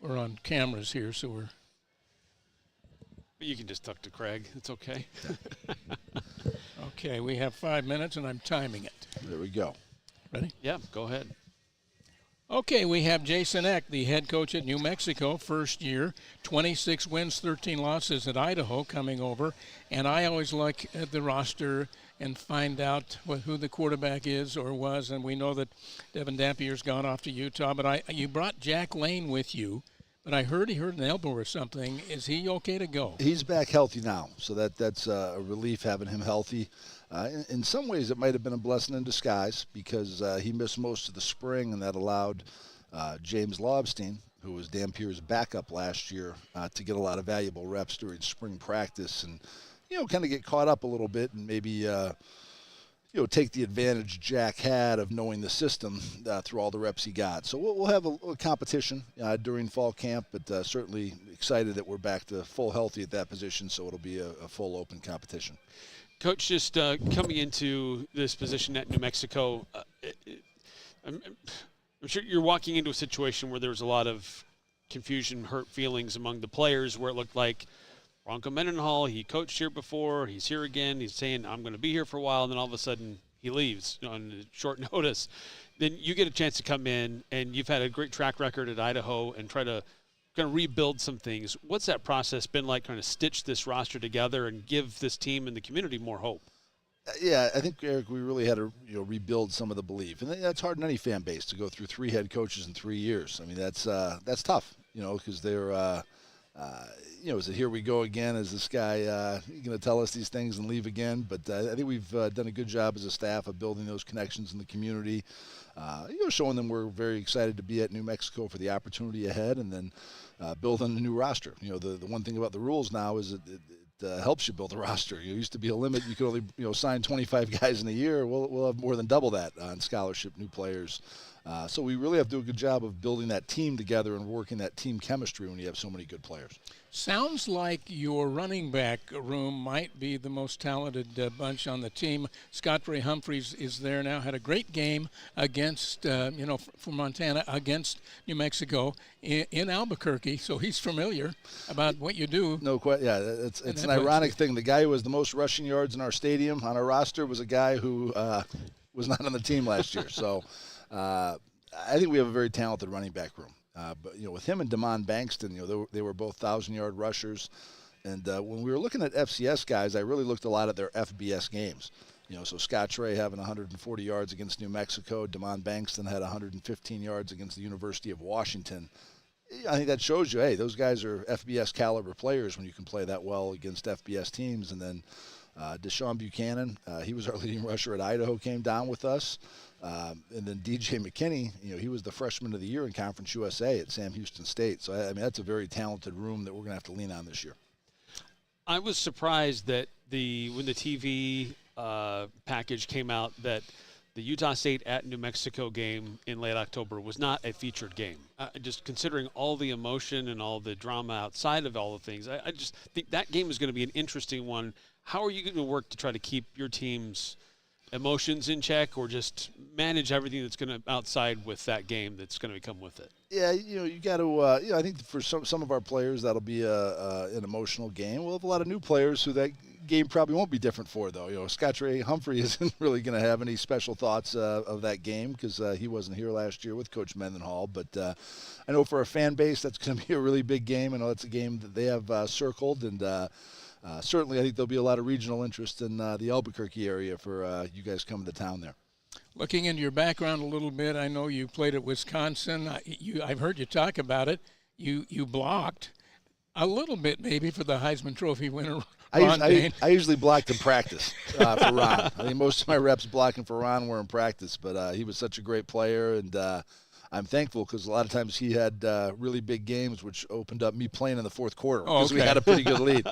we're on cameras here, so we're. You can just talk to Craig. It's okay. Okay, we have 5 minutes, and I'm timing it. There we go. Ready? Yeah, go ahead. Okay, we have Jason Eck, the head coach at New Mexico, first year, 26 wins, 13 losses at Idaho coming over. And I always look at the roster and find out who the quarterback is or was. And we know that Devin Dampier's gone off to Utah, but you brought Jack Lane with you. But I heard he hurt an elbow or something. Is he okay to go? He's back healthy now, so that's a relief having him healthy. In some ways, it might have been a blessing in disguise because he missed most of the spring, and that allowed James Lobstein, who was Dampier's backup last year, to get a lot of valuable reps during spring practice and, kind of get caught up a little bit and maybe take the advantage Jack had of knowing the system through all the reps he got. So we'll have a competition during fall camp, but certainly excited that we're back to full healthy at that position, so it'll be a full open competition. Coach, just coming into this position at New Mexico, I'm sure you're walking into a situation where there's a lot of confusion, hurt feelings among the players where it looked like Bronco Mendenhall, he coached here before, he's here again, he's saying, I'm going to be here for a while, and then all of a sudden he leaves on short notice. Then you get a chance to come in, and you've had a great track record at Idaho and try to kind of rebuild some things. What's that process been like, trying to stitch this roster together and give this team and the community more hope? Yeah, I think, Eric, we really had to rebuild some of the belief. And that's hard in any fan base to go through 3 head coaches in 3 years. I mean, that's tough, because they're is it here we go again? Is this guy going to tell us these things and leave again? But I think we've done a good job as a staff of building those connections in the community, showing them we're very excited to be at New Mexico for the opportunity ahead, and then building a new roster. The one thing about the rules now is it helps you build a roster. It used to be a limit. You could only sign 25 guys in a year. We'll have more than double that on scholarship, new players. So we really have to do a good job of building that team together and working that team chemistry when you have so many good players. Sounds like your running back room might be the most talented bunch on the team. Scott Ray Humphreys is there now. Had a great game against, for Montana against New Mexico in Albuquerque. So he's familiar about what you do. No question. Yeah, it's an ironic thing. The guy who has the most rushing yards in our stadium on our roster was a guy who was not on the team last year. So I think we have a very talented running back room. But with him and Damon Bankston, they were both 1,000-yard rushers. And when we were looking at FCS guys, I really looked a lot at their FBS games. So Scott Trey having 140 yards against New Mexico, Damon Bankston had 115 yards against the University of Washington. I think that shows you, hey, those guys are FBS caliber players when you can play that well against FBS teams. And then Deshaun Buchanan, he was our leading rusher at Idaho, came down with us. And then DJ McKinney, he was the freshman of the year in Conference USA at Sam Houston State. So, I mean, that's a very talented room that we're going to have to lean on this year. I was surprised that when the TV package came out that the Utah State at New Mexico game in late October was not a featured game. Just considering all the emotion and all the drama outside of all the things, I just think that game is going to be an interesting one. How are you going to work to try to keep your team's emotions in check, or just manage everything that's going to outside with that game that's going to come with it? Yeah, you got to. I think for some of our players that'll be an emotional game. We'll have a lot of new players who that game probably won't be different for, though. Scott Ray Humphrey isn't really going to have any special thoughts of that game because he wasn't here last year with Coach Mendenhall. But I know for a fan base that's going to be a really big game. I know it's a game that they have circled, and certainly I think there'll be a lot of regional interest in the Albuquerque area for you guys coming to town there. Looking into your background a little bit, I know you played at Wisconsin. I've heard you talk about it. You blocked a little bit maybe for the Heisman Trophy winner, Ron Dayne. I usually blocked in practice for Ron. I think most of my reps blocking for Ron were in practice, but he was such a great player, and I'm thankful because a lot of times he had really big games, which opened up me playing in the fourth quarter because we had a pretty good lead.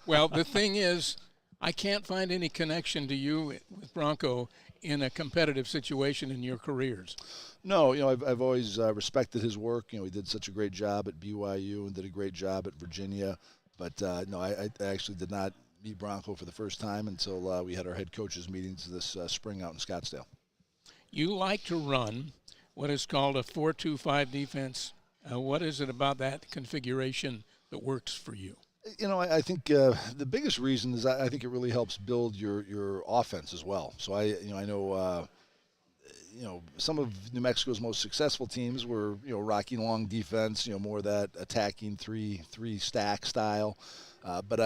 Well, the thing is, I can't find any connection to you with Bronco in a competitive situation in your careers. No, I've always respected his work. He did such a great job at BYU and did a great job at Virginia. But, no, I actually did not meet Bronco for the first time until we had our head coaches meetings this spring out in Scottsdale. You like to run what is called a 4-2-5 defense What is it about that configuration that works for you? I think the biggest reason is I think it really helps build your offense as well. So I know some of New Mexico's most successful teams were rocking long defense, more of that attacking three stack style. But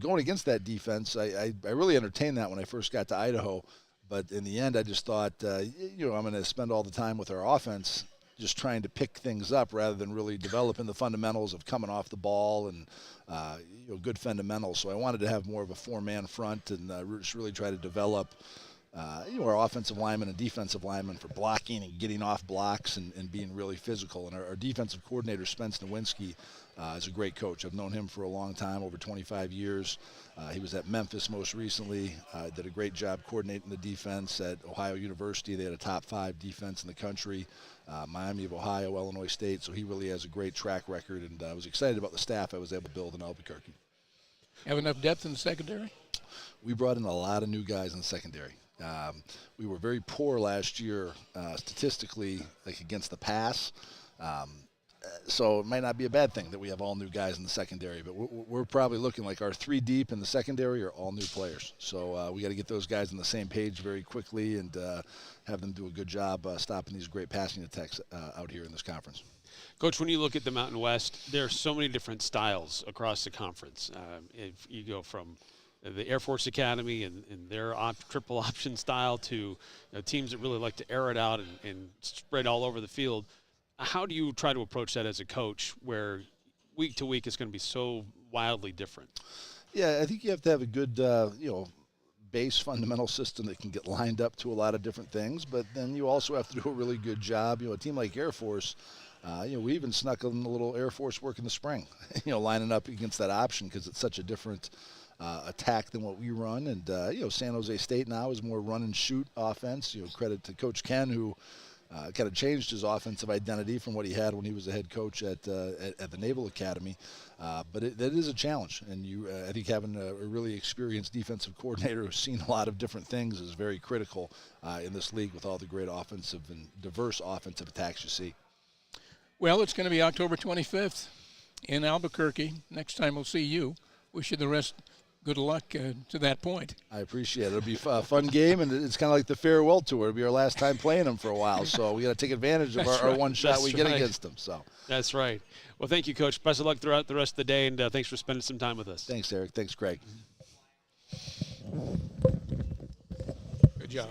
going against that defense, I really entertained that when I first got to Idaho. But in the end, I just thought, I'm going to spend all the time with our offense just trying to pick things up rather than really developing the fundamentals of coming off the ball and good fundamentals. So I wanted to have more of a four-man front and just really try to develop our offensive linemen and defensive linemen for blocking and getting off blocks and being really physical. And our defensive coordinator, Spence Nowinski, is a great coach. I've known him for a long time, over 25 years. He was at Memphis most recently, did a great job coordinating the defense at Ohio University. They had a top 5 defense in the country. Miami of Ohio, Illinois State. So he really has a great track record, and I was excited about the staff I was able to build in Albuquerque. Have enough depth in the secondary? We brought in a lot of new guys in the secondary. We were very poor last year statistically, like against the pass. So it might not be a bad thing that we have all new guys in the secondary, but we're probably looking like our 3 deep in the secondary are all new players. So we got to get those guys on the same page very quickly and have them do a good job stopping these great passing attacks out here in this conference. Coach, when you look at the Mountain West, there are so many different styles across the conference. If you go from the Air Force Academy and their triple option style to teams that really like to air it out and spread all over the field, how do you try to approach that as a coach where week to week is going to be so wildly different? Yeah, I think you have to have a good, base fundamental system that can get lined up to a lot of different things, but then you also have to do a really good job. A team like Air Force, we even snuck in a little Air Force work in the spring, lining up against that option because it's such a different attack than what we run. And, San Jose State now is more run and shoot offense. Credit to Coach Ken, who kind of changed his offensive identity from what he had when he was a head coach at the Naval Academy. But that is a challenge. And I think having a really experienced defensive coordinator who's seen a lot of different things is very critical in this league with all the great offensive and diverse offensive attacks you see. Well, it's going to be October 25th in Albuquerque. Next time we'll see you. Wish you the rest good luck to that point. I appreciate it. It'll be a fun game, and it's kind of like the farewell tour. It'll be our last time playing them for a while, so we got to take advantage of our one shot we get against them. So that's right. Well, thank you, Coach. Best of luck throughout the rest of the day, and thanks for spending some time with us. Thanks, Eric. Thanks, Craig. Good job.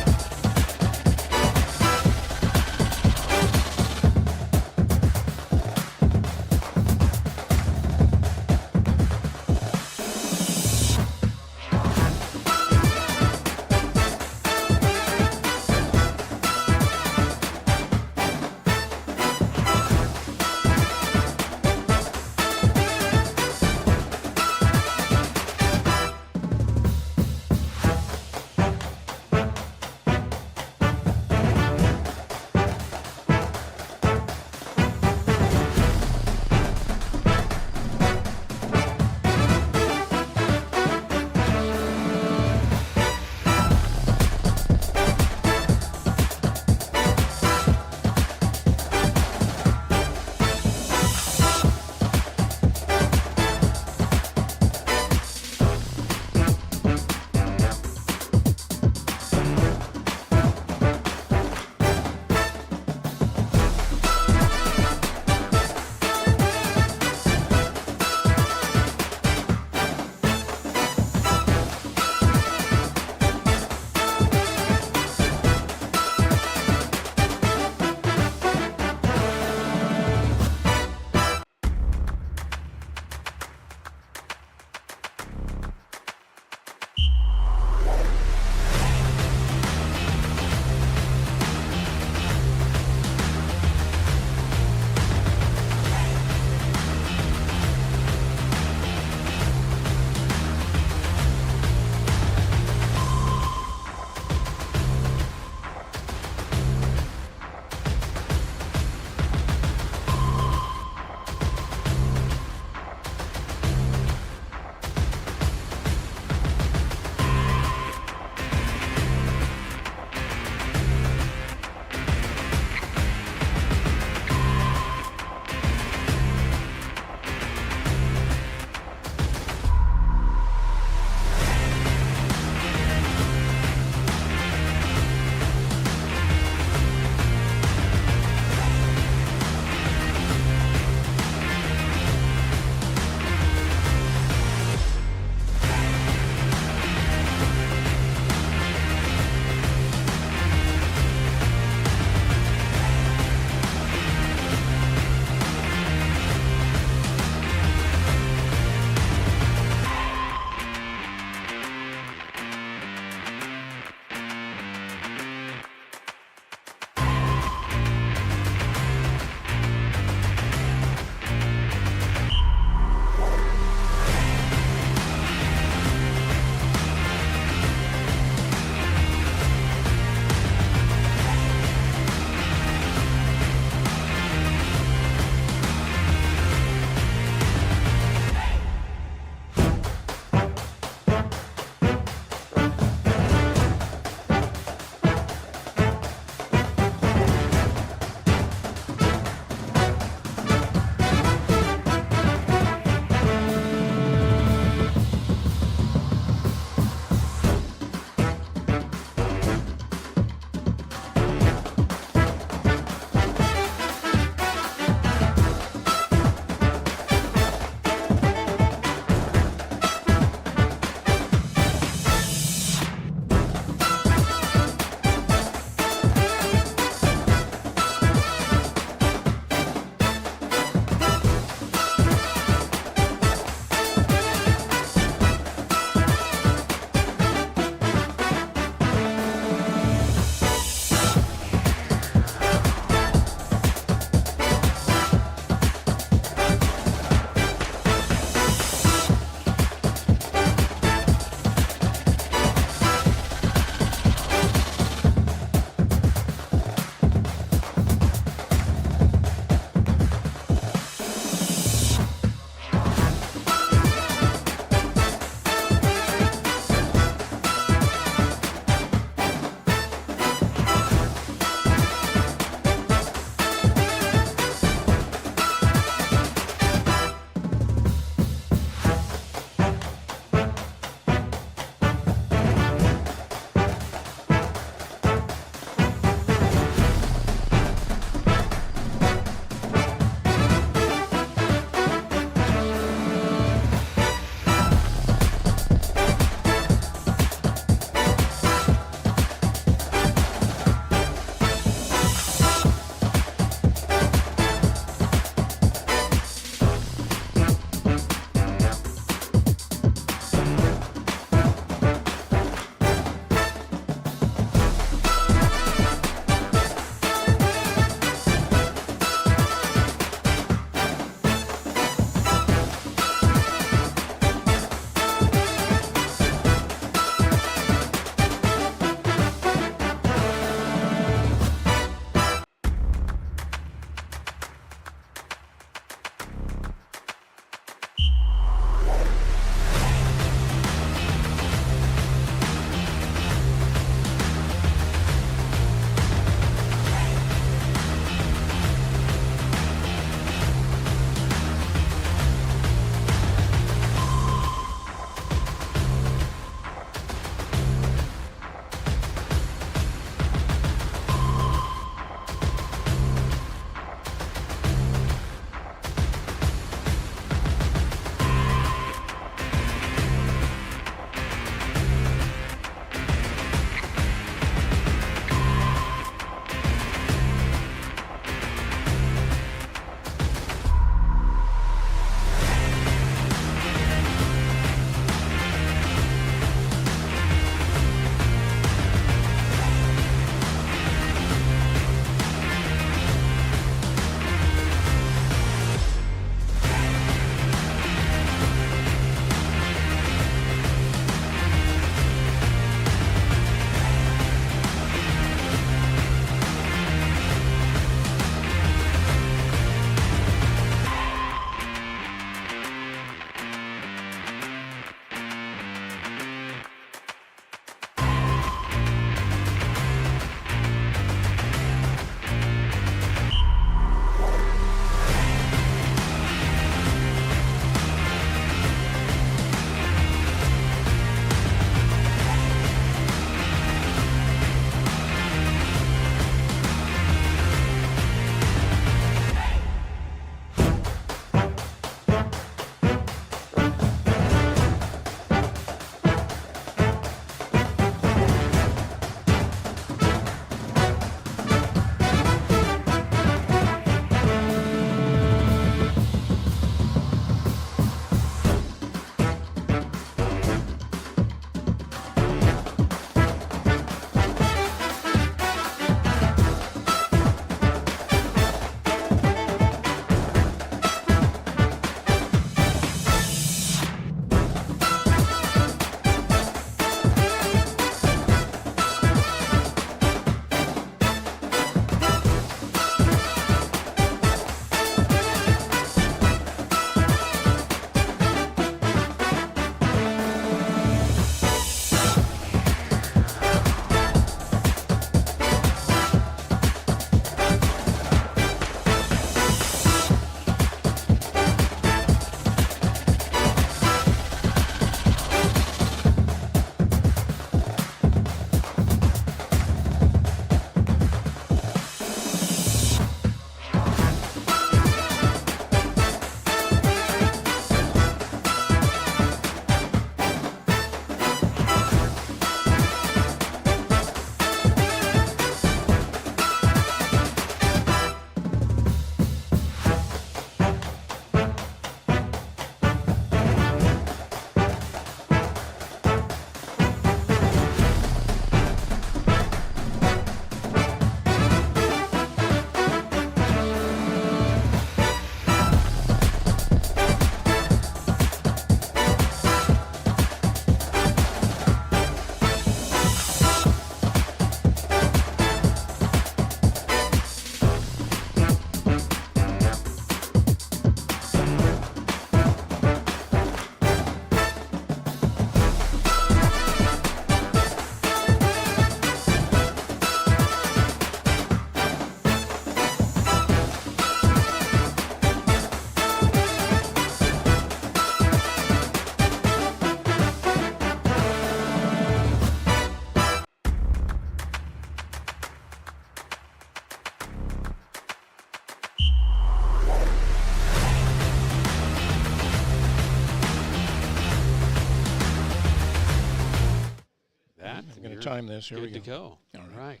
that. I'm going to time this. Here we Good to go. All All right. right.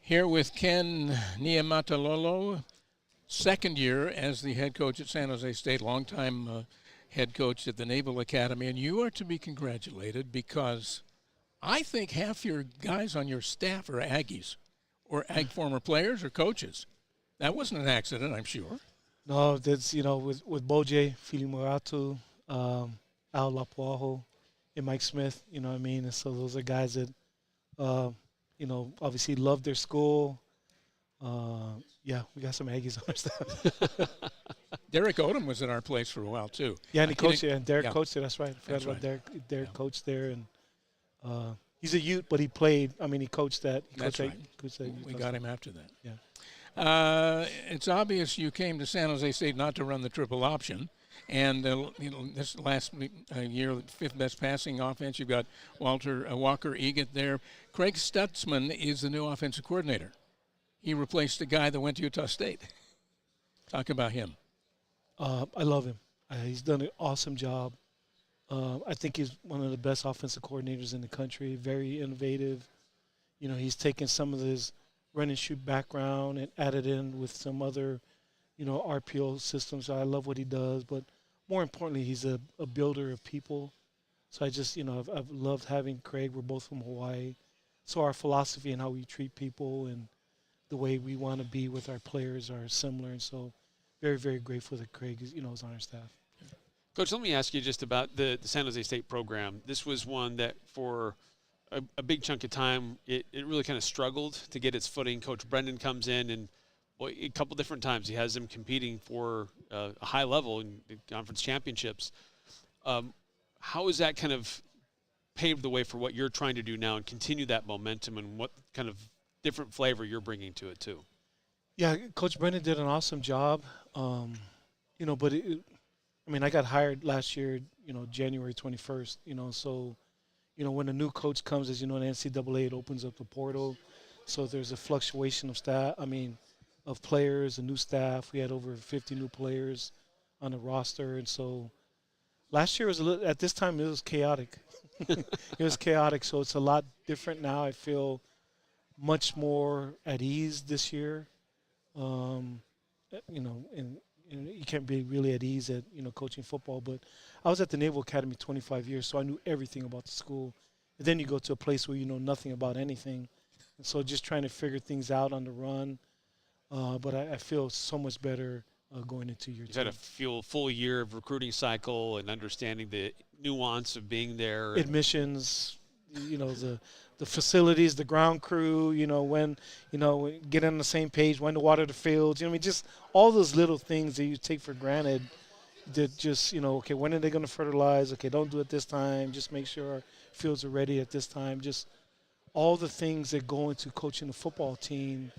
Here with Ken Niumatalolo, second year as the head coach at San Jose State, longtime head coach at the Naval Academy, and you are to be congratulated because I think half your guys on your staff are Aggies or Ag former players or coaches. That wasn't an accident, I'm sure. No, that's, with Boje, Fili Moratu, Al Lapuaho, and Mike Smith, you know what I mean? And so those are guys that, obviously love their school. Yeah, we got some Aggies on our staff. Derek Odom was at our place for a while, too. Yeah, and he coached there. And Derek Yeah. coached there. That's right. I forgot That's about right. Derek coached there. And he's a Ute, but he played. I mean, he coached that. That's right. Coached that We got him after that. Yeah. It's obvious you came to San Jose State not to run the triple option. And this last year, fifth best passing offense, you've got Walker Eget there. Craig Stutzman is the new offensive coordinator. He replaced a guy that went to Utah State. Talk about him. I love him. He's done an awesome job. I think he's one of the best offensive coordinators in the country. Very innovative. He's taken some of his run and shoot background and added in with some other, RPO systems. I love what he does, but more importantly, he's a builder of people. So I just, I've loved having Craig. We're both from Hawaii. So our philosophy and how we treat people and the way we want to be with our players are similar. And so very, very grateful that Craig is, is on our staff. Coach, let me ask you just about the San Jose State program. This was one that for a big chunk of time, it really kind of struggled to get its footing. Coach Brendan comes in and a couple different times he has them competing for a high level in the conference championships. How is that kind of paved the way for what you're trying to do now and continue that momentum, and what kind of different flavor you're bringing to it too? Yeah, Coach Brendan did an awesome job. But I got hired last year, January 21st, so, when a new coach comes, as you know, in the NCAA, it opens up the portal. So there's a fluctuation of players and new staff. We had over 50 new players on the roster. And so last year was at this time, it was chaotic. It was chaotic. So it's a lot different now. I feel much more at ease this year. And you can't be really at ease at, coaching football. But I was at the Naval Academy 25 years, so I knew everything about the school. And then you go to a place where you know nothing about anything. And so just trying to figure things out on the run. But I feel so much better going into year 2. You've had a full year of recruiting cycle and understanding the nuance of being there. Admissions, the facilities, the ground crew, when get on the same page, when to water the fields. Just all those little things that you take for granted that just, okay, when are they going to fertilize? Okay, don't do it this time. Just make sure our fields are ready at this time. Just all the things that go into coaching a football team.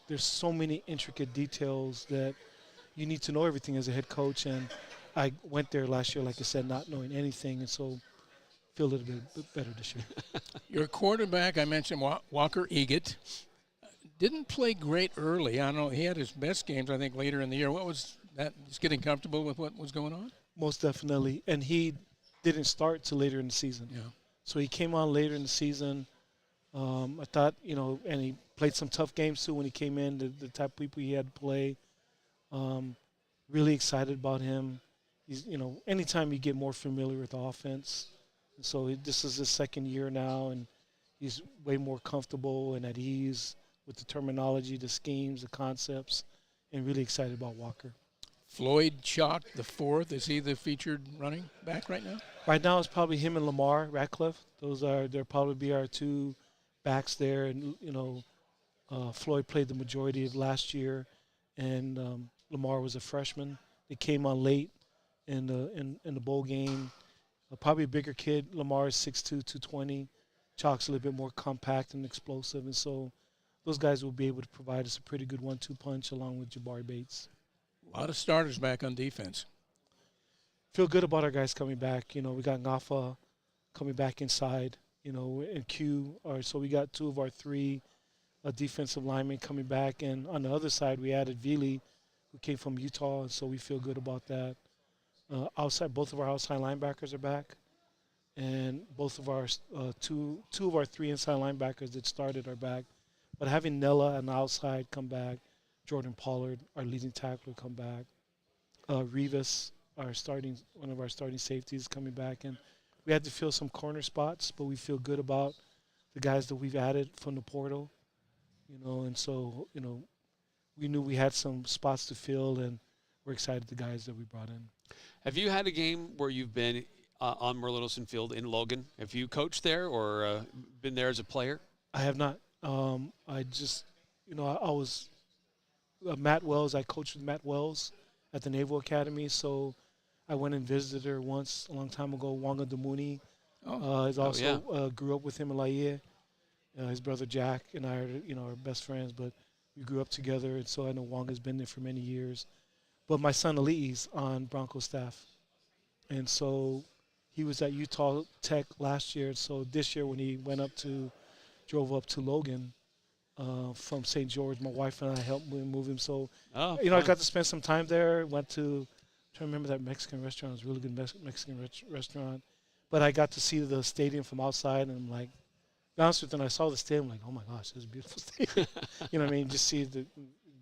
There's so many intricate details that you need to know everything as a head coach. And I went there last year, like I said, not knowing anything. And so feel a little bit better this year. Your quarterback, I mentioned Walker Eget, didn't play great early. I don't know. He had his best games, I think, later in the year. What was that? Just getting comfortable with what was going on? Most definitely. And he didn't start till later in the season. Yeah. So he came on later in the season. I thought, and he played some tough games too when he came in, the type of people he had to play. Really excited about him. He's, anytime you get more familiar with the offense. And so this is his second year now, and he's way more comfortable and at ease with the terminology, the schemes, the concepts, and really excited about Walker. Floyd Chalk, the fourth, is he the featured running back right now? Right now it's probably him and Lamar Ratcliffe. They'll probably be our two backs there. And, Floyd played the majority of last year, and Lamar was a freshman. He came on late in the bowl game. Probably a bigger kid. Lamar is 6'2", 220. Chalk's a little bit more compact and explosive. And so those guys will be able to provide us a pretty good 1-2 punch along with Jabari Bates. A lot of starters back on defense. Feel good about our guys coming back. We got Ngafa coming back inside, and Q. So we got 2 of our 3 defensive linemen coming back. And on the other side, we added Vili, who came from Utah, and so we feel good about that. Both of our outside linebackers are back. and both of our two of our three inside linebackers that started are back. But having Nella on the outside come back, Jordan Pollard, our leading tackler, come back, Rivas, one of our starting safeties, coming back, and we had to fill some corner spots, but we feel good about the guys that we've added from the portal, and so we knew we had some spots to fill, and we're excited the guys that we brought in. Have you had a game where you've been on Merle Littleson Field in Logan? Have you coached there or been there as a player? I have not. I just, I was Matt Wells. I coached with Matt Wells at the Naval Academy, so I went and visited her once a long time ago. Wanga Damuni is also grew up with him in Laie. His brother Jack and I are best friends, but we grew up together, and so I know Wanga's been there for many years. But my son Ali's on Broncos staff, and so he was at Utah Tech last year. So this year when he drove up to Logan from St. George, my wife and I helped move him. So, I got to spend some time there. Went to, trying to remember that Mexican restaurant. It was a really good Mexican restaurant. But I got to see the stadium from outside, and I'm like, to be honest with you, when I saw the stadium, I'm like, oh my gosh, this is a beautiful stadium. You know what I mean? Just see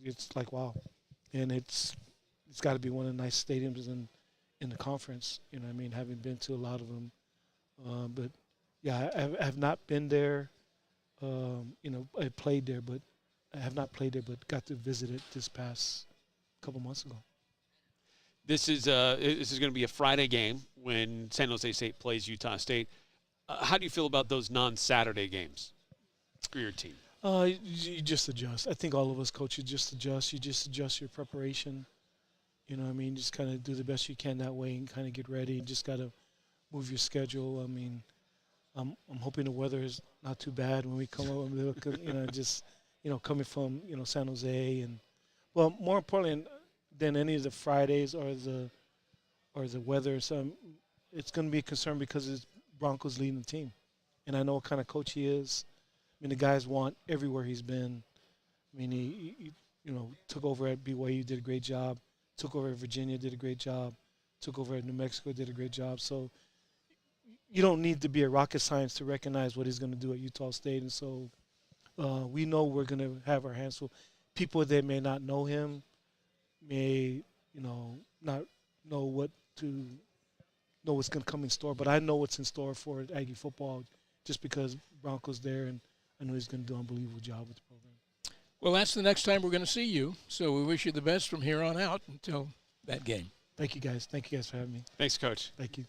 it's like, wow. And it's got to be one of the nice stadiums in the conference. You know what I mean? Having been to a lot of them. But yeah, I have not been there. I played there, but I have not played there, but got to visit it this past couple months ago. This is going to be a Friday game when San Jose State plays Utah State. How do you feel about those non-Saturday games for your team? You just adjust. I think all of us coaches just adjust. You just adjust your preparation. You know what I mean? Just kind of do the best you can that way and kind of get ready. You just got to move your schedule. I mean, I'm hoping the weather is not too bad when we come over. Coming from San Jose, and well, more importantly than any of the Fridays or the weather, so it's going to be a concern because it's Broncos leading the team, and I know what kind of coach he is. I mean, the guys want everywhere he's been. I mean, he took over at BYU, did a great job. Took over at Virginia, did a great job. Took over at New Mexico, did a great job. So you don't need to be a rocket science to recognize what he's going to do at Utah State. And so we know we're going to have our hands full. People that may not know him may, not know what's going to come in store. But I know what's in store for Aggie football just because Bronco's there, and I know he's going to do an unbelievable job with the program. Well, that's the next time we're going to see you. So we wish you the best from here on out until that game. Thank you, guys. Thank you guys for having me. Thanks, Coach. Thank you.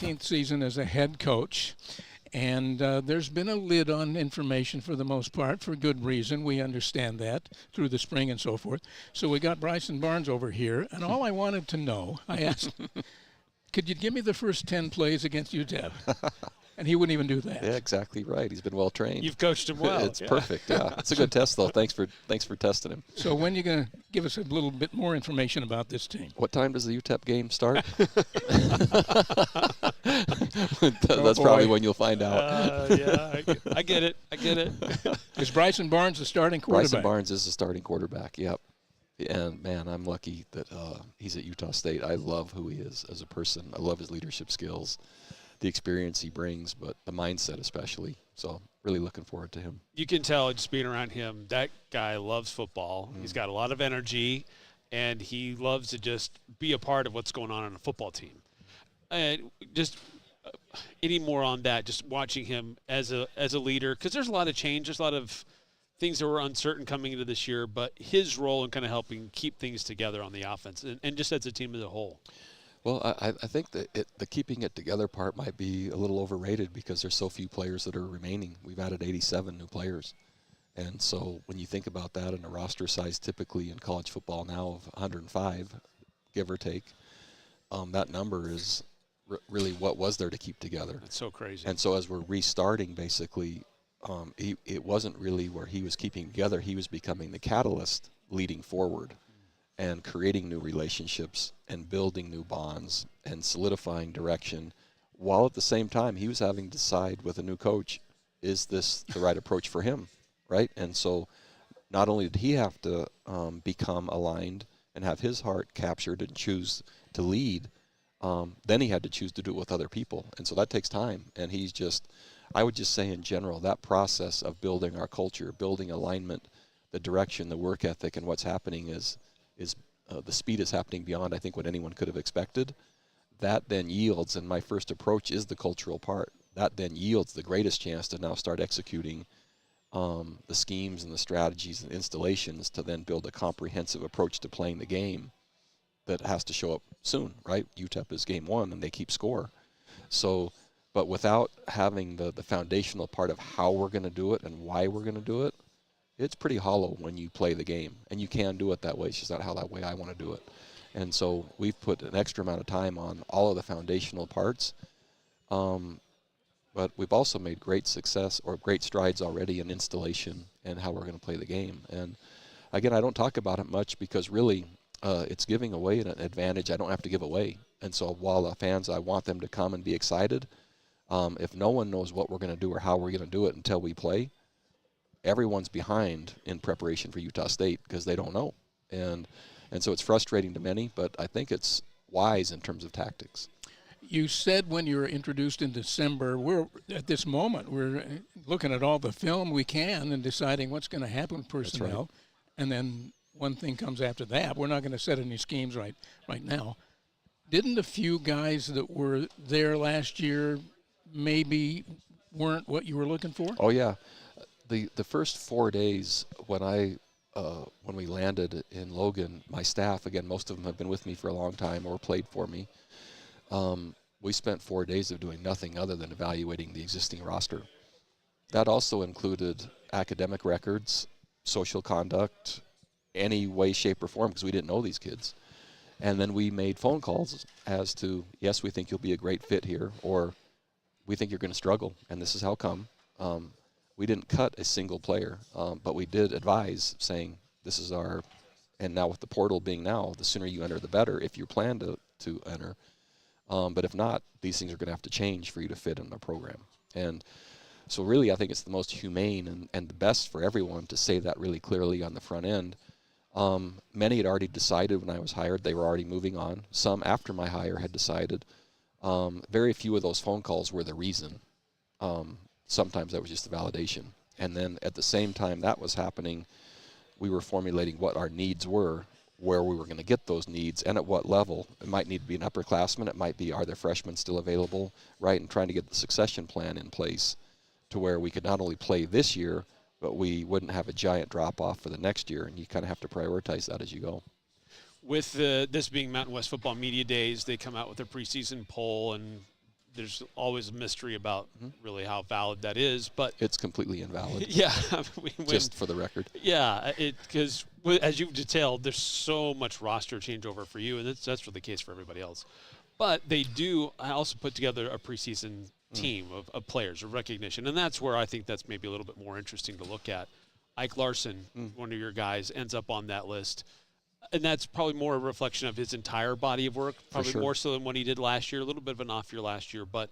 19th season as a head coach. And there's been a lid on information for the most part, for good reason. We understand that through the spring and so forth. So we got Bryson Barnes over here, and all I wanted to know, I asked, could you give me the first 10 plays against UTEP? And he wouldn't even do that. Yeah, exactly right. He's been well trained. You've coached him well. It's perfect. Yeah, it's a good test though. Thanks for testing him. So when are you going to give us a little bit more information about this team? What time does the UTEP game start? That's probably when you'll find out. Yeah, I get it. Is Bryson Barnes the starting quarterback? Bryson Barnes is the starting quarterback. Yep. And man, I'm lucky that he's at Utah State. I love who he is as a person. I love his leadership skills, the experience he brings, but the mindset especially. So really looking forward to him. You can tell just being around him, that guy loves football. He's got a lot of energy, and he loves to just be a part of what's going on a football team. And just any more on that, just watching him as a leader, because there's a lot of change. There's a lot of things that were uncertain coming into this year, but his role in kind of helping keep things together on the offense and just as a team as a whole. Well, I think that the keeping it together part might be a little overrated because there's so few players that are remaining. We've added 87 new players. And so when you think about that and a roster size typically in college football now of 105, give or take, that number is really what was there to keep together. That's so crazy. And so as we're restarting, basically, it wasn't really where he was keeping together. He was becoming the catalyst leading forward and creating new relationships and building new bonds and solidifying direction, while at the same time he was having to decide with a new coach, is this the right approach for him, right? And so not only did he have to become aligned and have his heart captured and choose to lead, then he had to choose to do it with other people. And so that takes time. And he's just, I would just say in general, that process of building our culture, building alignment, the direction, the work ethic, and what's happening is the speed is happening beyond, I think, what anyone could have expected. That then yields, and my first approach is the cultural part, that then yields the greatest chance to now start executing the schemes and the strategies and installations to then build a comprehensive approach to playing the game that has to show up soon, right? UTEP is game one, and they keep score. So, but without having the foundational part of how we're going to do it and why we're going to do it, it's pretty hollow when you play the game. And you can do it that way. It's just not how that way I want to do it. And so we've put an extra amount of time on all of the foundational parts. But we've also made great success or great strides already in installation and how we're going to play the game. And again, I don't talk about it much because really it's giving away an advantage I don't have to give away. And so while the fans, I want them to come and be excited, if no one knows what we're going to do or how we're going to do it until we play, everyone's behind in preparation for Utah State because they don't know. And so it's frustrating to many, but I think it's wise in terms of tactics. You said when you were introduced in December, we're at this moment, we're looking at all the film we can and deciding what's going to happen with personnel. Right. And then one thing comes after that. We're not going to set any schemes right now. Didn't a few guys that were there last year maybe weren't what you were looking for? Oh, yeah. The first 4 days when we landed in Logan, my staff, again, most of them have been with me for a long time or played for me. We spent 4 days of doing nothing other than evaluating the existing roster. That also included academic records, social conduct, any way, shape, or form, because we didn't know these kids. And then we made phone calls as to, yes, we think you'll be a great fit here, or we think you're going to struggle, and this is how come. We didn't cut a single player, but we did advise, saying this is our, and now with the portal being now, the sooner you enter, the better, if you plan to enter. But if not, these things are going to have to change for you to fit in the program. And so really, I think it's the most humane and the best for everyone to say that really clearly on the front end. Many had already decided when I was hired, they were already moving on. Some after my hire had decided. Very few of those phone calls were the reason. Sometimes that was just a validation. And then at the same time that was happening, we were formulating what our needs were, where we were going to get those needs, and at what level. It might need to be an upperclassman. It might be, are there freshmen still available, right? And trying to get the succession plan in place to where we could not only play this year, but we wouldn't have a giant drop-off for the next year. And you kind of have to prioritize that as you go. With this being Mountain West Football Media Days, they come out with a preseason poll, and there's always a mystery about really how valid that is. But It's completely invalid. yeah, Just for the record. yeah, because as you've detailed, there's so much roster changeover for you, and that's really the case for everybody else. But they do also put together a preseason team of players, of recognition, and that's where I think that's maybe a little bit more interesting to look at. Ike Larson, one of your guys, ends up on that list. And that's probably more a reflection of his entire body of work, probably sure. more so than what he did last year, a little bit of an off year last year. But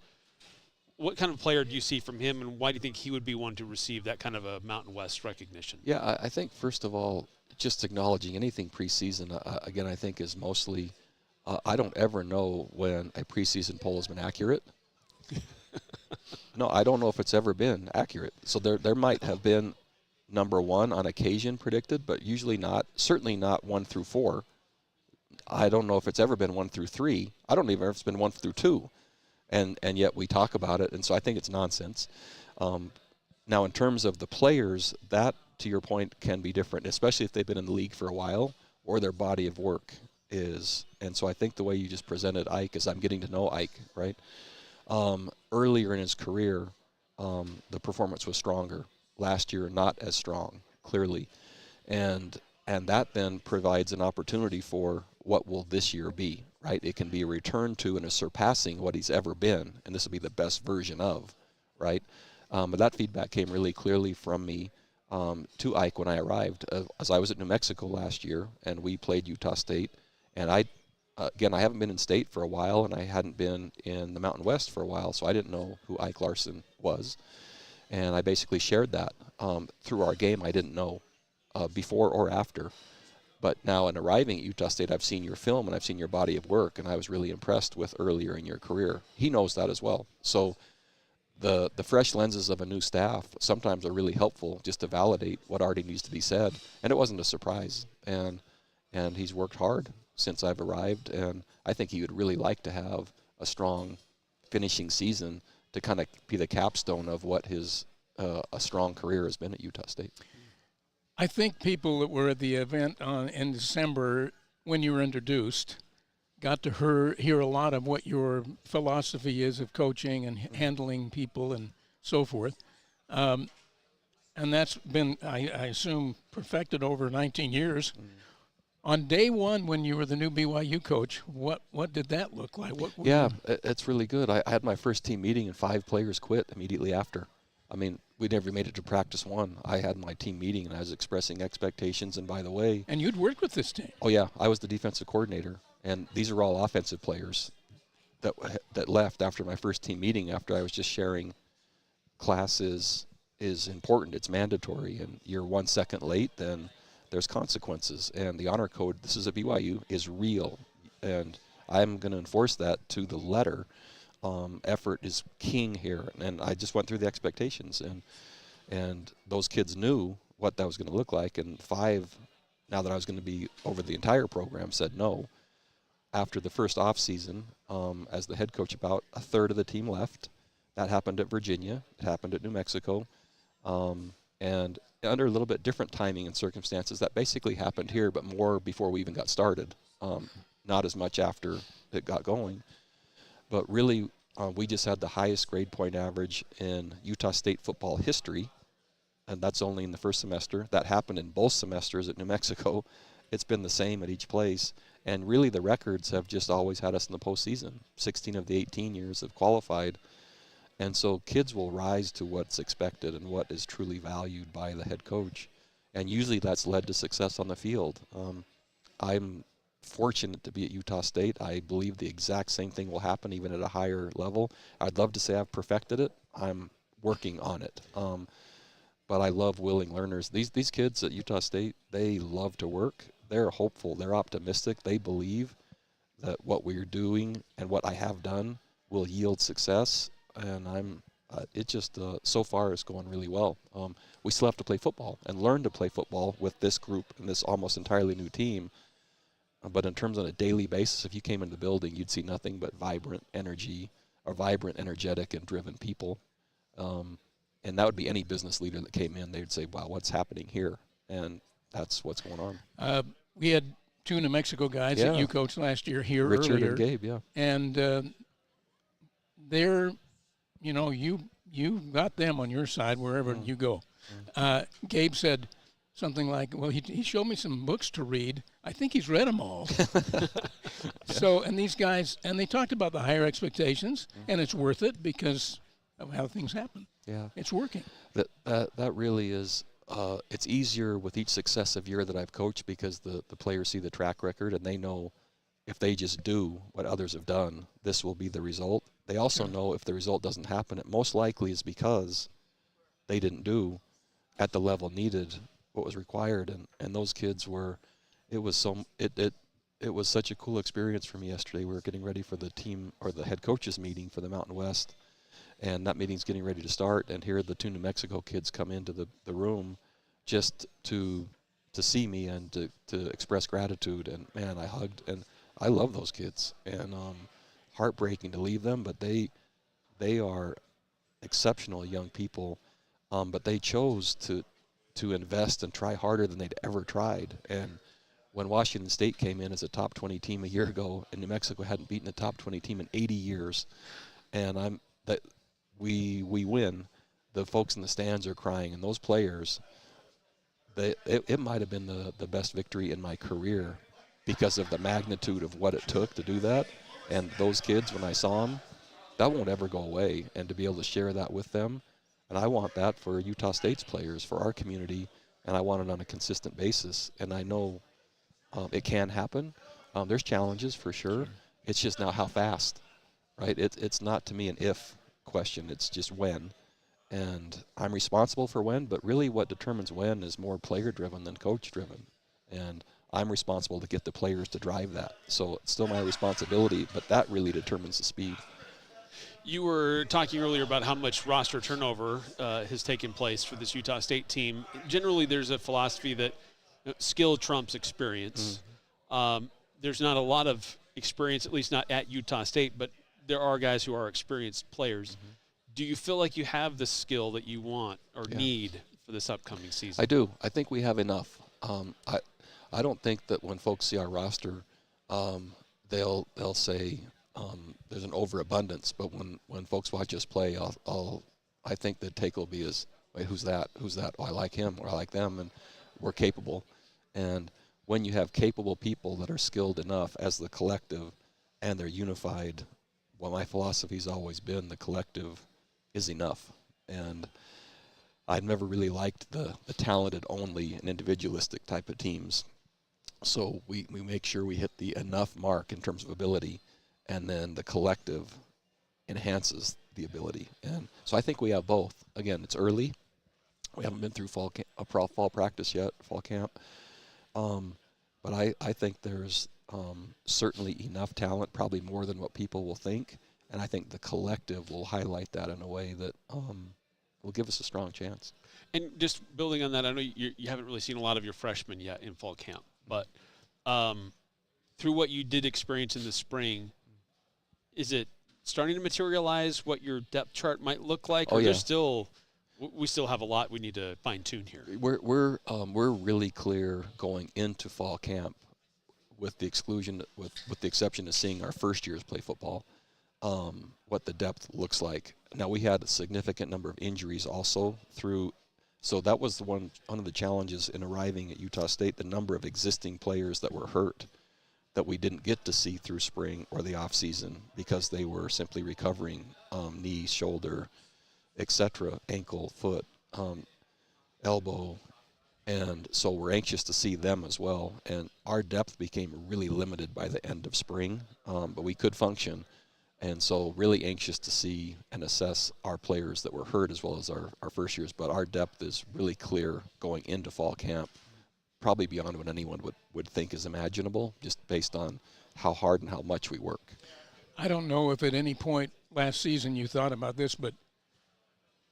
what kind of player do you see from him, and why do you think he would be one to receive that kind of a Mountain West recognition? Yeah, I think, first of all, just acknowledging anything preseason, again, I think is mostly, I don't ever know when a preseason poll has been accurate. No, I don't know if it's ever been accurate. So there might have been number one on occasion predicted, but usually not, certainly not 1 through 4. I don't know if it's ever been 1 through 3. I don't even know if it's been 1 through 2. And yet we talk about it, and so I think it's nonsense. Now, in terms of the players, that, to your point, can be different, especially if they've been in the league for a while or their body of work is. And so I think the way you just presented Ike is I'm getting to know Ike, right? Earlier in his career, the performance was stronger. Last year, not as strong, clearly. And that then provides an opportunity for what will this year be, right? It can be a return to and a surpassing what he's ever been, and this will be the best version of, right? But that feedback came really clearly from me to Ike when I arrived. As I was at New Mexico last year, and we played Utah State, and I haven't been in state for a while, and I hadn't been in the Mountain West for a while, so I didn't know who Ike Larson was. And I basically shared that through our game. I didn't know before or after. But now in arriving at Utah State, I've seen your film and I've seen your body of work, and I was really impressed with earlier in your career. He knows that as well. So the fresh lenses of a new staff sometimes are really helpful just to validate what already needs to be said. And it wasn't a surprise. And he's worked hard since I've arrived, and I think he would really like to have a strong finishing season to kind of be the capstone of what his a strong career has been at Utah State. I think people that were at the event in December when you were introduced got to hear a lot of what your philosophy is of coaching and handling people and so forth. And that's been, I assume, perfected over 19 years. On day one, when you were the new BYU coach, what did that look like? It's really good. I had my first team meeting and 5 players quit immediately after. I mean, we never made it to practice one. I had my team meeting and I was expressing expectations. And by the way, and you'd worked with this team. Oh yeah, I was the defensive coordinator, and these are all offensive players that left after my first team meeting. After I was just sharing, class is important. It's mandatory, and you're 1 second late, then there's consequences. And the honor code, this is at BYU, is real. And I'm going to enforce that to the letter. Effort is king here. And I just went through the expectations. And those kids knew what that was going to look like. And 5, now that I was going to be over the entire program, said no. After the first off season, as the head coach, about a third of the team left. That happened at Virginia. It happened at New Mexico. And under a little bit different timing and circumstances, that basically happened here, but more before we even got started, not as much after it got going. But really, we just had the highest grade point average in Utah State football history, and that's only in the first semester. That happened in both semesters at New Mexico. It's been the same at each place, and really the records have just always had us in the postseason. 16 of the 18 years have qualified. And so kids will rise to what's expected and what is truly valued by the head coach. And usually that's led to success on the field. I'm fortunate to be at Utah State. I believe the exact same thing will happen even at a higher level. I'd love to say I've perfected it. I'm working on it. But I love willing learners. These kids at Utah State, they love to work. They're hopeful. They're optimistic. They believe that what we're doing and what I have done will yield success. And it just, so far it's going really well. We still have to play football and learn to play football with this group and this almost entirely new team. But in terms on a daily basis, if you came into the building, you'd see nothing but vibrant energy or vibrant, energetic, and driven people. And that would be any business leader that came in. They'd say, wow, what's happening here? And that's what's going on. We had 2 New Mexico guys that you coached last year here Richard earlier. and Gabe, yeah. And they're, you got them on your side wherever you go. Gabe said something like, well, he showed me some books to read. I think he's read them all. So, and these guys, and they talked about the higher expectations, and it's worth it because of how things happen. Yeah. It's working. That really is. It's easier with each successive year that I've coached because the players see the track record and they know if they just do what others have done, this will be the result. They also know if the result doesn't happen, it most likely is because they didn't do at the level needed what was required. And those kids were, it was such a cool experience for me yesterday. We were getting ready for the team or the head coaches meeting for the Mountain West. And that meeting's getting ready to start, and here the two New Mexico kids come into the room just to see me and to express gratitude. And, man, I hugged, and I love those kids. And heartbreaking to leave them, but they are exceptional young people. But they chose to invest and try harder than they'd ever tried. And when Washington State came in as a top 20 team a year ago, and New Mexico hadn't beaten a top 20 team in 80 years, and we win, the folks in the stands are crying, and those players, it might have been the best victory in my career because of the magnitude of what it took to do that. And those kids, when I saw them, that won't ever go away, and to be able to share that with them, and I want that for Utah State's players, for our community, and I want it on a consistent basis. And I know it can happen. There's challenges for sure. It's just now how fast, right? It's not, to me, an if question. It's just when. And I'm responsible for when, but really what determines when is more player-driven than coach-driven. And I'm responsible to get the players to drive that. So it's still my responsibility, but that really determines the speed. You were talking earlier about how much roster turnover has taken place for this Utah State team. Generally, there's a philosophy that skill trumps experience. There's not a lot of experience, at least not at Utah State, but there are guys who are experienced players. Do you feel like you have the skill that you want or need for this upcoming season? I do. I think we have enough. I don't think that when folks see our roster, they'll say there's an overabundance. But when folks watch us play, I think the take will be is, wait, who's that? Who's that? Oh, I like him or I like them, and we're capable. And when you have capable people that are skilled enough as the collective and they're unified, well, my philosophy's always been the collective is enough. And I've never really liked the talented only and individualistic type of teams. So we make sure we hit the enough mark in terms of ability, and then the collective enhances the ability. And so I think we have both. Again, it's early. We haven't been through fall practice yet, fall camp. But I think there's certainly enough talent, probably more than what people will think. And I think the collective will highlight that in a way that will give us a strong chance. And just building on that, I know you haven't really seen a lot of your freshmen yet in fall camp, but through what you did experience in the spring, is it starting to materialize what your depth chart might look like? Oh, or yeah. We still have a lot we need to fine tune here. We're really clear going into fall camp, with the exception of seeing our first years play football, what the depth looks like. Now, we had a significant number of injuries also so that was one of the challenges in arriving at Utah State, the number of existing players that were hurt that we didn't get to see through spring or the off season because they were simply recovering knee, shoulder, etc., ankle, foot, elbow. And so we're anxious to see them as well. And our depth became really limited by the end of spring, but we could function. And so really anxious to see and assess our players that were hurt as well as our first years. But our depth is really clear going into fall camp, probably beyond what anyone would think is imaginable, just based on how hard and how much we work. I don't know if at any point last season you thought about this, but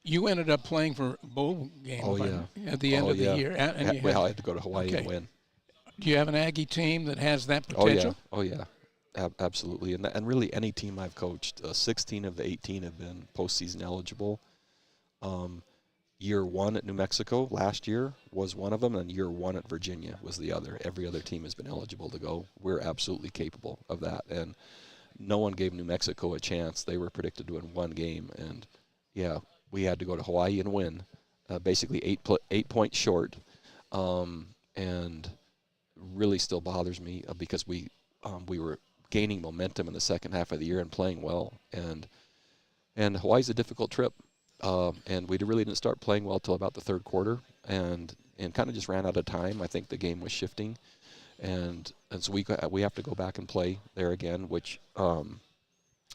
you ended up playing for a bowl game at the end of the year. And I had to go to Hawaii and win. Do you have an Aggie team that has that potential? Oh, yeah. Absolutely. And really any team I've coached, 16 of the 18 have been postseason eligible. Year one at New Mexico last year was one of them, and year one at Virginia was the other. Every other team has been eligible to go. We're absolutely capable of that. And no one gave New Mexico a chance. They were predicted to win one game, and yeah, we had to go to Hawaii and win, basically 8 points short, and really still bothers me because we were gaining momentum in the second half of the year and playing well, and Hawaii's a difficult trip, and we really didn't start playing well till about the third quarter, and kind of just ran out of time. I think the game was shifting, and so we have to go back and play there again, which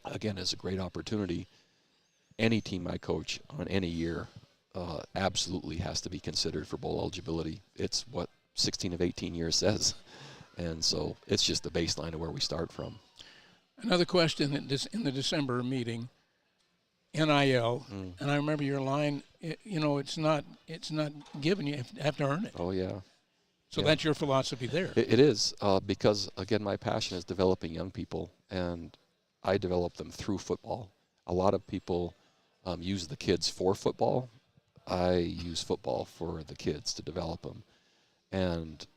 again is a great opportunity. Any team I coach on any year absolutely has to be considered for bowl eligibility. It's what 16 of 18 years says, and so it's just the baseline of where we start from. Another question in the December meeting, NIL, and I remember your line. It's not given. You have to earn it. Oh yeah. So Yeah. that's your philosophy there. It is because again, my passion is developing young people, and I develop them through football. A lot of people use the kids for football. I use football for the kids to develop them, and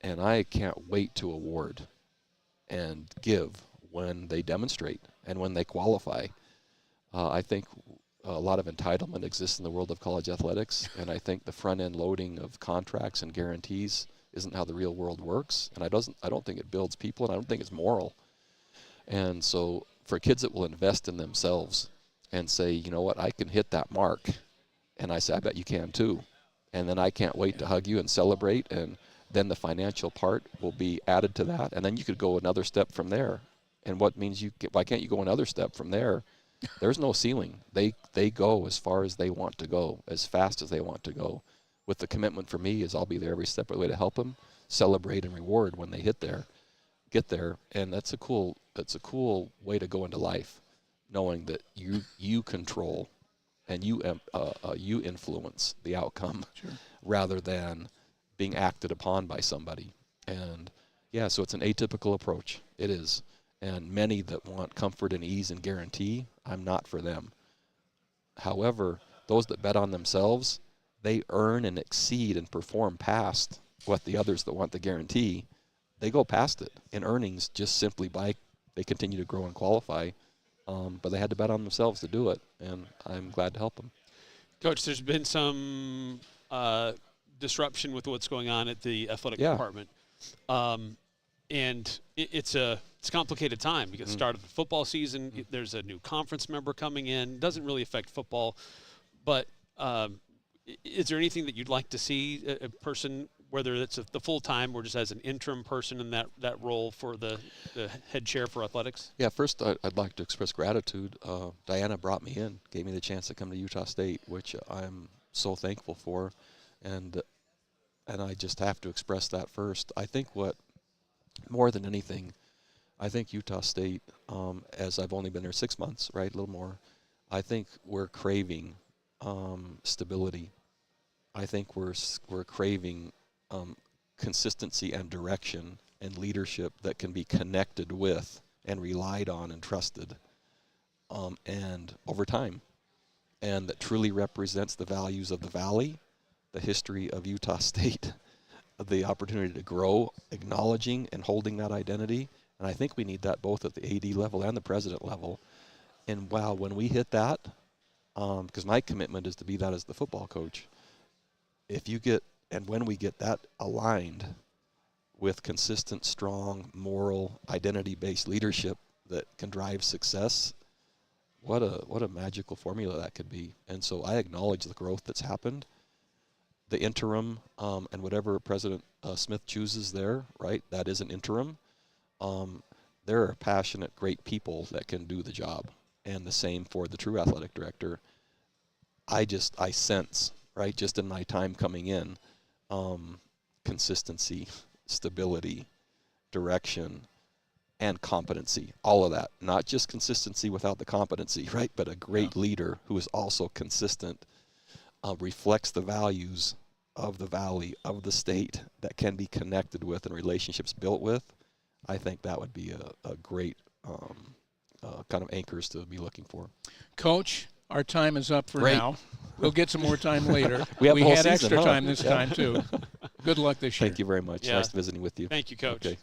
I can't wait to award and give when they demonstrate and when they qualify. I think a lot of entitlement exists in the world of college athletics, and I think the front-end loading of contracts and guarantees isn't how the real world works, and I don't think it builds people, and I don't think it's moral. And so for kids that will invest in themselves and say, you know what, I can hit that mark, and I say, I bet you can too, and then I can't wait to hug you and celebrate, and then the financial part will be added to that, and then you could go another step from there. And what means why can't you go another step from there? There's no ceiling. They go as far as they want to go, as fast as they want to go. With the commitment for me is I'll be there every step of the way to help them, celebrate and reward when they get there, and that's a cool way to go into life, knowing that you control and you influence the outcome, Sure. rather than being acted upon by somebody. And yeah, so it's an atypical approach. It is. And many that want comfort and ease and guarantee, I'm not for them. However, those that bet on themselves, they earn and exceed and perform past what the others that want the guarantee, they go past it in earnings just simply by they continue to grow and qualify. But they had to bet on themselves to do it, and I'm glad to help them. Coach, there's been some disruption with what's going on at the athletic Yeah. department. And it's a complicated time because start of the football season, there's a new conference member coming in. Doesn't really affect football, but is there anything that you'd like to see a person, whether it's the full time or just as an interim person in that role for the head chair for athletics? Yeah, first I'd like to express gratitude. Diana brought me in, gave me the chance to come to Utah State, which I'm so thankful for, and I just have to express that first. I think more than anything, I think Utah State, as I've only been there 6 months, right, a little more, I think we're craving stability. I think we're craving consistency and direction and leadership that can be connected with and relied on and trusted, and over time, and that truly represents the values of the Valley, the history of Utah State, the opportunity to grow, acknowledging and holding that identity. And I think we need that both at the AD level and the president level. And wow, when we hit that, because my commitment is to be that as the football coach, when we get that aligned with consistent, strong, moral, identity-based leadership that can drive success, what a magical formula that could be. And so I acknowledge the growth that's happened. The interim, and whatever President Smith chooses there, right, that is an interim. There are passionate, great people that can do the job. And the same for the true athletic director. I sense, right, just in my time coming in, consistency, stability, direction, and competency, all of that. Not just consistency without the competency, right, but a great leader who is also consistent, reflects the values of the Valley, of the state, that can be connected with and relationships built with. I think that would be a great kind of anchors to be looking for. Coach, our time is up for Great. now. We'll get some more time later. We have the whole had season, extra huh? time this time, too. Good luck this year. Thank you very much. Yeah. Nice visiting with you. Thank you, Coach. Okay.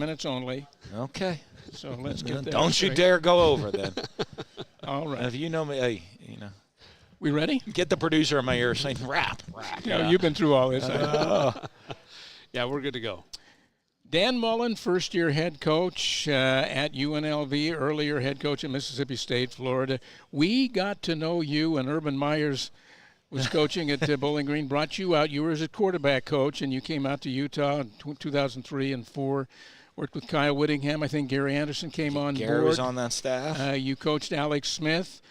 minutes only. Okay. So let's get that. Don't you straight. dare go over then. All right. If you know me, hey, We ready? get the producer in my ear saying rap. Yeah, you've been through all this. Yeah, we're good to go. Dan Mullen, first-year head coach at UNLV, earlier head coach at Mississippi State, Florida. We got to know you, and Urban Myers was coaching at Bowling Green, brought you out. You were as a quarterback coach, and you came out to Utah in 2003 and 4. Worked with Kyle Whittingham. I think Gary Anderson came on Gary board. was on that staff. You coached Alex Smith,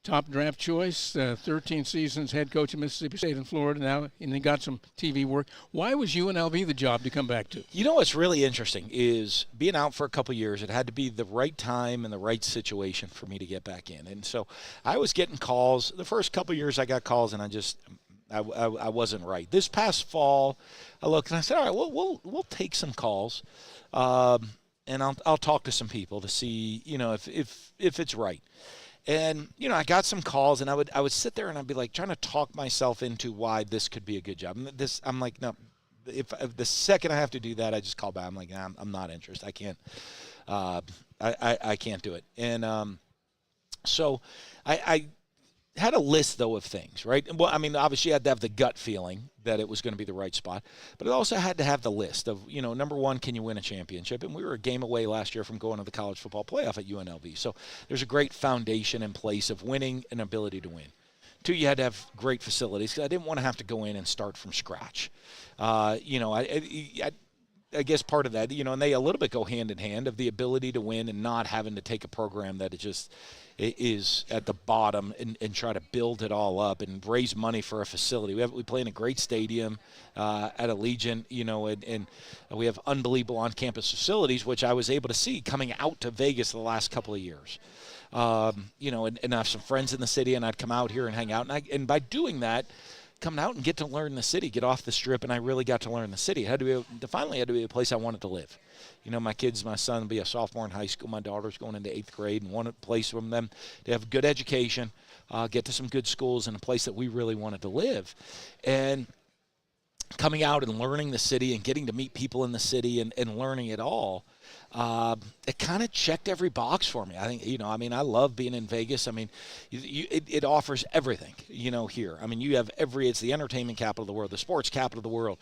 top draft choice, 13 seasons head coach at Mississippi State in Florida now, and he got some TV work. Why was UNLV the job to come back to? You know what's really interesting is being out for a couple years, it had to be the right time and the right situation for me to get back in. And so I was getting calls. The first couple years I got calls, and I wasn't right. This past fall, I looked and I said, all right, we'll take some calls, and I'll talk to some people to see, if it's right. And, I got some calls, and I would sit there and I'd be like trying to talk myself into why this could be a good job. And I'm like, no, if the second I have to do that, I just call back. I'm like, nah, I'm not interested. I can't, I can't do it. And so I had a list, though, of things, right? Well, I mean, obviously you had to have the gut feeling that it was going to be the right spot, but it also had to have the list of, number one, can you win a championship? And we were a game away last year from going to the college football playoff at UNLV. So there's a great foundation in place of winning and ability to win. Two, you had to have great facilities, because I didn't want to have to go in and start from scratch. I guess part of that, and they a little bit go hand in hand of the ability to win and not having to take a program that is at the bottom and try to build it all up and raise money for a facility. We play in a great stadium at Allegiant, and we have unbelievable on-campus facilities, which I was able to see coming out to Vegas the last couple of years. And I have some friends in the city, and I'd come out here and hang out, and by doing that, coming out and get to learn the city, get off the strip, and I really got to learn the city. Finally had to be a place I wanted to live. My son will be a sophomore in high school. My daughter's going into 8th grade, and want a place for them to have a good education, get to some good schools, and a place that we really wanted to live. And coming out and learning the city and getting to meet people in the city and learning it all, it kind of checked every box for me. I think, I love being in Vegas. I mean, it offers everything, here. I mean, it's the entertainment capital of the world, the sports capital of the world.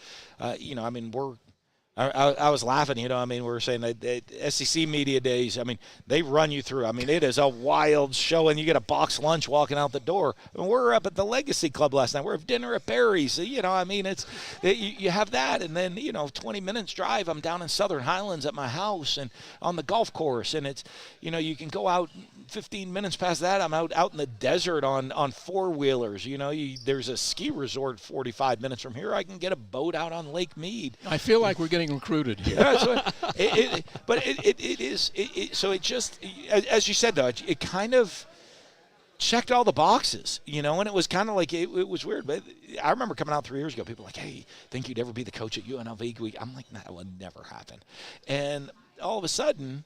I was laughing, we were saying that SEC Media Days, they run you through. It is a wild show, and you get a box lunch walking out the door. And we're up at the Legacy Club last night. We're at dinner at Barry's. You have that, and then, 20 minutes drive, I'm down in Southern Highlands at my house and on the golf course. And it's, you can go out 15 minutes past that. I'm out in the desert on four-wheelers. There's a ski resort 45 minutes from here. I can get a boat out on Lake Mead. I feel like we're getting recruited here. Yeah, so it is. So it just, as you said, though, it kind of checked all the boxes, and it was kind of like, it was weird. But I remember coming out 3 years ago, people were like, hey, think you'd ever be the coach at UNLV? I'm like, that would never happen. And all of a sudden,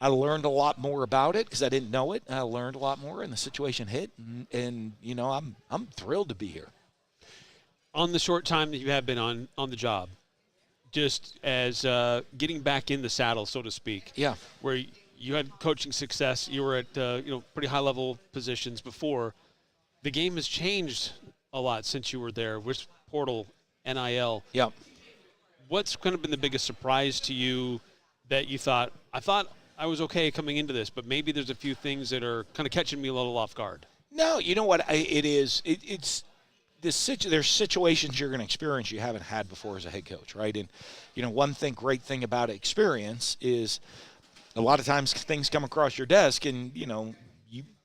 I learned a lot more about it because I didn't know it. I learned a lot more, and the situation hit, and I'm thrilled to be here. On the short time that you have been on the job, just as getting back in the saddle, so to speak. Yeah. Where you had coaching success, you were at pretty high level positions before. The game has changed a lot since you were there with portal, NIL. Yeah. What's kind of been the biggest surprise to you that you thought I was okay coming into this, but maybe there's a few things that are kind of catching me a little off guard? No, you know what it is. It's there's situations you're going to experience you haven't had before as a head coach, right? And, one great thing about experience is a lot of times things come across your desk and,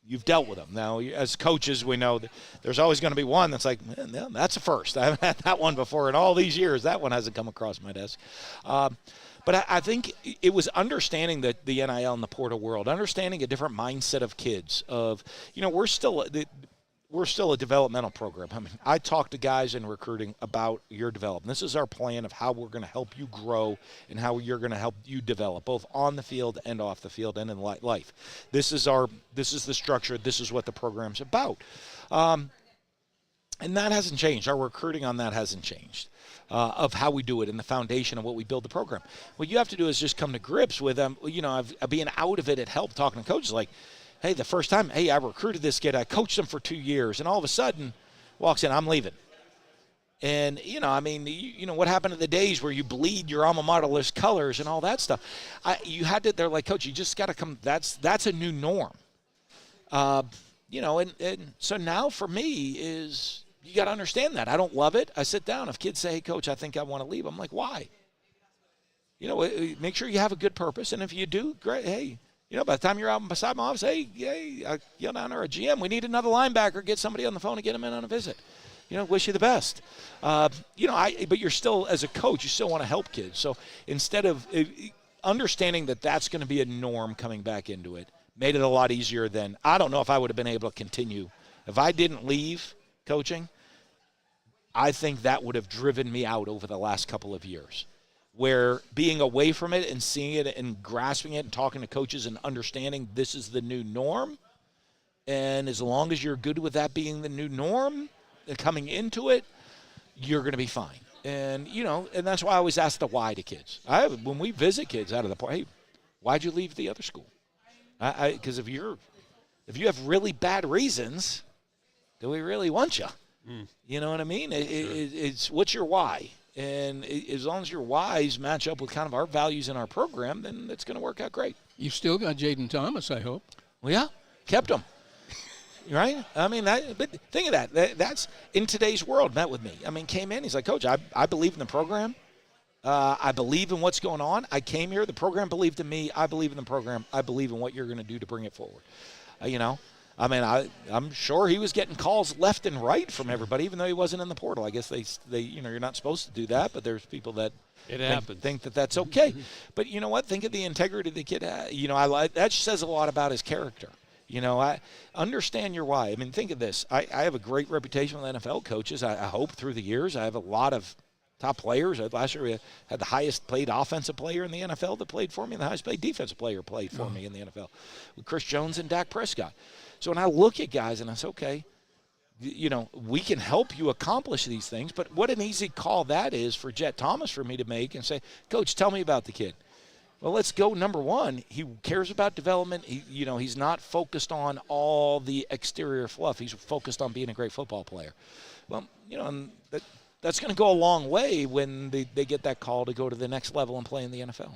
you've dealt with them. Now, as coaches, we know that there's always going to be one that's like, man, that's a first. I haven't had that one before in all these years. That one hasn't come across my desk. But I think it was understanding the NIL and the portal world, understanding a different mindset of kids of, we're still a developmental program. I talk to guys in recruiting about your development. This is our plan of how we're going to help you grow and how you're going to help you develop, both on the field and off the field and in life. This is the structure. This is what the program's about. And that hasn't changed. Our recruiting on that hasn't changed. Of how we do it and the foundation of what we build the program. What you have to do is just come to grips with them. Being out of it helped talking to coaches like, hey, the first time, hey, I recruited this kid. I coached him for 2 years. And all of a sudden, walks in, I'm leaving. And, what happened to the days where you bleed your alma mater's colors and all that stuff? They're like, Coach, you just got to come. That's a new norm. And so now for me is, you got to understand that. I don't love it. I sit down. If kids say, hey, Coach, I think I want to leave, I'm like, why? Make sure you have a good purpose. And if you do, great. Hey, by the time you're out beside my office, hey, I yell down there, GM, we need another linebacker. Get somebody on the phone and get him in on a visit. Wish you the best. But you're still, as a coach, you still want to help kids. So instead of understanding that that's going to be a norm coming back into it, made it a lot easier than, I don't know if I would have been able to continue. If I didn't leave coaching, I think that would have driven me out over the last couple of years, where being away from it and seeing it and grasping it and talking to coaches and understanding this is the new norm. And as long as you're good with that being the new norm and coming into it, you're going to be fine. And, and that's why I always ask the why to kids. When we visit kids out of the park, hey, why'd you leave the other school? Because if you have really bad reasons, do we really want you? You know what I mean? It's what's your why? And as long as your whys match up with kind of our values in our program, then it's going to work out great. You still got Jaden Thomas, I hope. Well, yeah, kept him. Right? But think of that. That's in today's world, met with me. Came in, he's like, Coach, I believe in the program. I believe in what's going on. I came here. The program believed in me. I believe in the program. I believe in what you're going to do to bring it forward. I'm sure he was getting calls left and right from everybody, even though he wasn't in the portal. I guess they you're not supposed to do that, but there's people that think that that's okay. But you know what? Think of the integrity the kid had. That says a lot about his character. I understand your why. Think of this. I have a great reputation with NFL coaches. I hope through the years. I have a lot of top players. Last year we had the highest paid offensive player in the NFL that played for me, and the highest paid defensive player played for me in the NFL with Chris Jones and Dak Prescott. So when I look at guys and I say, okay, we can help you accomplish these things, but what an easy call that is for Jet Thomas for me to make and say, Coach, tell me about the kid. Well, let's go. Number one, he cares about development. He's not focused on all the exterior fluff. He's focused on being a great football player. Well, and that's going to go a long way when they get that call to go to the next level and play in the NFL.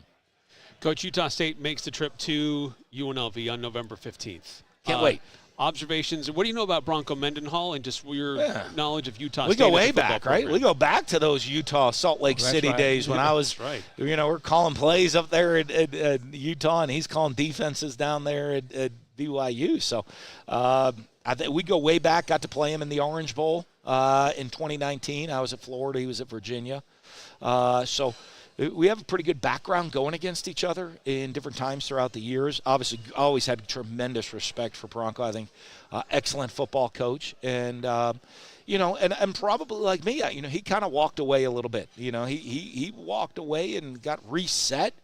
Coach, Utah State makes the trip to UNLV on November 15th. Can't wait. Observations. What do you know about Bronco Mendenhall and just your knowledge of Utah State? We go way back, right? We go back to those Utah Salt Lake City days when I was, we're calling plays up there at Utah, and he's calling defenses down there at BYU. So I think we go way back. Got to play him in the Orange Bowl in 2019. I was at Florida. He was at Virginia. So we have a pretty good background going against each other in different times throughout the years. Obviously, always had tremendous respect for Bronco. I think excellent football coach. And, and probably like me, he kind of walked away a little bit. He walked away and got reset,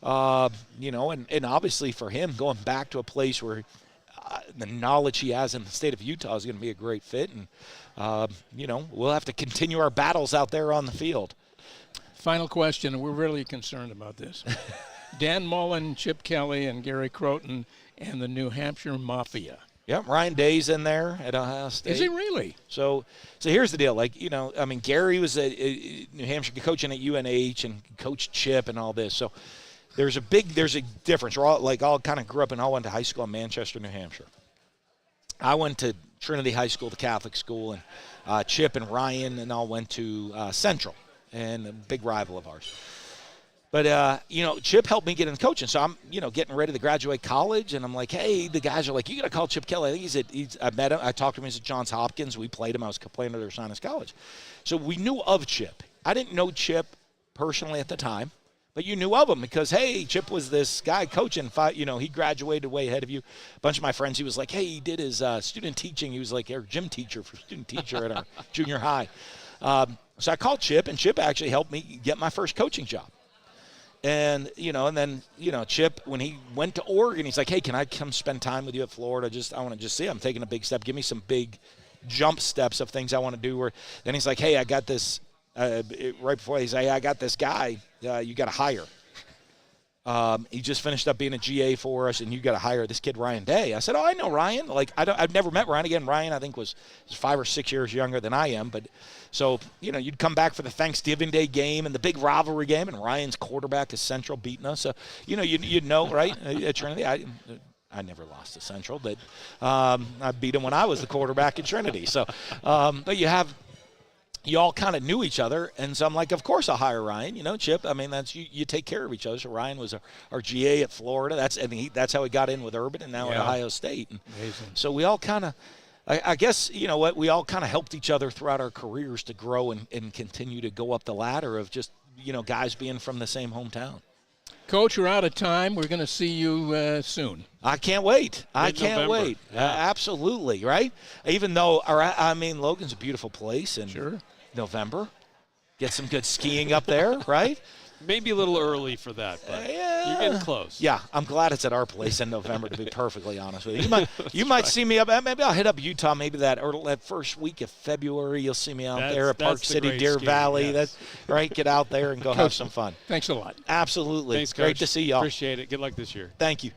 and obviously for him going back to a place where the knowledge he has in the state of Utah is going to be a great fit. And, we'll have to continue our battles out there on the field. Final question, and we're really concerned about this. Dan Mullen, Chip Kelly, and Gary Croton, and the New Hampshire Mafia. Yep, Ryan Day's in there at Ohio State. Is he really? So here's the deal. Gary was a New Hampshire coaching at UNH and coached Chip and all this. So there's a difference. We're all kind of grew up and all went to high school in Manchester, New Hampshire. I went to Trinity High School, the Catholic school, and Chip and Ryan and all went to Central. And a big rival of ours. But, Chip helped me get into coaching. So I'm, getting ready to graduate college, and I'm like, hey, the guys are like, you got to call Chip Kelly. I think I met him. I talked to him. He's at Johns Hopkins. We played him. I was playing under Sinus College. So we knew of Chip. I didn't know Chip personally at the time, but you knew of him because, hey, Chip was this guy coaching. He graduated way ahead of you. A bunch of my friends, he was like, hey, he did his student teaching. He was like our gym teacher for student teacher at our junior high. So I called Chip, and Chip actually helped me get my first coaching job. And, and then, Chip, when he went to Oregon, he's like, hey, can I come spend time with you at Florida? I want to just see I'm taking a big step. Give me some big jump steps of things I want to do. Where then he's like, hey, I got this. Right before he's like, hey, I got this guy. You got to hire. He just finished up being a GA for us, and you got to hire this kid, Ryan Day. I said, oh, I know Ryan. Like, I've never met Ryan. Again, Ryan, I think, was 5 or 6 years younger than I am. But so, you'd come back for the Thanksgiving Day game and the big rivalry game, and Ryan's quarterback is Central beating us. So, you'd know, right? At Trinity, I never lost to Central, but I beat him when I was the quarterback at Trinity. So, but you all kind of knew each other, and so I'm like, of course I'll hire Ryan. Chip. I mean, that's you take care of each other. So Ryan was our GA at Florida. That's how he got in with Urban, and now at Ohio State. And Amazing. so we all kind of, I guess, we all kind of helped each other throughout our careers to grow and continue to go up the ladder of just guys being from the same hometown. Coach, we're out of time. We're going to see you soon. I can't wait. I can't Mid-November. wait. Yeah. Absolutely, right? Even though, Logan's a beautiful place, and Sure. November, get some good skiing up there, right? Maybe a little early for that, but you're getting close. Yeah, I'm glad it's at our place in November, to be perfectly honest with you. You might see me up. Maybe I'll hit up Utah. Maybe that first week of February, you'll see me out there at Park that's the City, great Deer skiing, Valley. yes. That's right. Get out there and go have some fun. Thanks a lot. Absolutely. Thanks, Great Coach. to see y'all. Appreciate it. Good luck this year. Thank you.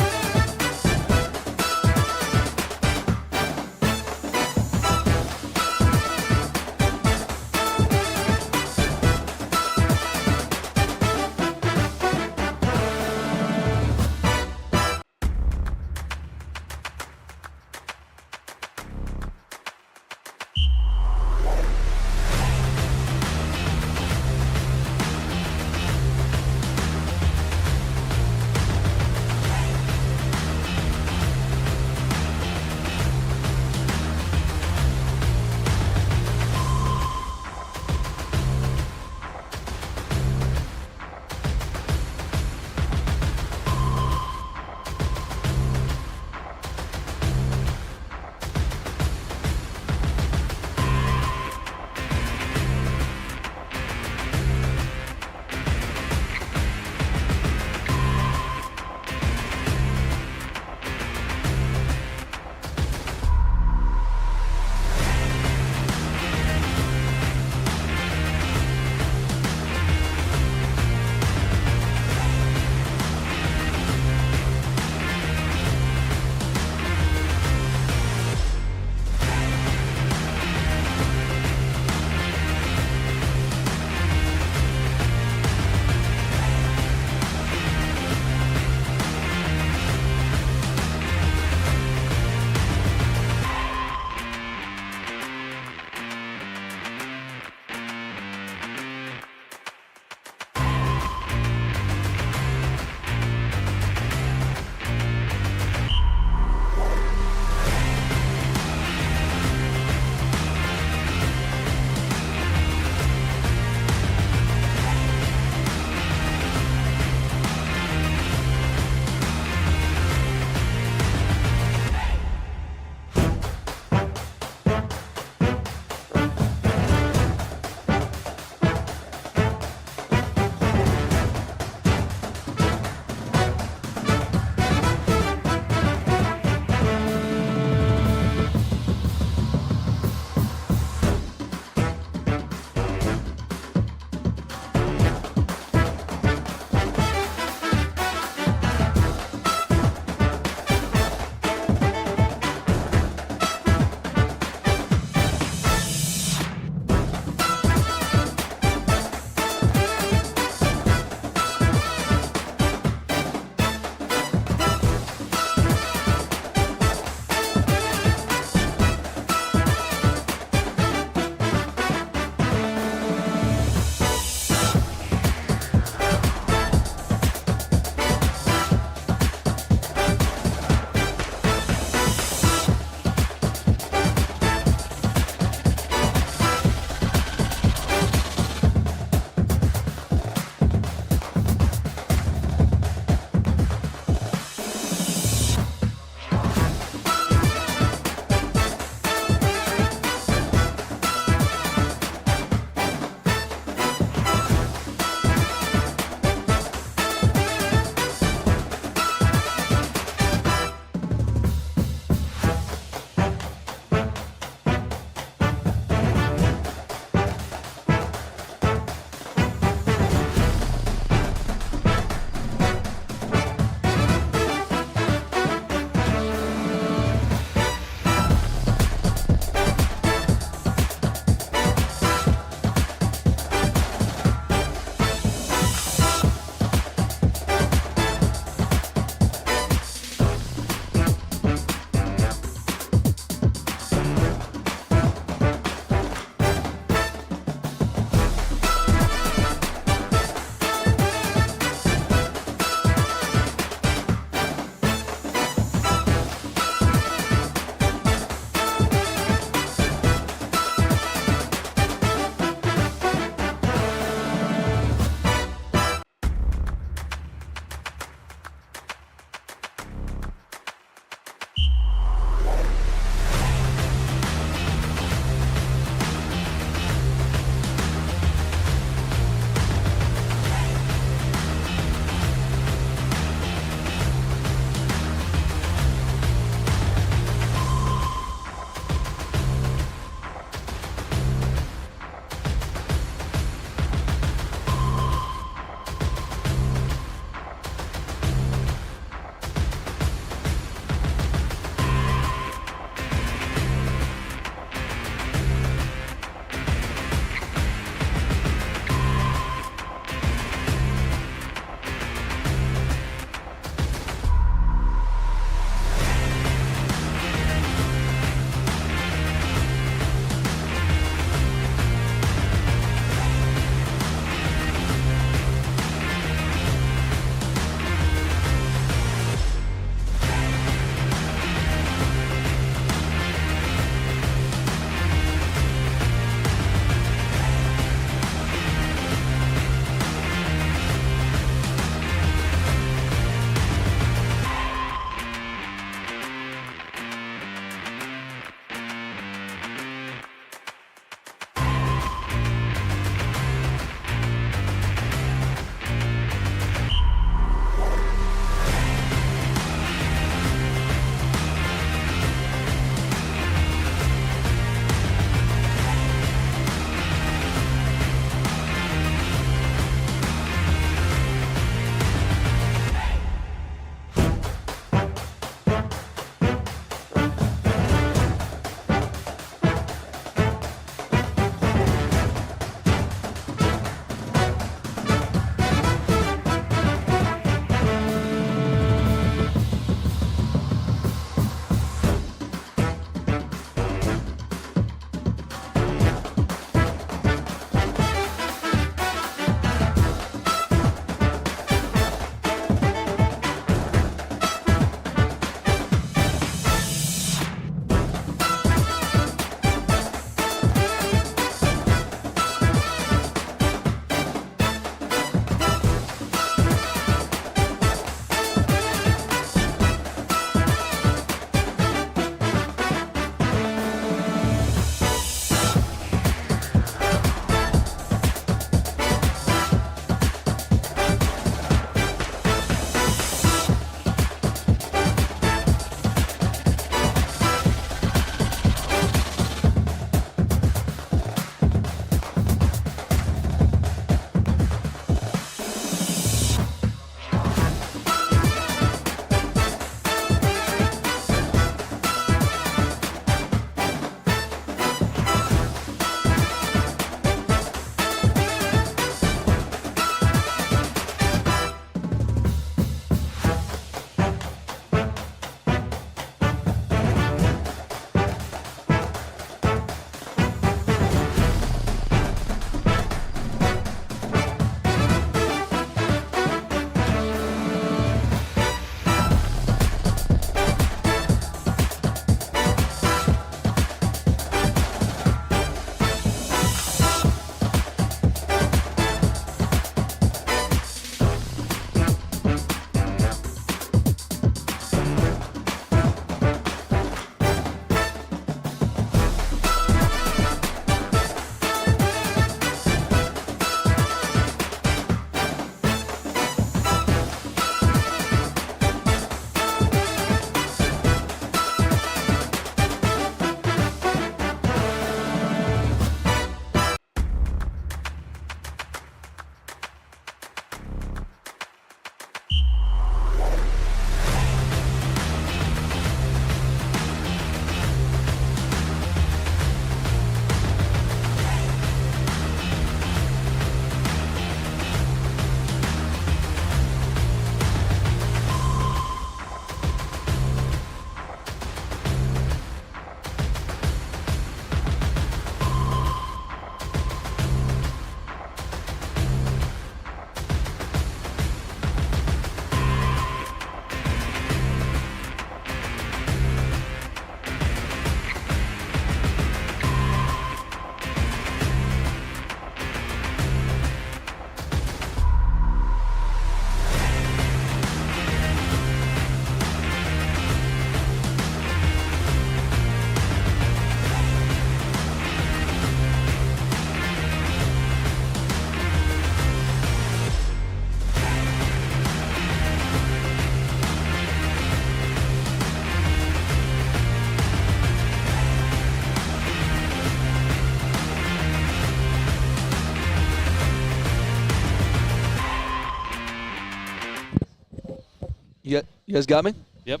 You guys got me? Yep,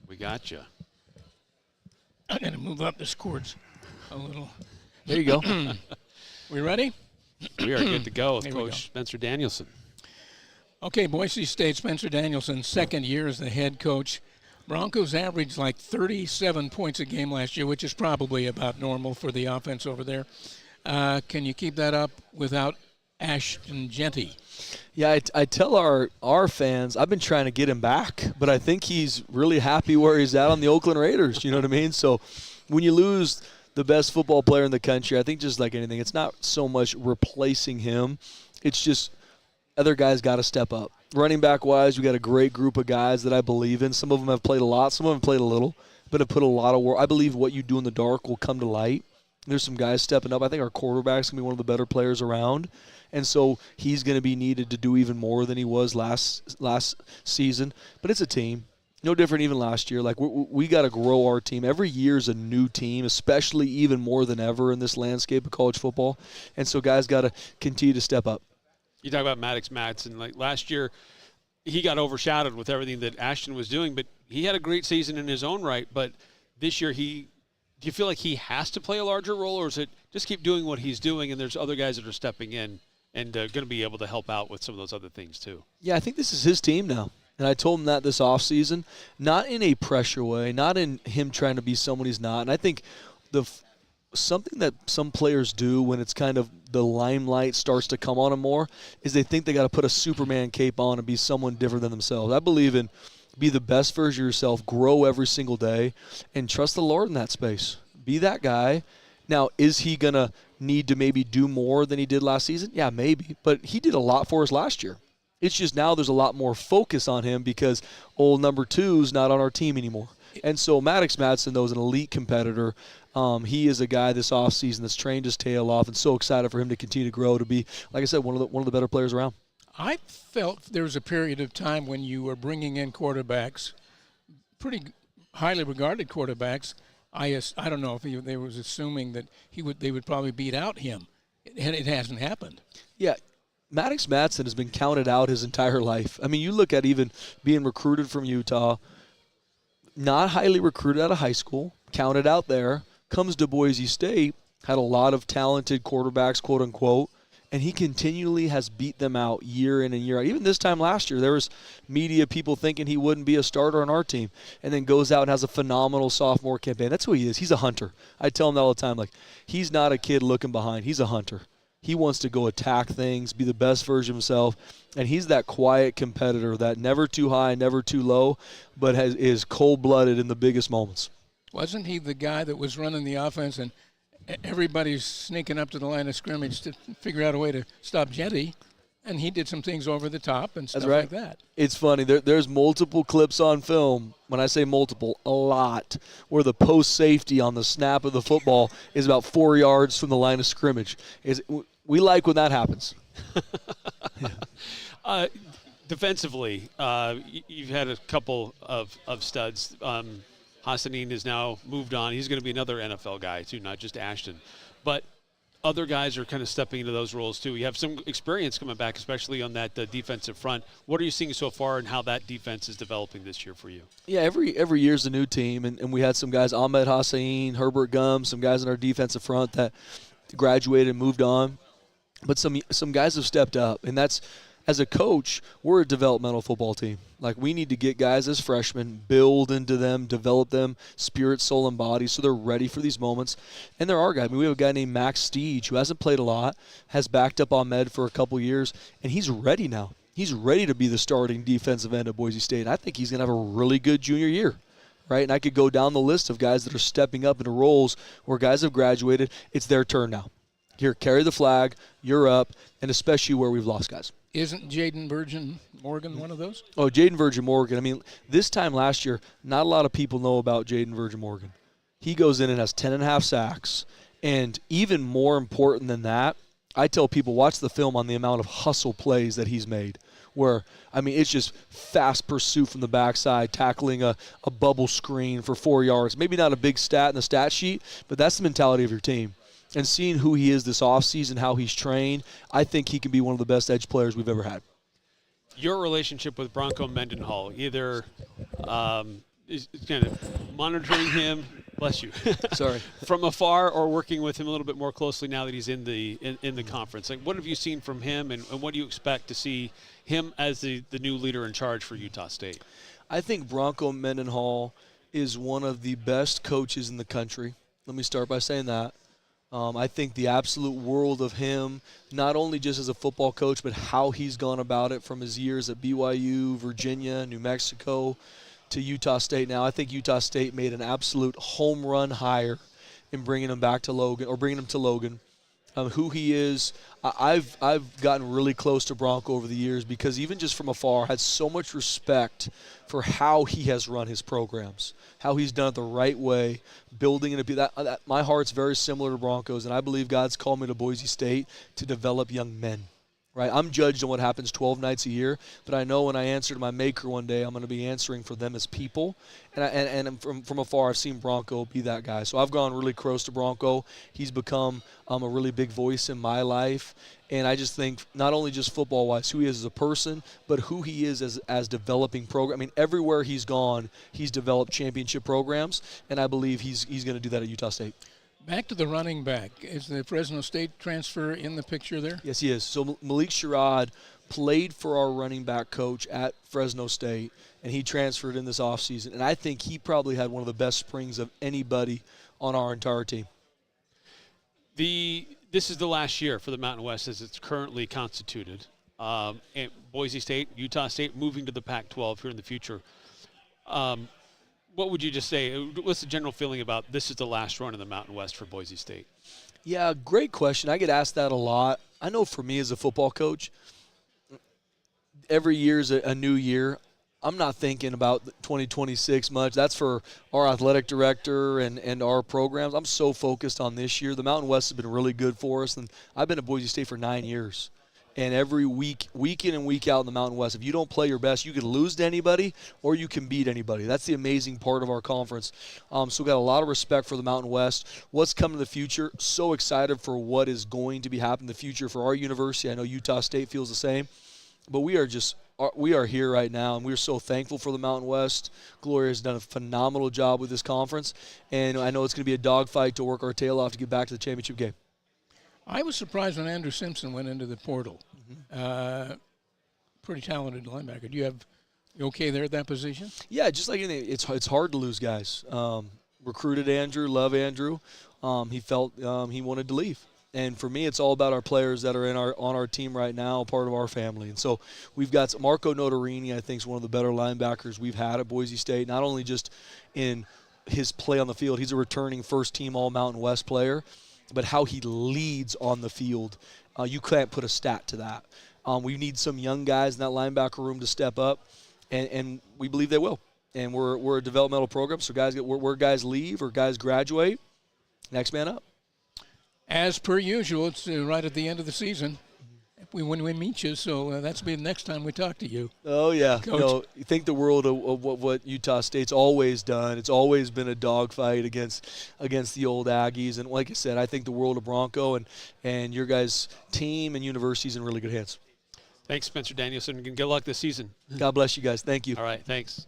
we got you. I'm going to move up the cords a little. There you go. We ready? We are good to go with Here we Coach go. Spencer Danielson. Okay, Boise State, Spencer Danielson, second year as the head coach. Broncos averaged like 37 points a game last year, which is probably about normal for the offense over there. Can you keep that up without Ashton Jeanty? Yeah, I tell our fans, I've been trying to get him back, but I think he's really happy where he's at on the Oakland Raiders. You know what I mean? So when you lose the best football player in the country, I think just like anything, it's not so much replacing him. It's just other guys got to step up. Running back-wise, we got a great group of guys that I believe in. Some of them have played a lot. Some of them have played a little, but have put a lot of work. I believe what you do in the dark will come to light. There's some guys stepping up. I think our quarterback's going to be one of the better players around. And so he's going to be needed to do even more than he was last season. But it's a team. No different even last year. Like we got to grow our team. Every year is a new team, especially even more than ever in this landscape of college football. And so guys got to continue to step up. You talk about Maddox Madsen. Like last year, he got overshadowed with everything that Ashton was doing, but he had a great season in his own right. But this year, do you feel like he has to play a larger role, or is it just keep doing what he's doing and there's other guys that are stepping in and going to be able to help out with some of those other things too? Yeah, I think this is his team now. And I told him that this offseason, not in a pressure way, not in him trying to be someone he's not. And I think something that some players do when it's kind of the limelight starts to come on them more is they think they got to put a Superman cape on and be someone different than themselves. I believe in be the best version of yourself, grow every single day, and trust the Lord in that space. Be that guy. Now, is he going to need to maybe do more than he did last season? Yeah, maybe. But he did a lot for us last year. It's just now there's a lot more focus on him because old number 2's not on our team anymore. And so Maddox Madsen, though, is an elite competitor. He is a guy this offseason that's trained his tail off, and so excited for him to continue to grow, to be, like I said, one of the better players around. I felt there was a period of time when you were bringing in quarterbacks, pretty highly regarded quarterbacks. I don't know if they was assuming that they would probably beat out him. It hasn't happened. Yeah. Maddox Madsen has been counted out his entire life. I mean, you look at even being recruited from Utah, not highly recruited out of high school, counted out there, comes to Boise State, had a lot of talented quarterbacks, quote unquote, and he continually has beat them out year in and year out. Even this time last year, there was media people thinking he wouldn't be a starter on our team, and then goes out and has a phenomenal sophomore campaign. That's who he is. He's a hunter. I tell him that all the time. Like, he's not a kid looking behind. He's a hunter. He wants to go attack things, be the best version of himself, and he's that quiet competitor that never too high, never too low, but is cold-blooded in the biggest moments. Wasn't he the guy that was running the offense and everybody's sneaking up to the line of scrimmage to figure out a way to stop Jeanty, and he did some things over the top and stuff like that? It's funny. There's multiple clips on film. When I say multiple, a lot, where the post safety on the snap of the football is about 4 yards from the line of scrimmage. We like when that happens. Defensively, you've had a couple of studs. Hassanin has now moved on. He's going to be another NFL guy, too, not just Ashton. But other guys are kind of stepping into those roles, too. You have some experience coming back, especially on that defensive front. What are you seeing so far and how that defense is developing this year for you? Yeah, every year's a new team, and we had some guys, Ahmed Hassain, Herbert Gum, some guys in our defensive front that graduated and moved on. But some guys have stepped up, and that's, as a coach, we're a developmental football team. Like, we need to get guys as freshmen, build into them, develop them, spirit, soul, and body, so they're ready for these moments. And there are guys. I mean, we have a guy named Max Steege who hasn't played a lot, has backed up Ahmed for a couple years, and he's ready now. He's ready to be the starting defensive end at Boise State. And I think he's going to have a really good junior year, right? And I could go down the list of guys that are stepping up into roles where guys have graduated. It's their turn now. Here, carry the flag, you're up, and especially where we've lost guys. Isn't Jaden Virgin Morgan one of those? Oh, Jaden Virgin Morgan. I mean, this time last year, not a lot of people know about Jaden Virgin Morgan. He goes in and has 10.5 sacks. And even more important than that, I tell people, watch the film on the amount of hustle plays that he's made. Where, I mean, it's just fast pursuit from the backside, tackling a bubble screen for 4 yards. Maybe not a big stat in the stat sheet, but that's the mentality of your team. And seeing who he is this offseason, how he's trained, I think he can be one of the best edge players we've ever had. your relationship with Bronco Mendenhall, either is kind of monitoring him, bless you, Sorry. from afar, or working with him a little bit more closely now that he's in the conference. Like, what have you seen from him, and what do you expect to see him as the new leader in charge for Utah State? I think Bronco Mendenhall is one of the best coaches in the country. Let me start by saying that. I think the absolute world of him, not only just as a football coach, but how he's gone about it from his years at BYU, Virginia, New Mexico, to Utah State now. I think Utah State made an absolute home run hire in bringing him back to Logan, or bringing him to Logan. Who he is, I've gotten really close to Bronco over the years because even just from afar, I had so much respect for how he has run his programs, how he's done it the right way, building it. That my heart's very similar to Bronco's, and I believe God's called me to Boise State to develop young men. Right, I'm judged on what happens 12 nights a year, but I know when I answer to my Maker one day, I'm going to be answering for them as people. And from afar, I've seen Bronco be that guy. So I've gone really close to Bronco. He's become a really big voice in my life. And I just think not only just football-wise, who he is as a person, but who he is as developing program. I mean, everywhere he's gone, he's developed championship programs, and I believe he's going to do that at Utah State. Back to the running back. Is the Fresno State transfer in the picture there? Yes, he is. So Malik Sherrod played for our running back coach at Fresno State, and he transferred in this offseason. And I think he probably had one of the best springs of anybody on our entire team. This is the last year for the Mountain West as it's currently constituted. And Boise State, Utah State moving to the Pac-12 here in the future. What would you just say? What's the general feeling about this is the last run in the Mountain West for Boise State? Yeah, great question. I get asked that a lot. I know for me as a football coach, every year is a new year. I'm not thinking about 2026 much. That's for our athletic director and our programs. I'm so focused on this year. The Mountain West has been really good for us, and I've been at Boise State for 9 years. And every week in and week out in the Mountain West, if you don't play your best, you can lose to anybody or you can beat anybody. That's the amazing part of our conference. So we've got a lot of respect for the Mountain West. What's coming in the future, so excited for what is going to be happening in the future for our university. I know Utah State feels the same. But we are here right now, and we're so thankful for the Mountain West. Gloria has done a phenomenal job with this conference, and I know it's going to be a dogfight to work our tail off to get back to the championship game. I was surprised when Andrew Simpson went into the portal. Pretty talented linebacker. You okay there at that position? Yeah, just like anything, it's hard to lose guys. Recruited Andrew, love Andrew. He felt he wanted to leave. And for me, it's all about our players that are on our team right now, part of our family. And so we've got Marco Notarini, I think, is one of the better linebackers we've had at Boise State, not only just in his play on the field. He's a returning first-team All-Mountain West player, but how he leads on the field. You can't put a stat to that. We need some young guys in that linebacker room to step up, and we believe they will. And we're a developmental program, so where guys leave or guys graduate, next man up. As per usual, it's right at the end of the season when we meet you, so that's be the next time we talk to you. Oh, yeah. Coach. You think the world of what Utah State's always done. It's always been a dogfight against the old Aggies. And like I said, I think the world of Bronco and your guys' team and university's in really good hands. Thanks, Spencer Danielson. Good luck this season. God bless you guys. Thank you. All right, thanks.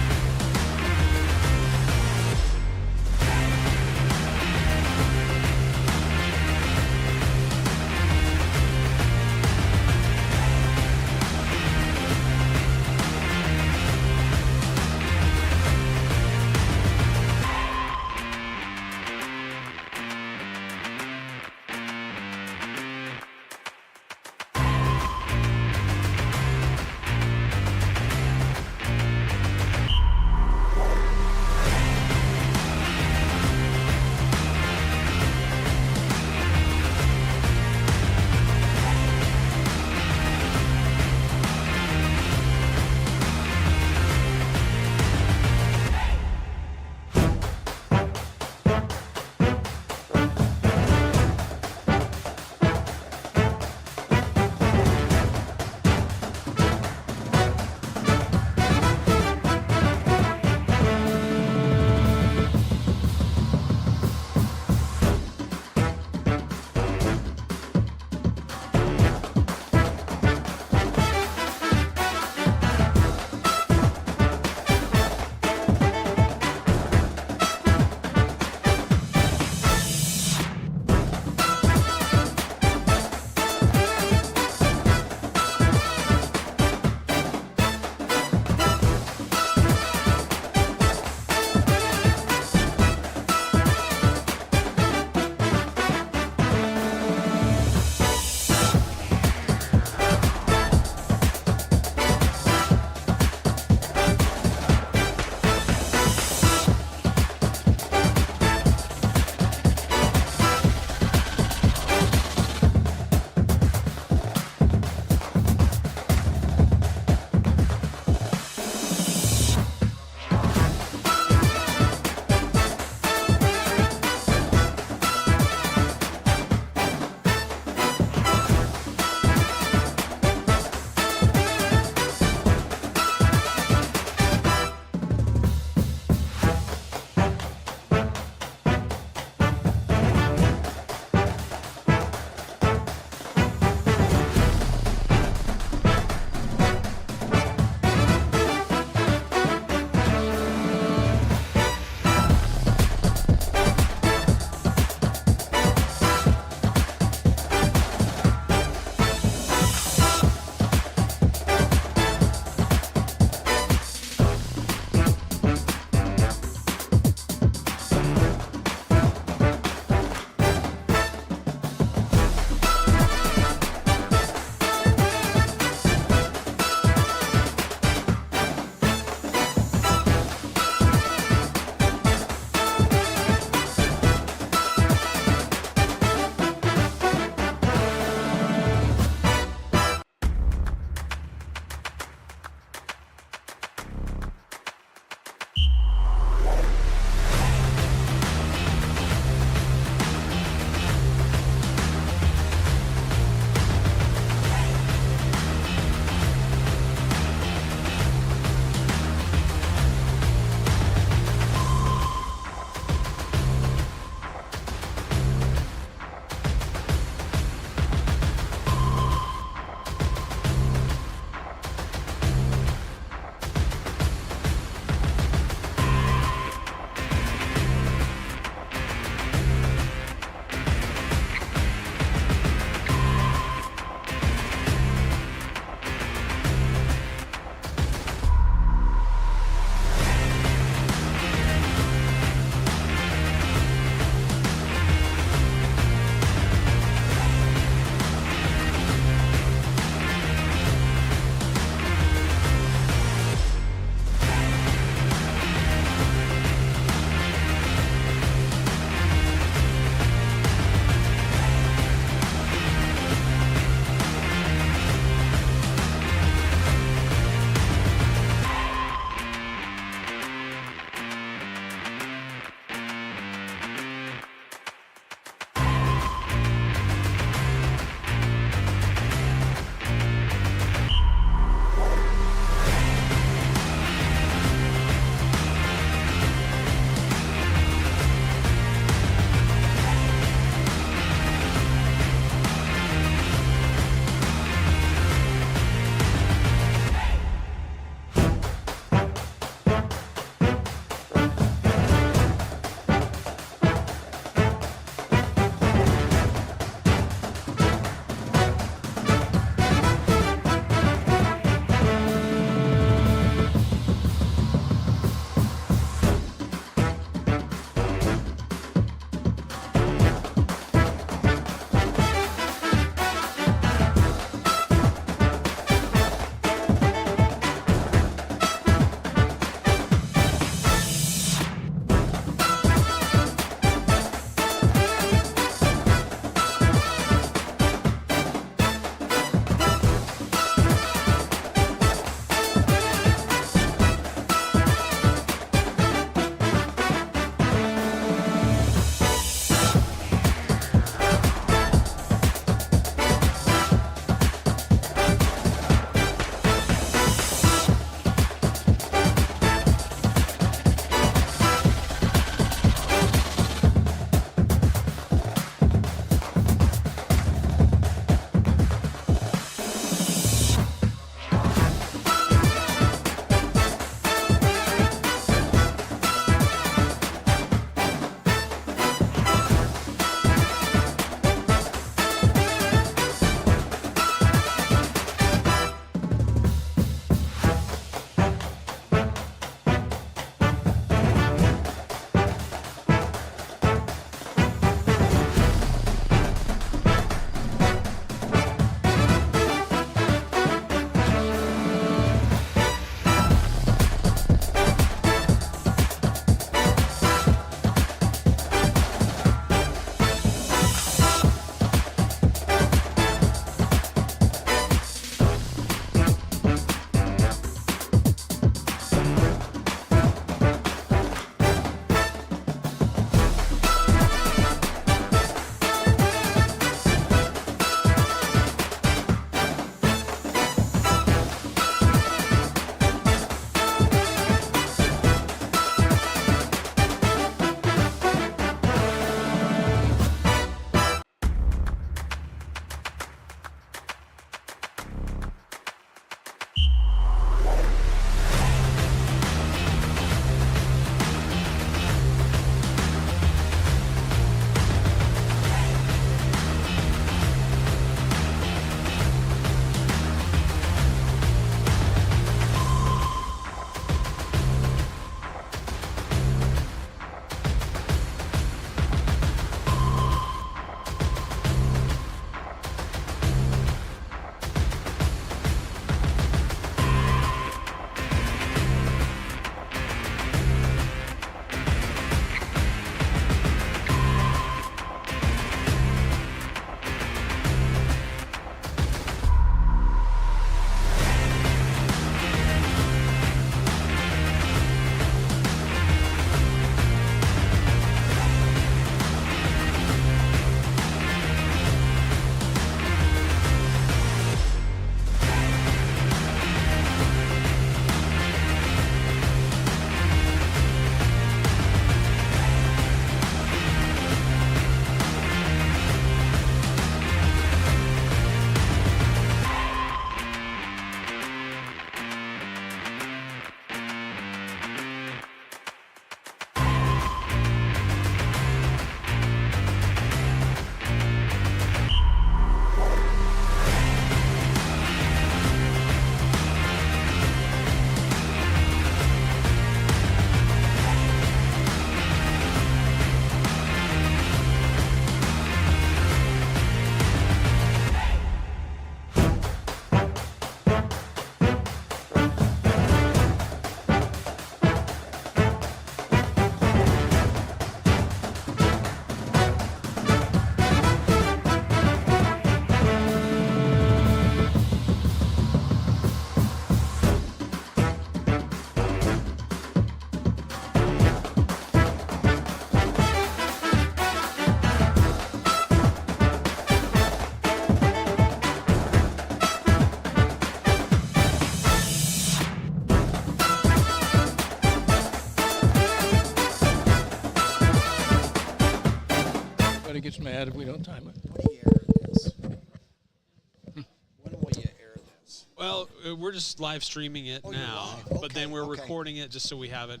Well, we're just live streaming it now, but then we're recording it just so we have it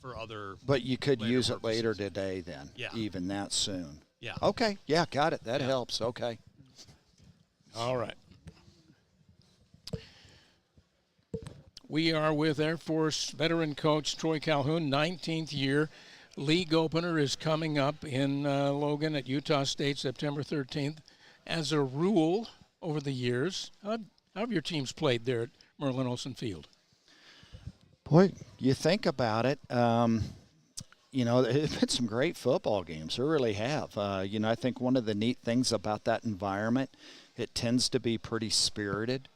for other. But you could later use it purposes. later today then, Yeah. even that soon. Yeah. Okay, yeah, got it. That helps. Okay. All right. We are with Air Force veteran coach Troy Calhoun, 19th year. League opener is coming up in Logan at Utah State, September 13th. As a rule, over the years, how have your teams played there at Merlin Olsen Field? Boy, you think about it, you know, it's been some great football games. There really have. You know, I think one of the neat things about that environment, it tends to be pretty spirited.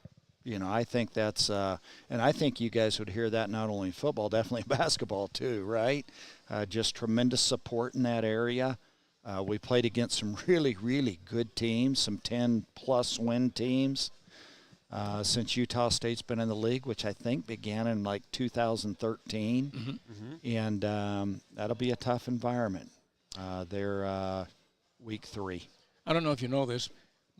You know, I think that's, and I think you guys would hear that not only in football, definitely basketball too, right? Just tremendous support in that area. We played against some really, really good teams, some 10-plus win teams since Utah State's been in the league, which I think began in like 2013. And that'll be a tough environment. They're week 3. I don't know if you know this.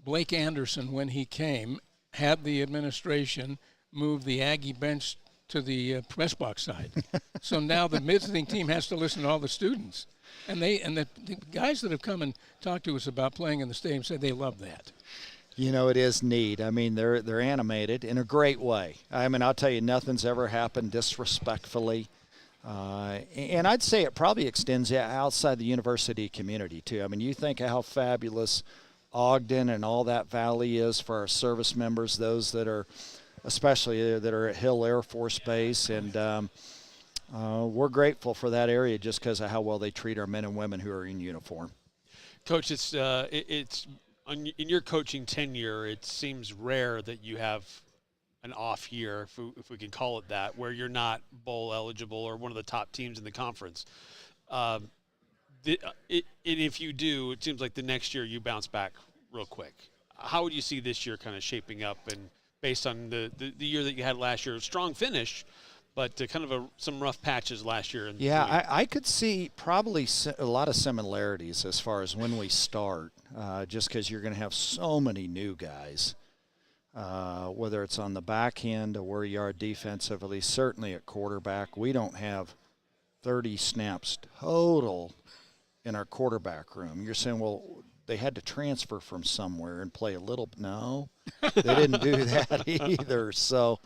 Blake Anderson, when he came, had the administration move the Aggie bench to the press box side. So now the visiting team has to listen to all the students. And the guys that have come and talked to us about playing in the stadium said they love that. You know, it is neat. I mean, they're animated in a great way. I mean, I'll tell you, nothing's ever happened disrespectfully. And I'd say it probably extends outside the university community, too. I mean, you think of how fabulous Ogden and all that valley is for our service members, those that are, especially that are at Hill Air Force Base. And we're grateful for that area just because of how well they treat our men and women who are in uniform. Coach, it's in your coaching tenure, it seems rare that you have an off year, if we can call it that, where you're not bowl eligible or one of the top teams in the conference. If you do, it seems like the next year you bounce back real quick. How would you see this year kind of shaping up, and based on the year that you had last year, strong finish, but kind of some rough patches last year? Yeah, I could see probably a lot of similarities as far as when we start, just because you're going to have so many new guys, whether it's on the back end or where you are defensively, certainly at quarterback. We don't have 30 snaps total in our quarterback room. You're saying, well, they had to transfer from somewhere and play a little. No, they didn't do that either. So,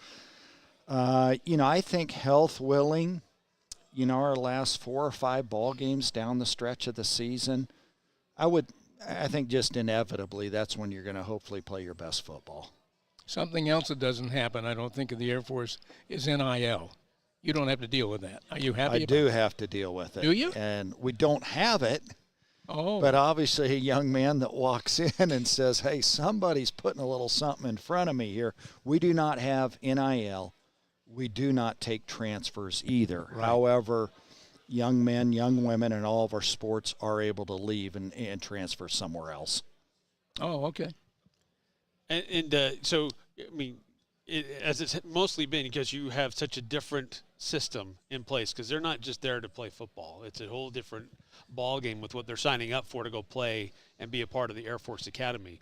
you know, I think health willing, you know, our last 4 or 5 ball games down the stretch of the season, I think just inevitably that's when you're going to hopefully play your best football. Something else that doesn't happen, I don't think, in the Air Force is NIL. You don't have to deal with that. Are you happy? I do have to deal with it. Do you? And we don't have it. Oh. But obviously a young man that walks in and says, hey, somebody's putting a little something in front of me here. We do not have NIL. We do not take transfers either. Right. However, young men, young women in all of our sports are able to leave and transfer somewhere else. Oh, okay. And so, I mean, as it's mostly been because you have such a different system in place, because they're not just there to play football. It's a whole different ball game with what they're signing up for to go play and be a part of the Air Force Academy.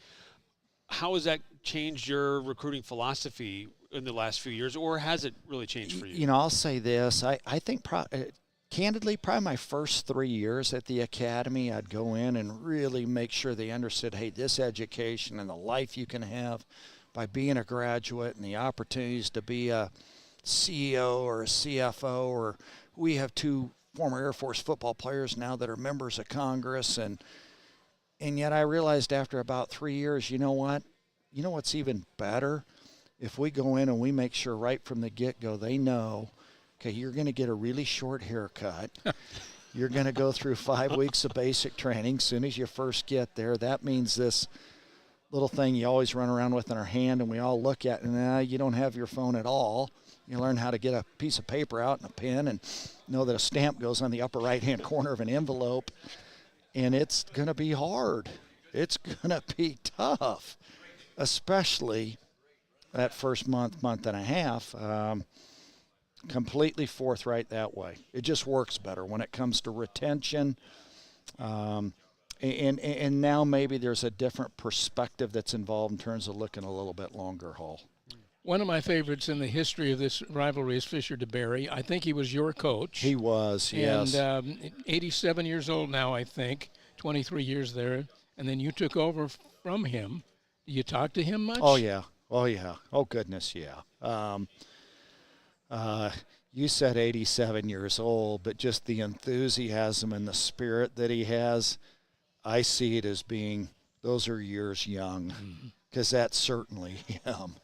How has that changed your recruiting philosophy in the last few years, or has it really changed for you? You know, I'll say this. I think candidly, probably my first 3 years at the academy, I'd go in and really make sure they understood, hey, this education and the life you can have by being a graduate and the opportunities to be a CEO or a CFO, or we have 2 former Air Force football players now that are members of Congress. And yet I realized after about 3 years, you know what? You know what's even better? If we go in and we make sure right from the get-go they know, okay, you're going to get a really short haircut. You're going to go through 5 weeks of basic training. As soon as you first get there, that means this little thing you always run around with in our hand and we all look at, and you don't have your phone at all. You learn how to get a piece of paper out and a pen and know that a stamp goes on the upper right-hand corner of an envelope. And it's going to be hard. It's going to be tough, especially that first month and a half. Completely forthright that way. It just works better when it comes to retention. And now maybe there's a different perspective that's involved in terms of looking a little bit longer haul. One of my favorites in the history of this rivalry is Fisher DeBerry. I think he was your coach. He was, yes. And 87 years old now, I think, 23 years there. And then you took over from him. Do you talk to him much? Oh, yeah. Oh, yeah. Oh, goodness, yeah. You said 87 years old, but just the enthusiasm and the spirit that he has, I see it as being, those are years young, because that's certainly him.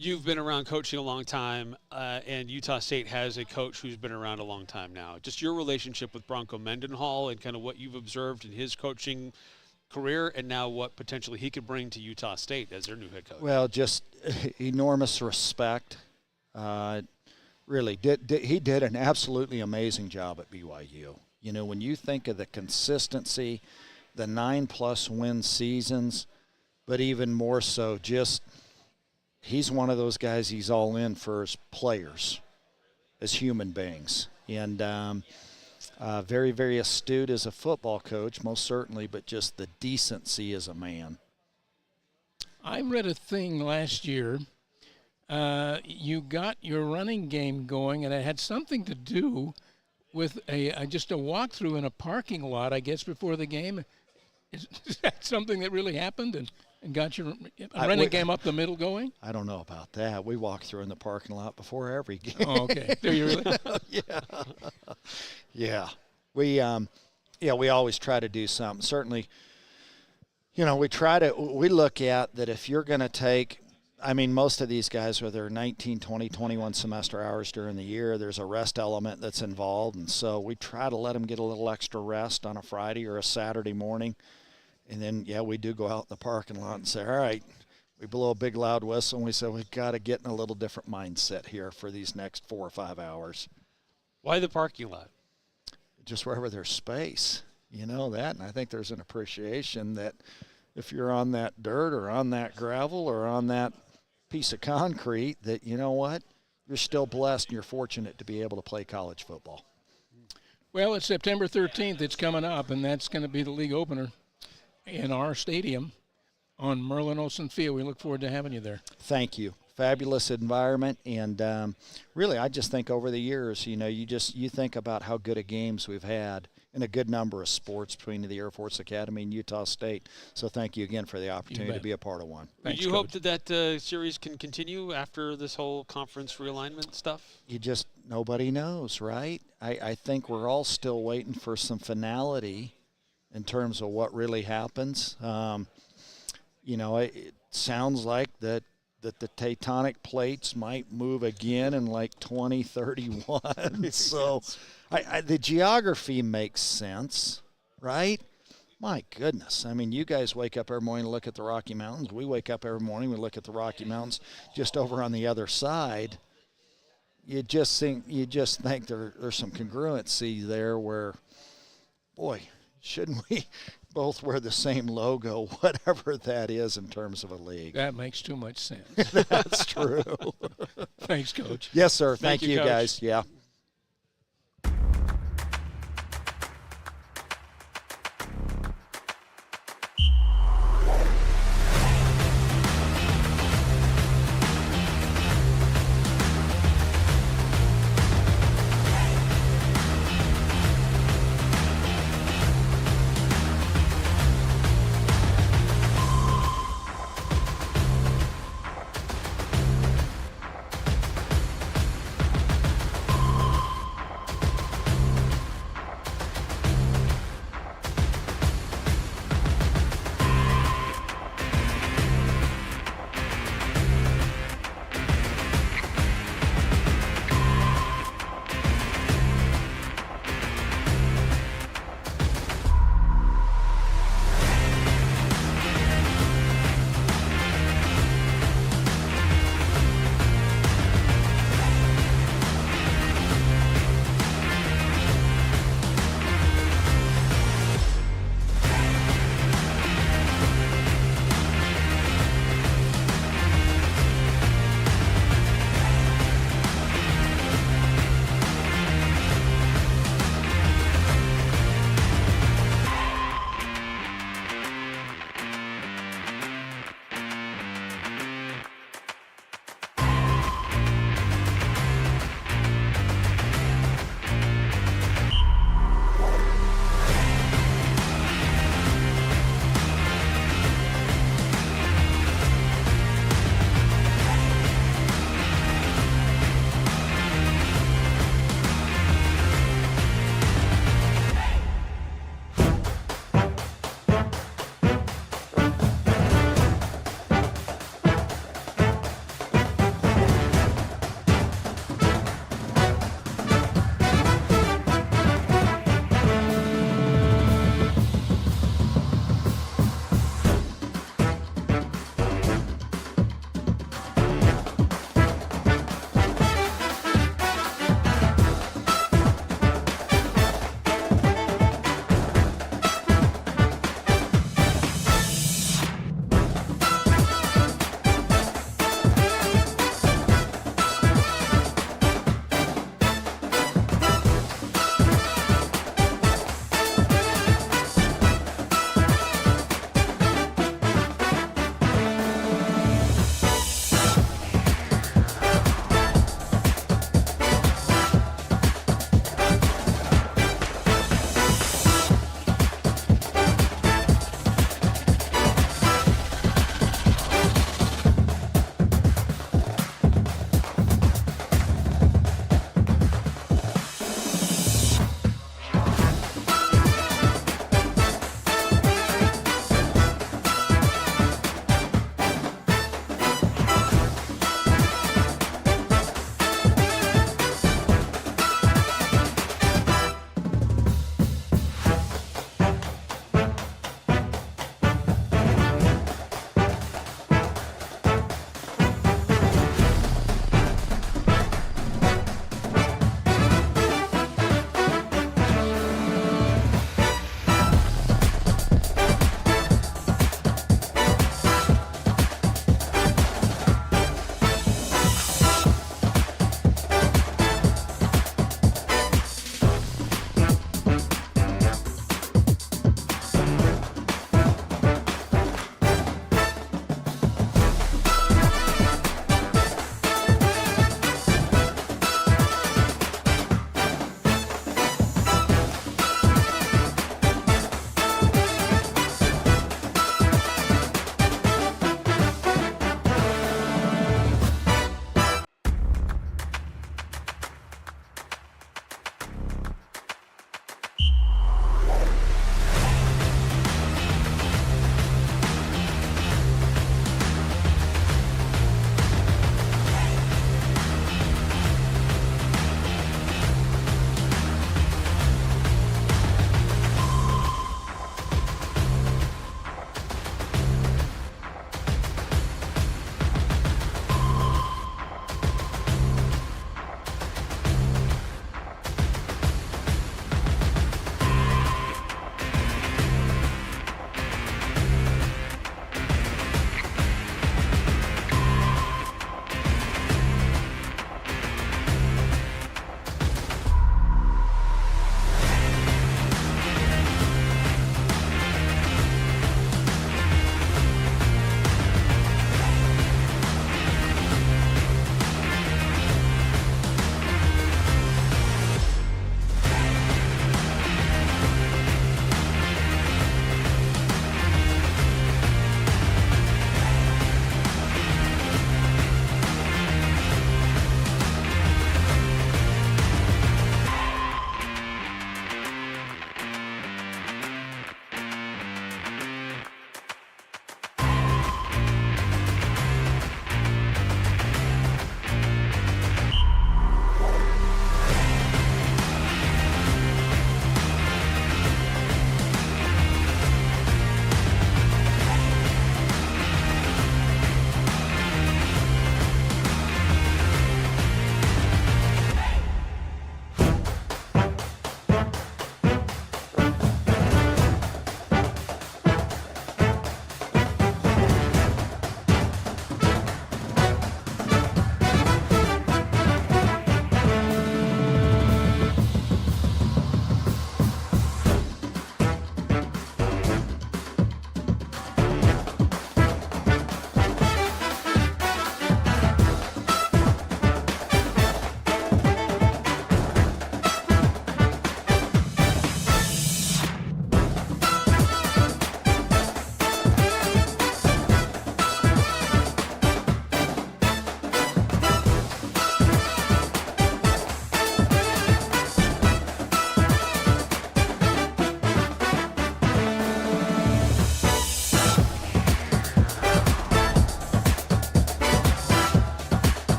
You've been around coaching a long time, and Utah State has a coach who's been around a long time now. Just your relationship with Bronco Mendenhall and kind of what you've observed in his coaching career and now what potentially he could bring to Utah State as their new head coach. Well, just enormous respect. Really, he did an absolutely amazing job at BYU. You know, when you think of the consistency, the 9+ win seasons, but even more so just – he's one of those guys, he's all in for his players, as human beings. And very, very astute as a football coach, most certainly, but just the decency as a man. I read a thing last year. You got your running game going, and it had something to do with just a walkthrough in a parking lot, I guess, before the game. Is that something that really happened and got your running game up the middle going? I don't know about that. We walk through in the parking lot before every game. Oh, okay. Do you really? Yeah. We always try to do something. Certainly, you know, we look at that if you're going to take, I mean, most of these guys, whether they're 19, 20, 21 semester hours during the year, there's a rest element that's involved. And so we try to let them get a little extra rest on a Friday or a Saturday morning. And then, we do go out in the parking lot and say, all right, we blow a big loud whistle and we say, we've got to get in a little different mindset here for these next 4 or 5 hours. Why the parking lot? Just wherever there's space, you know that. And I think there's an appreciation that if you're on that dirt or on that gravel or on that piece of concrete, that, you know what, you're still blessed and you're fortunate to be able to play college football. Well, it's September 13th. It's coming up, and that's going to be the league opener in our stadium on Merlin Olsen Field. We look forward to having you there. Thank you. Fabulous environment, and really, I just think over the years, you know, you think about how good of games we've had in a good number of sports between the Air Force Academy and Utah State. So thank you again for the opportunity to be a part of one. Thanks, you Coach. hope that series can continue after this whole conference realignment stuff? Nobody knows, right? I think we're all still waiting for some finality in terms of what really happens. You know, it sounds like that the tectonic plates might move again in like 2031. So the geography makes sense, right? My goodness. I mean, you guys wake up every morning and look at the Rocky Mountains. We wake up every morning, we look at the Rocky Mountains just over on the other side. You just think there's some congruency there where, boy, shouldn't we both wear the same logo, whatever that is in terms of a league? That makes too much sense. That's true. Thanks, Coach. Yes, sir. Thank Thank you, you, Coach. guys. Yeah.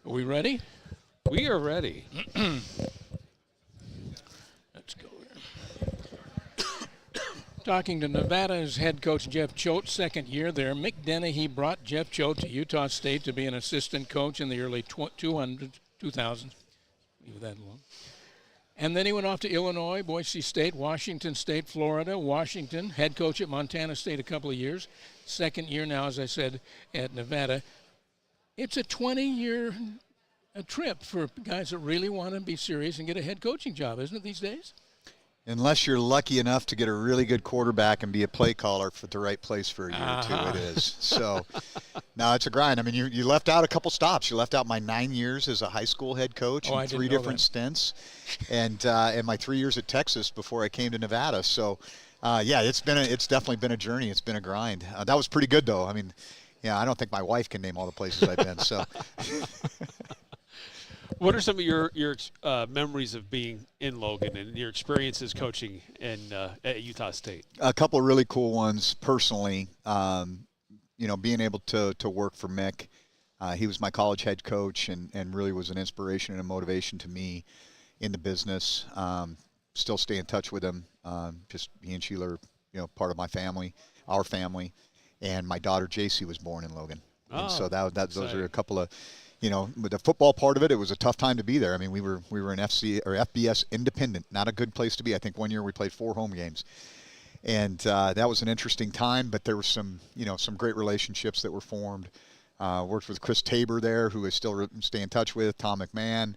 Are we ready? We are ready. Let's go here. Talking to Nevada's head coach Jeff Choate, second year there. Mick Dennehy brought Jeff Choate to Utah State to be an assistant coach in the early 2000s. Leave that alone. And then he went off to Illinois, Boise State, Washington State, Florida, Washington, head coach at Montana State a couple of years. Second year now, as I said, at Nevada. It's a 20-year trip for guys that really want to be serious and get a head coaching job, isn't it, these days? Unless you're lucky enough to get a really good quarterback and be a play caller for the right place for a year or two, it is. So, no, it's a grind. I mean, you left out a couple stops. You left out my 9 years as a high school head coach and 3 different stints, and my 3 years at Texas before I came to Nevada. So, yeah, it's definitely been a journey. It's been a grind. That was pretty good, though. I mean, yeah, I don't think my wife can name all the places I've been. So. What are some of your memories of being in Logan and your experiences coaching at Utah State? A couple of really cool ones personally. Being able to work for Mick. He was my college head coach and really was an inspiration and a motivation to me in the business. Still stay in touch with him. Just he and Sheila are, part of my family, our family. And my daughter, JC, was born in Logan. And so those are a couple of... with the football part of it, it was a tough time to be there. I mean, we were an FC or FBS independent, not a good place to be. I think one year we played 4 home games, and that was an interesting time. But there were some great relationships that were formed. Worked with Chris Tabor there, who I still stay in touch with. Tom McMahon,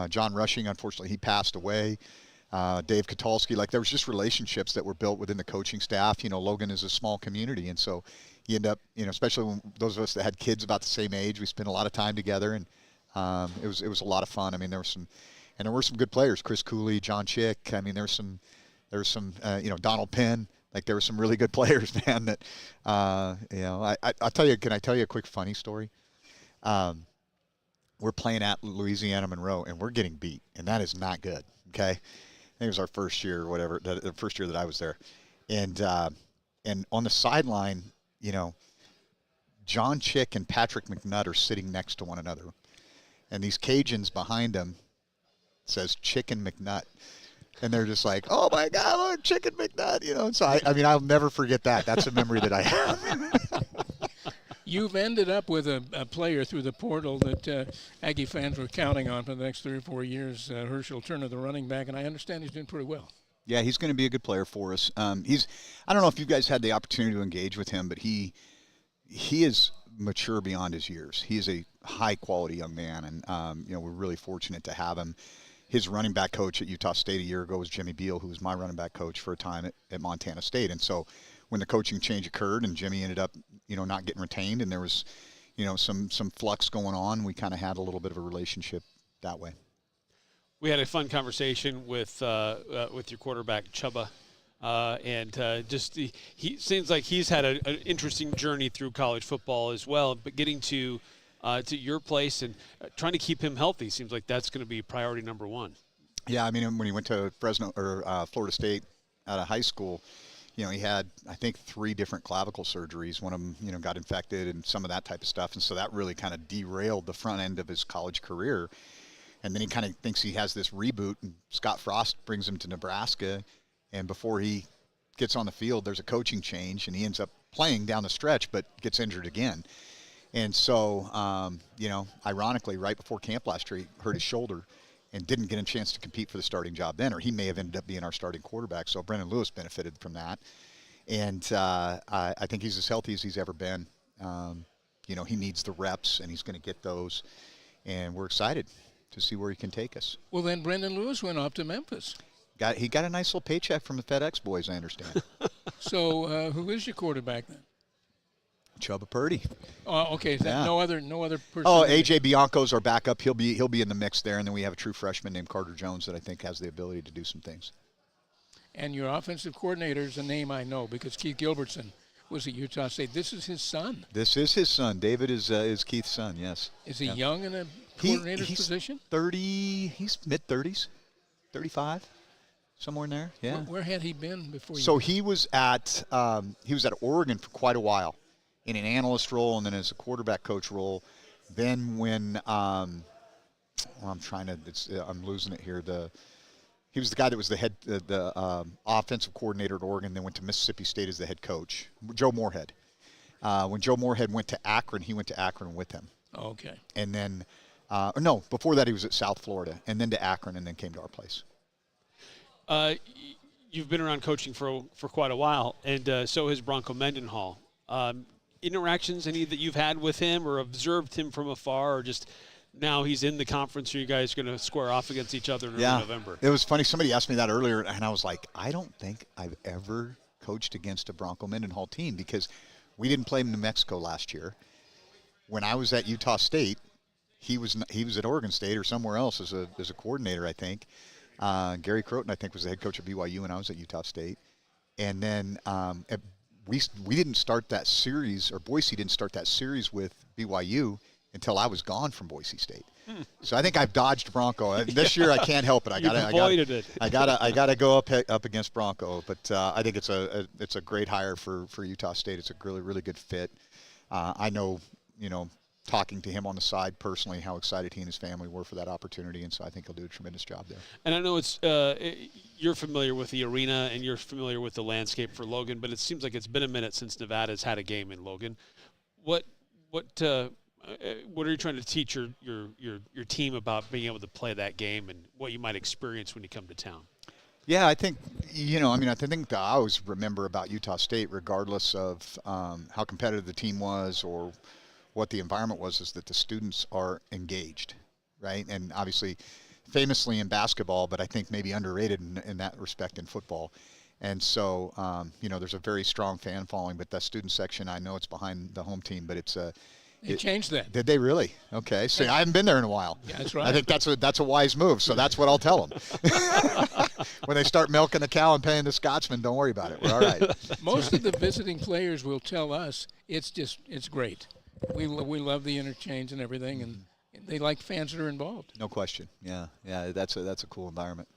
John Rushing. Unfortunately, he passed away. Dave Katalski. Like there was just relationships that were built within the coaching staff. Logan is a small community, and so. You end up, especially when those of us that had kids about the same age, we spent a lot of time together, and it was a lot of fun. I mean, there were some good players, Chris Cooley, John Chick. I mean, there was some, Donald Penn. Like there were some really good players, man. That, I'll tell you. Can I tell you a quick funny story? We're playing at Louisiana Monroe, and we're getting beat, and that is not good. Okay, I think it was our first year or whatever, the first year that I was there, and on the sideline. John Chick and Patrick McNutt are sitting next to one another. And these Cajuns behind them says Chicken McNutt. And they're just like, oh, my God, look, Chicken McNutt. So, I'll never forget that. That's a memory that I have. You've ended up with a player through the portal that Aggie fans were counting on for the next 3 or 4 years, Herschel Turner, the running back, and I understand he's doing pretty well. Yeah, he's going to be a good player for us. I don't know if you guys had the opportunity to engage with him, but he is mature beyond his years. He is a high-quality young man, and we're really fortunate to have him. His running back coach at Utah State a year ago was Jimmy Beal, who was my running back coach for a time at Montana State. And so when the coaching change occurred and Jimmy ended up, not getting retained, and there was, some flux going on, we kind of had a little bit of a relationship that way. We had a fun conversation with your quarterback Chubba, and he seems like he's had an interesting journey through college football as well. But getting to your place and trying to keep him healthy seems like that's going to be priority number one. Yeah, I mean when he went to Fresno or Florida State out of high school, he had I think 3 different clavicle surgeries. One of them got infected and some of that type of stuff, and so that really kind of derailed the front end of his college career. And then he kind of thinks he has this reboot, and Scott Frost brings him to Nebraska. And before he gets on the field, there's a coaching change, and he ends up playing down the stretch, but gets injured again. And so, ironically, right before camp last year, he hurt his shoulder and didn't get a chance to compete for the starting job then, or he may have ended up being our starting quarterback. So Brendan Lewis benefited from that. And I think he's as healthy as he's ever been. He needs the reps, and he's going to get those. And we're excited to see where he can take us. Well, then Brendan Lewis went off to Memphis. He got a nice little paycheck from the FedEx boys, I understand. So who is your quarterback then? Chubba Purdy. Oh, okay. Is that no other person? Oh, AJ Bianco's our backup. He'll be in the mix there, and then we have a true freshman named Carter Jones that I think has the ability to do some things. And your offensive coordinator is a name I know because Keith Gilbertson was at Utah State. This is his son. This is his son. David is Keith's son. Yes. Is he young in a coordinator's position? 30. He's mid-30s, 35, somewhere in there. Yeah. Where had he been before? So he was at Oregon for quite a while, in an analyst role and then as a quarterback coach role. Then when I'm losing it here. He was the guy that was the offensive coordinator at Oregon, then went to Mississippi State as the head coach. Joe Moorhead. When Joe Moorhead went to Akron, he went to Akron with him. Okay. And then, no, before that he was at South Florida, and then to Akron, and then came to our place. You've been around coaching for quite a while, and so has Bronco Mendenhall. Interactions, any that you've had with him or observed him from afar, or just now he's in the conference, or you guys going to square off against each other in early November? It was funny. Somebody asked me that earlier, and I was like, I don't think I've ever coached against a Bronco Mendenhall team because we didn't play New Mexico last year. When I was at Utah State, he was at Oregon State or somewhere else as a coordinator, I think. Gary Croton, I think, was the head coach at BYU when I was at Utah State. And then we didn't start that series, or Boise didn't start that series with BYU until I was gone from Boise State. So I think I've dodged Bronco. This year I can't help it. I gotta go up against Bronco. But I think it's a great hire for Utah State. It's a really, really good fit. I know, talking to him on the side personally, how excited he and his family were for that opportunity, and so I think he'll do a tremendous job there. And I know you're familiar with the arena and you're familiar with the landscape for Logan, but it seems like it's been a minute since Nevada's had a game in Logan. What are you trying to teach your team about being able to play that game and what you might experience when you come to town? Yeah, I think, I think that I always remember about Utah State, regardless of how competitive the team was or what the environment was, is that the students are engaged, right? And obviously, famously in basketball, but I think maybe underrated in that respect in football. And so, there's a very strong fan following, but that student section, I know it's behind the home team, but it's They changed that. Did they really? Okay. So I haven't been there in a while. Yeah, that's right. I think that's a wise move. So that's what I'll tell them. When they start milking the cow and paying the Scotsman, don't worry about it. We're all right. Most of the visiting players will tell us it's great. We love the interchange and everything, and they like fans that are involved. No question. Yeah. That's a cool environment.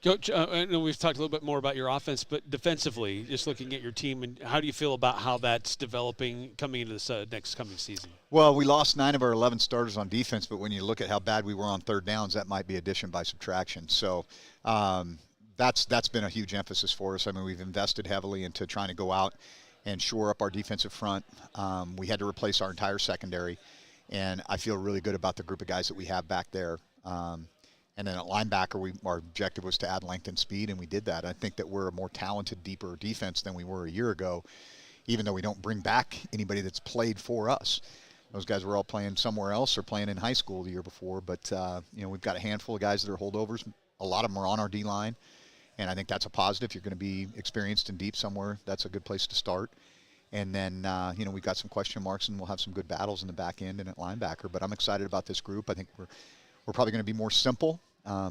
Coach, I know we've talked a little bit more about your offense, but defensively, just looking at your team, and how do you feel about how that's developing coming into this next coming season? Well, we lost 9 of our 11 starters on defense, but when you look at how bad we were on third downs, that might be addition by subtraction. So that's been a huge emphasis for us. I mean, we've invested heavily into trying to go out and shore up our defensive front. We had to replace our entire secondary, and I feel really good about the group of guys that we have back there. And then at linebacker, our objective was to add length and speed, and we did that. I think that we're a more talented, deeper defense than we were a year ago, even though we don't bring back anybody that's played for us. Those guys were all playing somewhere else or playing in high school the year before. But, we've got a handful of guys that are holdovers. A lot of them are on our D-line, and I think that's a positive. If you're going to be experienced and deep somewhere, that's a good place to start. And then, we've got some question marks, and we'll have some good battles in the back end and at linebacker. But I'm excited about this group. I think we're probably going to be more simple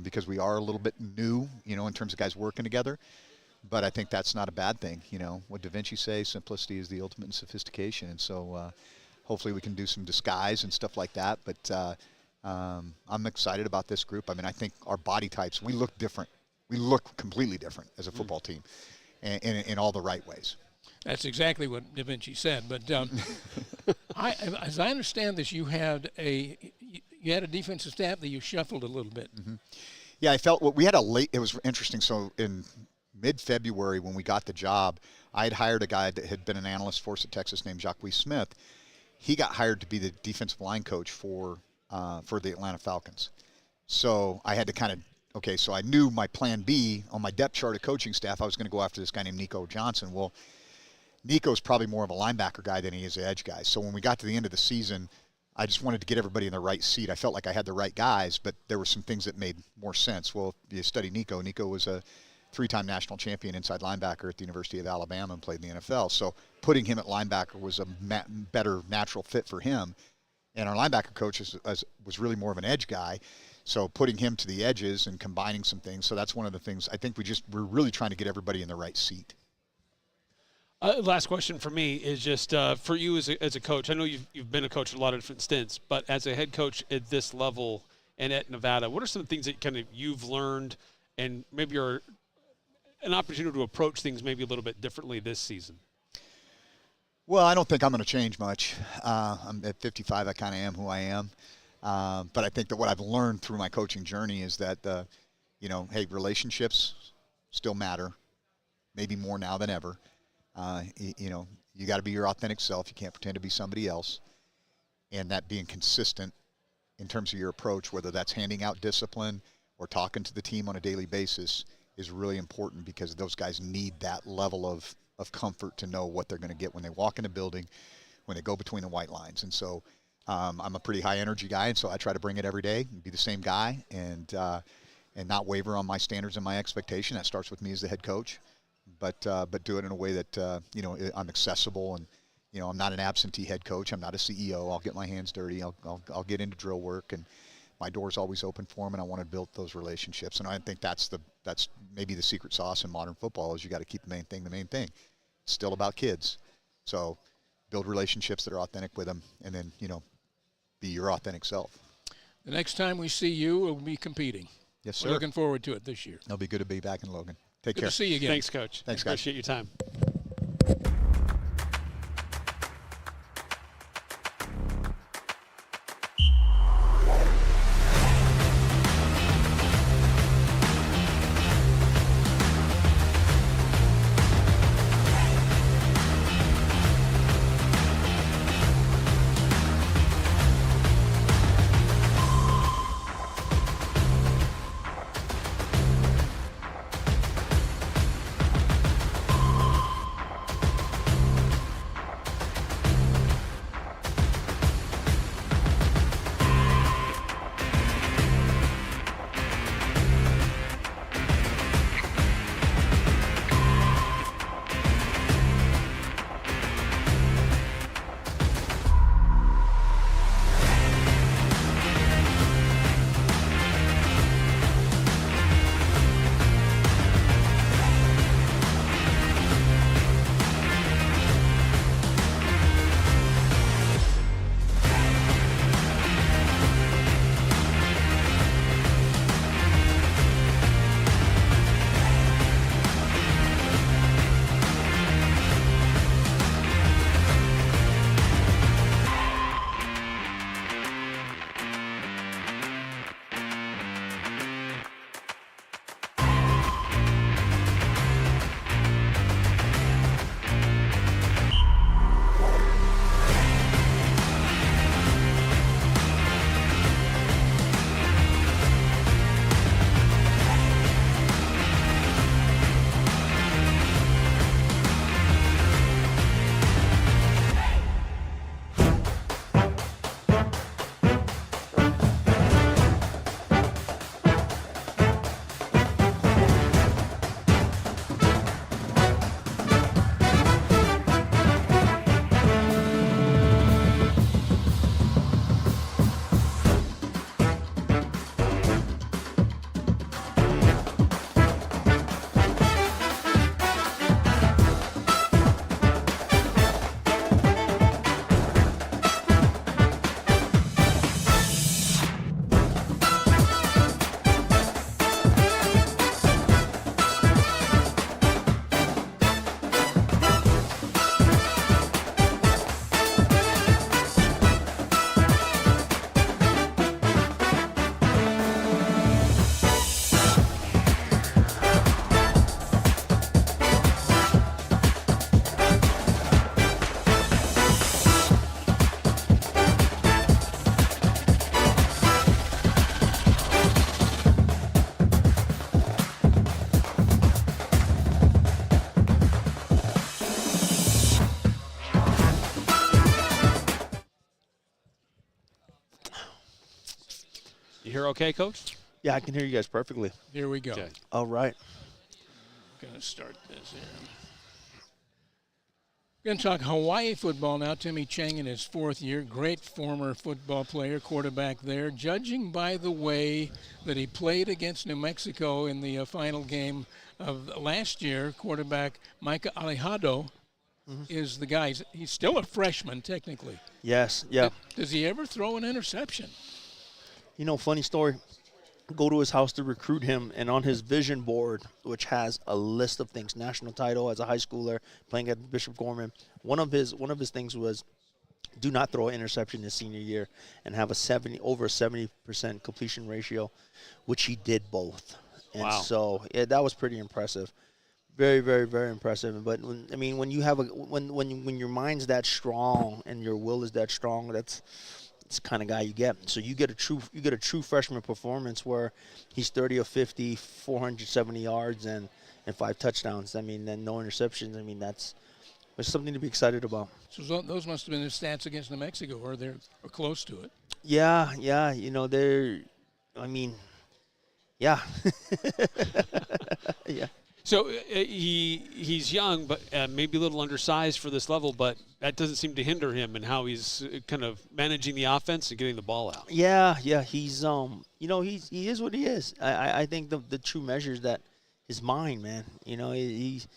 because we are a little bit new, in terms of guys working together. But I think that's not a bad thing. What Da Vinci say, simplicity is the ultimate in sophistication. And so hopefully we can do some disguise and stuff like that. But I'm excited about this group. I mean, I think our body types, we look different. We look completely different as a football team in all the right ways. That's exactly what Da Vinci said. But as I understand this, you had a defensive staff that you shuffled a little bit. Mm-hmm. Yeah, it was interesting. So in mid-February when we got the job, I had hired a guy that had been an analyst for us at Texas named Jacques Smith. He got hired to be the defensive line coach for the Atlanta Falcons. So I had to so I knew my plan B on my depth chart of coaching staff, I was going to go after this guy named Nico Johnson. Well, Nico's probably more of a linebacker guy than he is an edge guy. So when we got to the end of the season, I just wanted to get everybody in the right seat. I felt like I had the right guys, but there were some things that made more sense. Well, if you study Nico was a 3-time national champion inside linebacker at the University of Alabama and played in the NFL. So putting him at linebacker was a better natural fit for him. And our linebacker coach was really more of an edge guy. So putting him to the edges and combining some things. So that's one of the things I think we're really trying to get everybody in the right seat. Last question for me is just for you as a coach. I know you've been a coach at a lot of different stints, but as a head coach at this level and at Nevada, what are some things that kind of you've learned and maybe are an opportunity to approach things maybe a little bit differently this season? Well, I don't think I'm going to change much. I'm at 55. I kind of am who I am. But I think that what I've learned through my coaching journey is that, hey, relationships still matter, maybe more now than ever. You got to be your authentic self. You can't pretend to be somebody else. And that being consistent in terms of your approach, whether that's handing out discipline or talking to the team on a daily basis, is really important, because those guys need that level of comfort to know what they're going to get when they walk in the building, when they go between the white lines. And so I'm a pretty high energy guy, and so I try to bring it every day and be the same guy and not waver on my standards and my expectation. That starts with me as the head coach, but do it in a way that, I'm accessible, and, I'm not an absentee head coach. I'm not a CEO. I'll get my hands dirty. I'll get into drill work, and my door's always open for them, and I want to build those relationships. And I think that's maybe the secret sauce in modern football, is you got to keep the main thing. It's still about kids. So build relationships that are authentic with them, and then, be your authentic self. The next time we see you, we'll be competing. Yes, sir. We're looking forward to it this year. It'll be good to be back in Logan. Take Good care. to see you again. Thanks, Coach. Thanks, guys. Appreciate your time. You hear okay, Coach? Yeah, I can hear you guys perfectly. Here we go. Okay. All right. Going to start this here. Going to talk Hawaii football now. Timmy Chang in his fourth year. Great former football player, quarterback there. Judging by the way that he played against New Mexico in the final game of last year, quarterback Micah Alejado is the guy. He's still a freshman, technically. Yes, yeah. Does he ever throw an interception? Funny story. go to his house to recruit him, and on his vision board, which has a list of things, national title as a high schooler, playing at Bishop Gorman, one of his things was do not throw an interception his senior year and have over a 70% completion ratio, which he did both. And Wow. so that was pretty impressive. Very, very, very impressive. But when you have when your mind's that strong and your will is that strong, that's the kind of guy you get. So you get a true freshman performance where he's 30 of 50, 470 yards and 5 touchdowns. And no interceptions. That's something to be excited about. So those must have been his stats against New Mexico, or they're close to it. Yeah. Yeah. Yeah. So he's young, but maybe a little undersized for this level, but that doesn't seem to hinder him in how he's kind of managing the offense and getting the ball out. Yeah. He's he is what he is. I think the true measure is that his mind, man. He's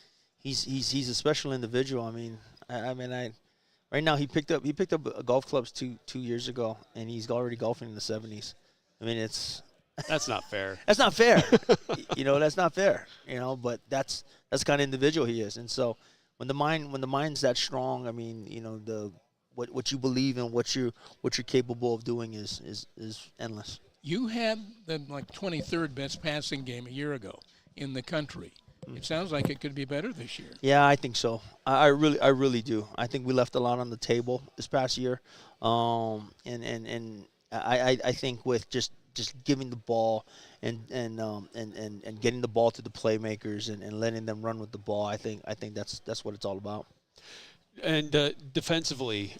a special individual. Right now he picked up golf clubs two years ago, and he's already golfing in the 70s. That's not fair. That's not fair. That's not fair. But that's the kind of individual he is. And so when the mind's that strong, what you believe in, what you're capable of doing is endless. You had the 23rd best passing game a year ago in the country. It sounds like it could be better this year. Yeah, I think so. I really do. I think we left a lot on the table this past year, and I think with just giving the ball and getting the ball to the playmakers and letting them run with the ball, I think that's what it's all about. And defensively,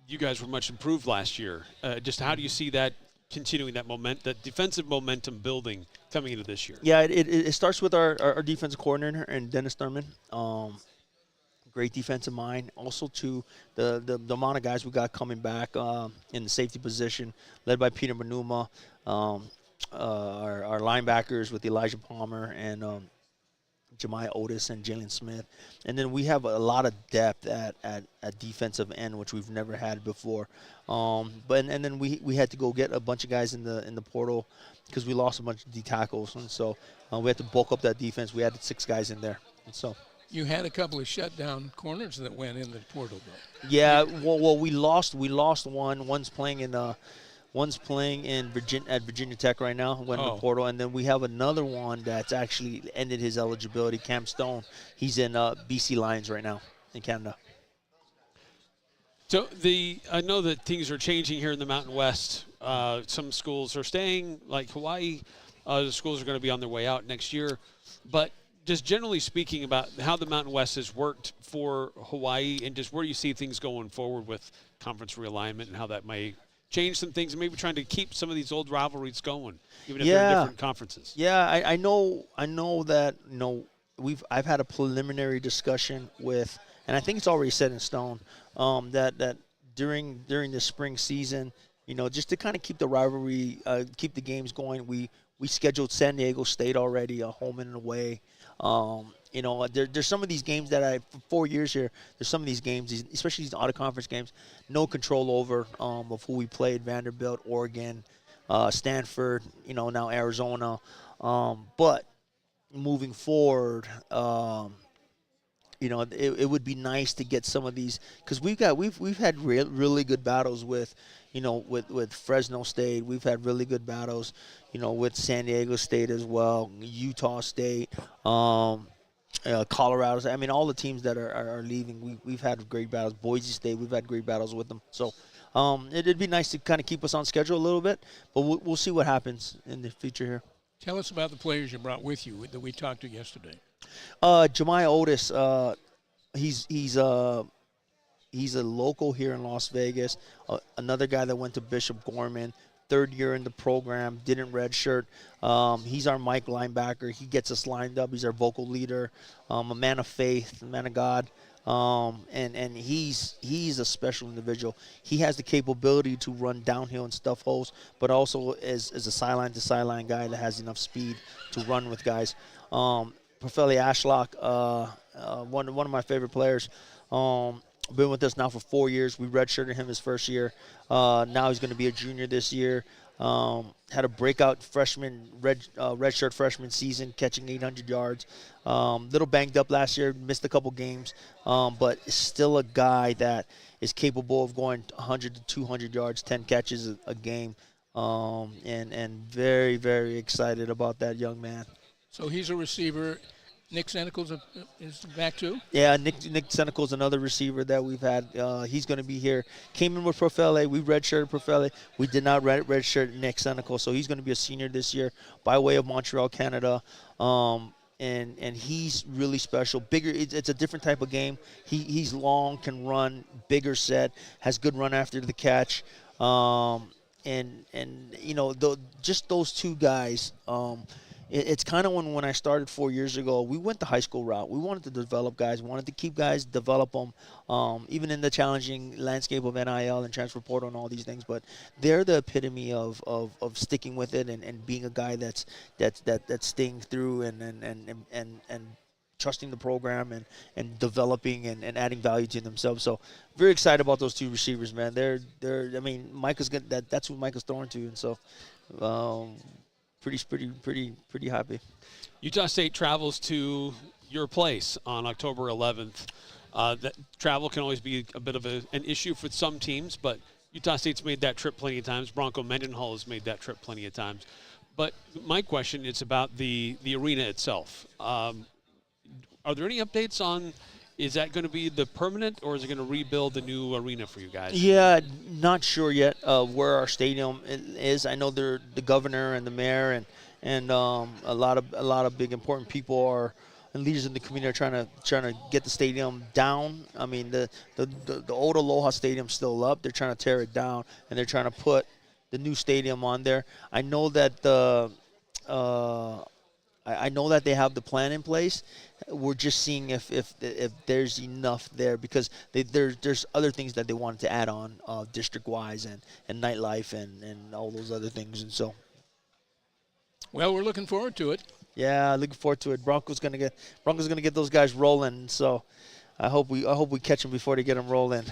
you guys were much improved last year. Just how do you see that continuing, that defensive momentum building coming into this year? Yeah, it starts with our defensive coordinator and Dennis Thurman. Great defensive mind. Also, to the amount of guys we got coming back in the safety position, led by Peter Manuma, our linebackers with Elijah Palmer and Jemiah Otis and Jalen Smith. And then we have a lot of depth at defensive end, which we've never had before. And then we had to go get a bunch of guys in the portal because we lost a bunch of D tackles. And so we had to bulk up that defense. We added 6 guys in there. And so you had a couple of shutdown corners that went in the portal, though. Yeah, well, we lost one. One's playing in Virginia Tech right now. Went in the portal, and then we have another one that's actually ended his eligibility. Cam Stone, he's in BC Lions right now in Canada. So I know that things are changing here in the Mountain West. Some schools are staying, like Hawaii. The schools are going to be on their way out next year, but just generally speaking about how the Mountain West has worked for Hawaii, and just where do you see things going forward with conference realignment and how that may change some things and maybe trying to keep some of these old rivalries going, even if they're in different conferences? Yeah, I know that I've had a preliminary discussion with, and I think it's already set in stone, that during the spring season, just to kind of keep the rivalry, keep the games going, we scheduled San Diego State already, a home and away. There's some of these games that for 4 years here, there's some of these games, especially these out-of-conference games, no control over of who we played, Vanderbilt, Oregon, Stanford, now Arizona. But moving forward, it would be nice to get some of these, because we've had really good battles with Fresno State. We've had really good battles, with San Diego State as well, Utah State, Colorado. All the teams that are leaving, we've had great battles. Boise State, we've had great battles with them. So it'd be nice to kind of keep us on schedule a little bit, but we'll see what happens in the future here. Tell us about the players you brought with you that we talked to yesterday. Jemiah Otis, he's a local here in Las Vegas. Another guy that went to Bishop Gorman, 3rd year in the program, didn't redshirt. He's our Mike linebacker. He gets us lined up. He's our vocal leader, a man of faith, a man of God. And he's a special individual. He has the capability to run downhill and stuff holes, but also as a sideline to sideline guy that has enough speed to run with guys. Profeli Ashlock, one of my favorite players. Been with us now for 4 years. We redshirted him his first year. Now he's going to be a junior this year. Had a breakout redshirt freshman season, catching 800 yards. Little banged up last year, missed a couple games, but is still a guy that is capable of going 100 to 200 yards, 10 catches a game, and very, very excited about that young man. So he's a receiver. Nick Senecal is back too? Yeah, Nick Senecal is another receiver that we've had. He's going to be here. Came in with Profele. We redshirted Profele. We did not redshirt Nick Senecal, so he's going to be a senior this year by way of Montreal, Canada. And he's really special. Bigger. It's a different type of game. He's long, can run, bigger set, has good run after the catch. And you know, just those two guys. It's kind of when I started 4 years ago, we went the high school route. We wanted to develop guys, wanted to keep guys, develop them, even in the challenging landscape of NIL and transfer portal and all these things. But they're the epitome of sticking with it and being a guy that's staying through and trusting the program and developing and adding value to themselves. So very excited about those two receivers, man. I mean, Micah's good. That's who Micah's throwing to, and so. Pretty happy. Utah State travels to your place on October 11th. That travel can always be a bit of an issue for some teams, but Utah State's made that trip plenty of times. Bronco Mendenhall has made that trip plenty of times. But my question is about the arena itself. Are there any updates on? Is that going to be the permanent, or is it going to rebuild the new arena for you guys? Yeah, not sure yet where our stadium is. I know the governor and the mayor and a lot of big important people and leaders in the community are trying to get the stadium down. I mean, the old Aloha Stadium's still up. They're trying to tear it down, and they're trying to put the new stadium on there. I know that I know that they have the plan in place. We're just seeing if there's enough there, because there's other things that they wanted to add on district-wise and nightlife and all those other things. And so, well, we're looking forward to it. Yeah, looking forward to it. Bronco's gonna get those guys rolling. So I hope we catch them before they get them rolling.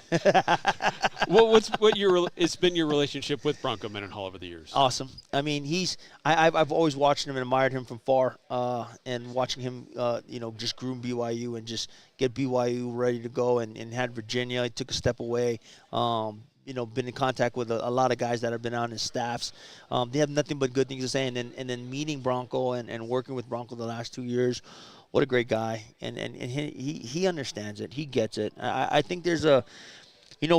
It's been your relationship with Bronco Mendenhall over the years? Awesome. I mean, I've always watched him and admired him from far, and watching him, just groom BYU and just get BYU ready to go, and had Virginia. He took a step away. Been in contact with a lot of guys that have been on his staffs. They have nothing but good things to say. And then meeting Bronco and working with Bronco the last 2 years. What a great guy, and he understands it. He gets it. I think there's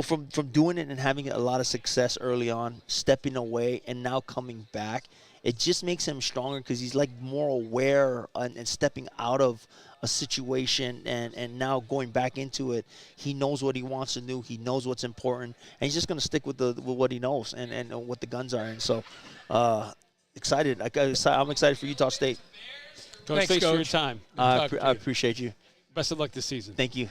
from doing it and having a lot of success early on, stepping away and now coming back, it just makes him stronger, because he's like more aware and stepping out of a situation and now going back into it. He knows what he wants to do. He knows what's important, and he's just going to stick with what he knows and what the guns are. And so, excited. I'm excited for Utah State. Coach, thanks for your time. I appreciate you. Best of luck this season. Thank you.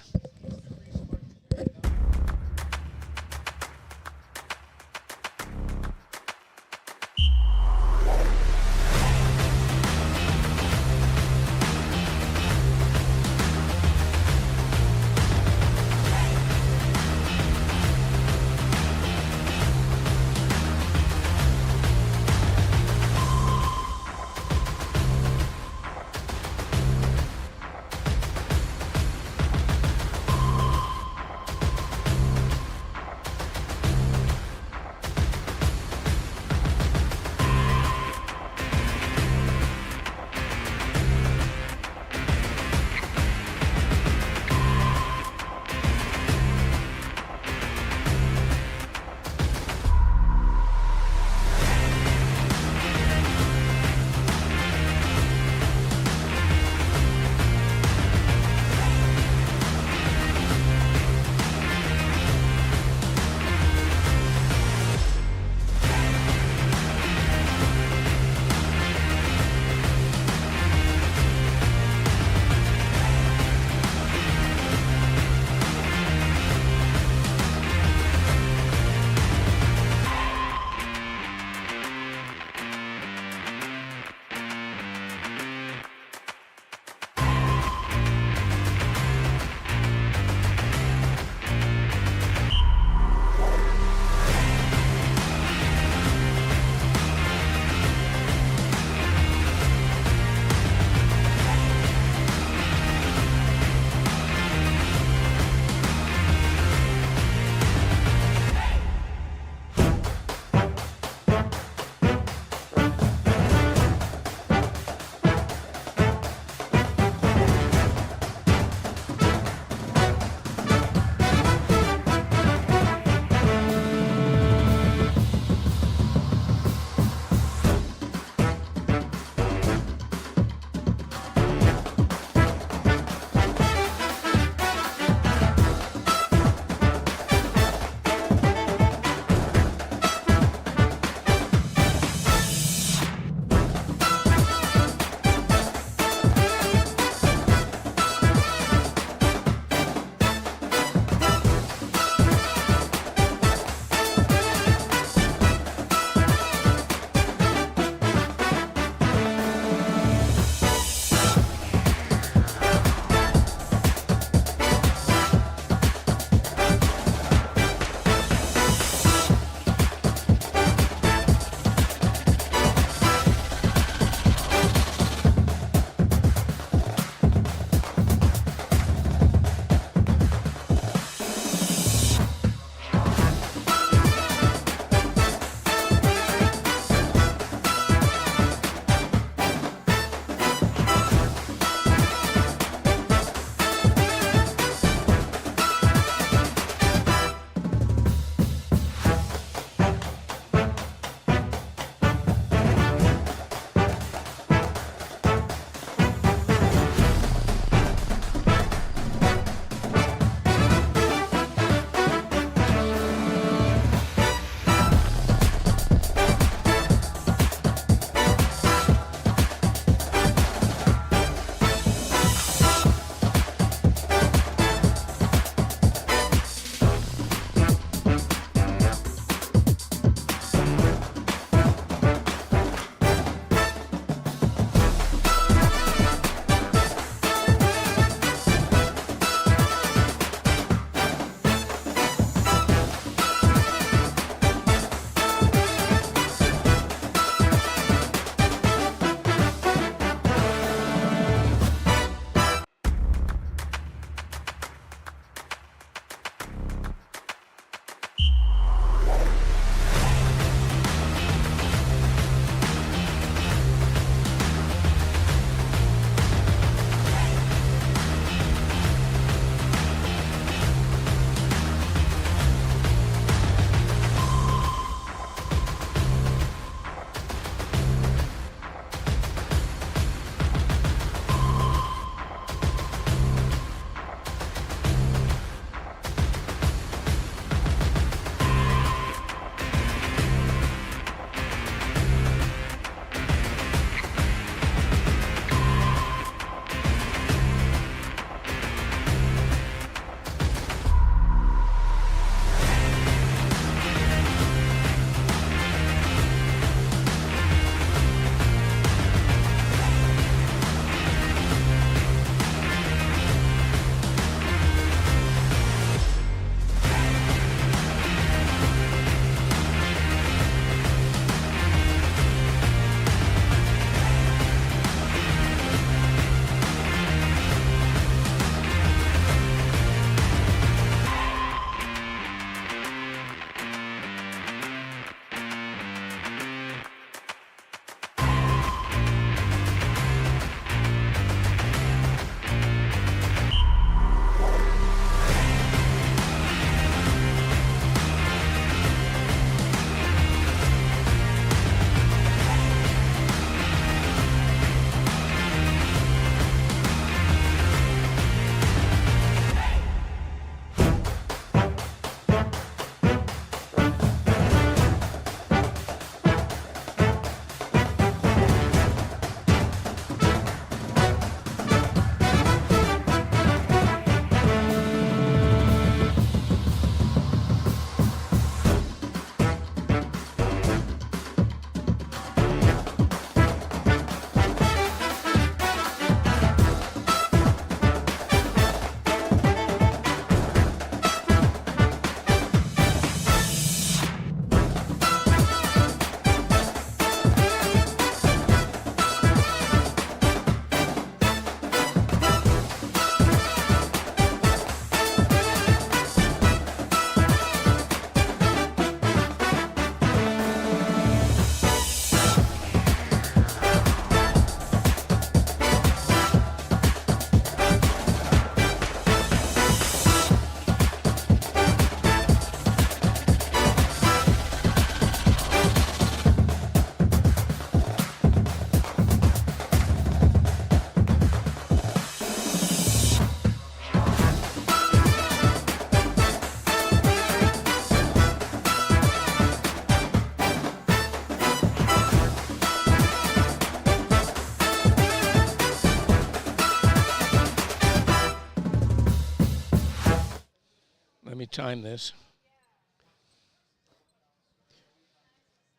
time this.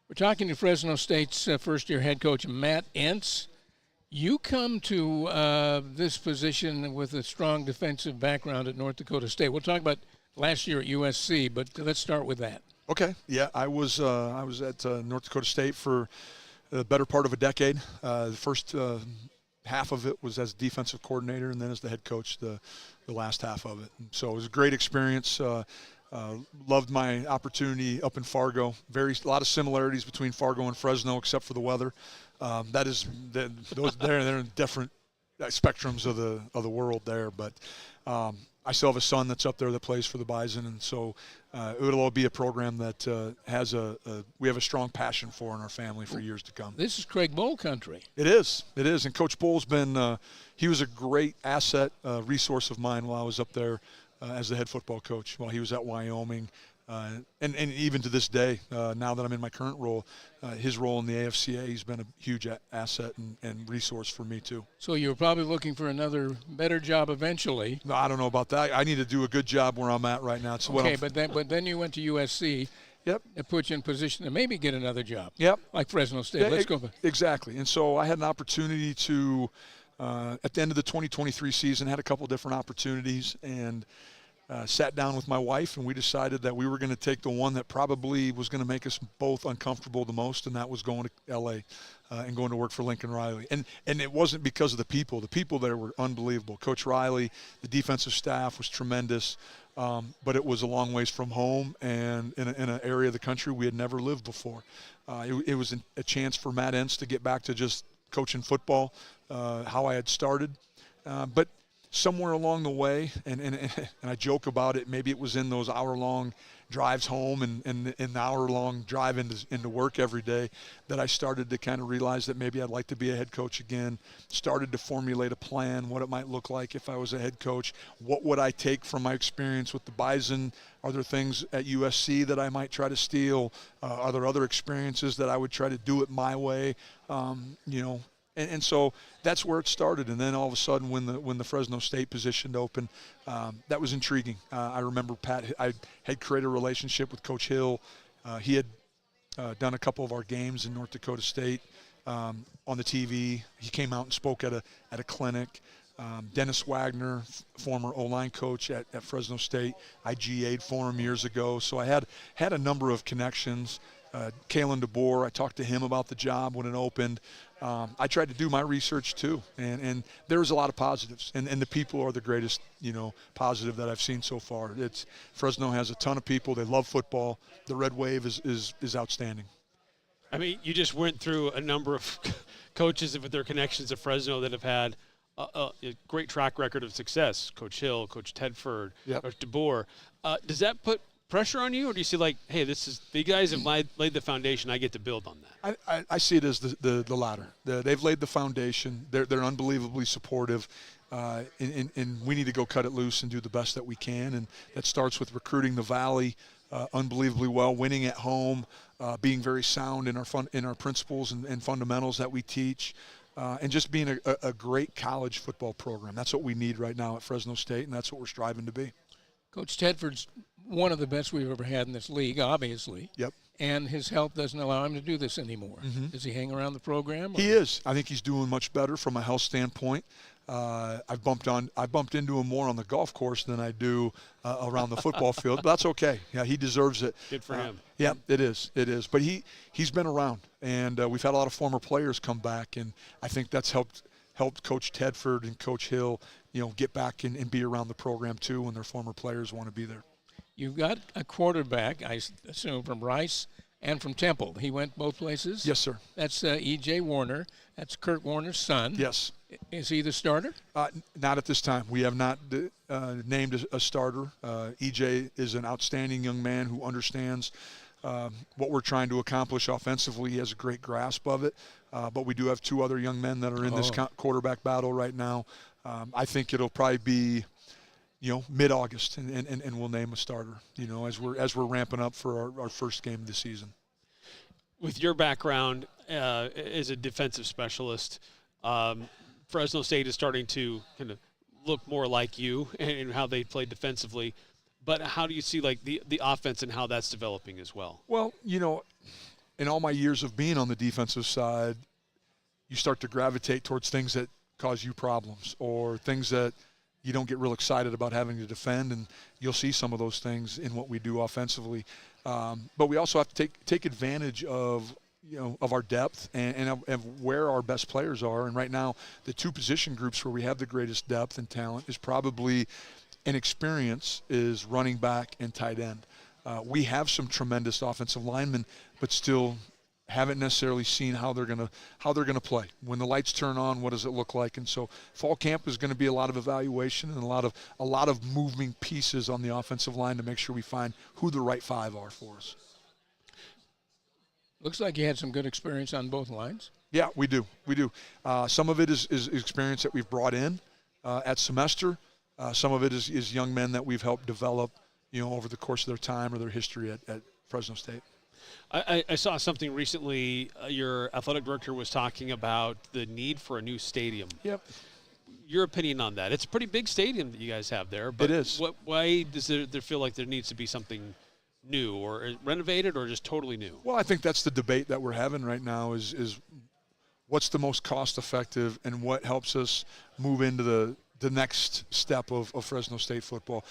We're talking to Fresno State's first-year head coach, Matt Entz. You come to this position with a strong defensive background at North Dakota State. We'll talk about last year at USC, but let's start with that. Okay. Yeah, I was at North Dakota State for the better part of a decade. The first half of it was as defensive coordinator, and then as the head coach the last half of it. And so it was a great experience. Loved my opportunity up in Fargo. A lot of similarities between Fargo and Fresno, except for the weather. They're in different spectrums of the world there. But I still have a son that's up there that plays for the Bison, and so it will be a program that we have a strong passion for in our family for years to come. This is Craig Bohl country. It is, and Coach Bohl's been he was a great asset, resource of mine while I was up there as the head football coach while he was at Wyoming. And even to this day, now that I'm in my current role, his role in the AFCA, he's been a huge asset and resource for me too. So you're probably looking for another better job eventually. No, I don't know about that. I need to do a good job where I'm at right now. It's okay, but then you went to USC. Yep. It put you in position to maybe get another job. Yep. Like Fresno State. Let's go. Exactly. And so I had an opportunity to, at the end of the 2023 season, had a couple different opportunities and sat down with my wife, and we decided that we were going to take the one that probably was going to make us both uncomfortable the most, and that was going to L.A. And going to work for Lincoln Riley. And it wasn't because of the people. The people there were unbelievable. Coach Riley, the defensive staff was tremendous, but it was a long ways from home and in an area of the country we had never lived before. It was a chance for Matt Entz to get back to just coaching football, how I had started. But somewhere along the way, and I joke about it, maybe it was in those hour-long drives home and the hour-long drive into work every day that I started to kind of realize that maybe I'd like to be a head coach again, started to formulate a plan, what it might look like if I was a head coach, what would I take from my experience with the Bison, are there things at USC that I might try to steal, are there other experiences that I would try to do it my way, And so that's where it started. And then all of a sudden when the Fresno State position opened, that was intriguing. I remember I had created a relationship with Coach Hill. He had done a couple of our games in North Dakota State on the TV. He came out and spoke at a clinic. Dennis Wagner, former O-line coach at Fresno State, I GA'd for him years ago. So I had a number of connections. Kalen DeBoer, I talked to him about the job when it opened. I tried to do my research too, and there's a lot of positives, and the people are the greatest, positive that I've seen so far. Fresno has a ton of people. They love football. The Red Wave is outstanding. I mean, you just went through a number of coaches with their connections to Fresno that have had a great track record of success. Coach Hill, Coach Tedford, yep. Coach DeBoer. Does that put pressure on you, or do you see like, hey, the guys have laid the foundation, I get to build on that? I see it as the latter. They've laid the foundation. They're unbelievably supportive, and we need to go cut it loose and do the best that we can. And that starts with recruiting the Valley unbelievably well, winning at home, being very sound in our principles and fundamentals that we teach, and just being a great college football program. That's what we need right now at Fresno State, and that's what we're striving to be. Coach Tedford's one of the best we've ever had in this league, obviously. Yep. And his health doesn't allow him to do this anymore. Mm-hmm. Does he hang around the program? He is. I think he's doing much better from a health standpoint. I bumped into him more on the golf course than I do around the football field, but that's okay. Yeah, he deserves it. Good for him. Yeah, it is. But he's been around, and we've had a lot of former players come back, and I think that's helped Coach Tedford and Coach Hill, get back and be around the program too when their former players want to be there. You've got a quarterback, I assume, from Rice and from Temple. He went both places? Yes, sir. That's E.J. Warner. That's Kurt Warner's son. Yes. Is he the starter? Not at this time. We have not named a starter. E.J. is an outstanding young man who understands what we're trying to accomplish offensively. He has a great grasp of it. But we do have two other young men that are in this quarterback battle right now. I think it'll probably be, mid-August, and we'll name a starter, as we're ramping up for our first game of the season. With your background as a defensive specialist, Fresno State is starting to kind of look more like you and how they play defensively. But how do you see like the offense and how that's developing as well? Well, in all my years of being on the defensive side, you start to gravitate towards things that cause you problems or things that you don't get real excited about having to defend, and you'll see some of those things in what we do offensively. But we also have to take advantage of our depth and of where our best players are. And right now, the two position groups where we have the greatest depth and talent is probably an experience is running back and tight end. We have some tremendous offensive linemen, but still haven't necessarily seen how they're gonna play. When the lights turn on, what does it look like? And so fall camp is going to be a lot of evaluation and a lot of moving pieces on the offensive line to make sure we find who the right five are for us. Looks like you had some good experience on both lines. Yeah, we do. Some of it is experience that we've brought in at semester. Some of it is young men that we've helped develop, over the course of their time or their history at Fresno State. I saw something recently. Your athletic director was talking about the need for a new stadium. Yep. Your opinion on that? It's a pretty big stadium that you guys have there. But it is. Why does there feel like there needs to be something new or renovated or just totally new? Well, I think that's the debate that we're having right now is what's the most cost-effective and what helps us move into the next step of Fresno State football.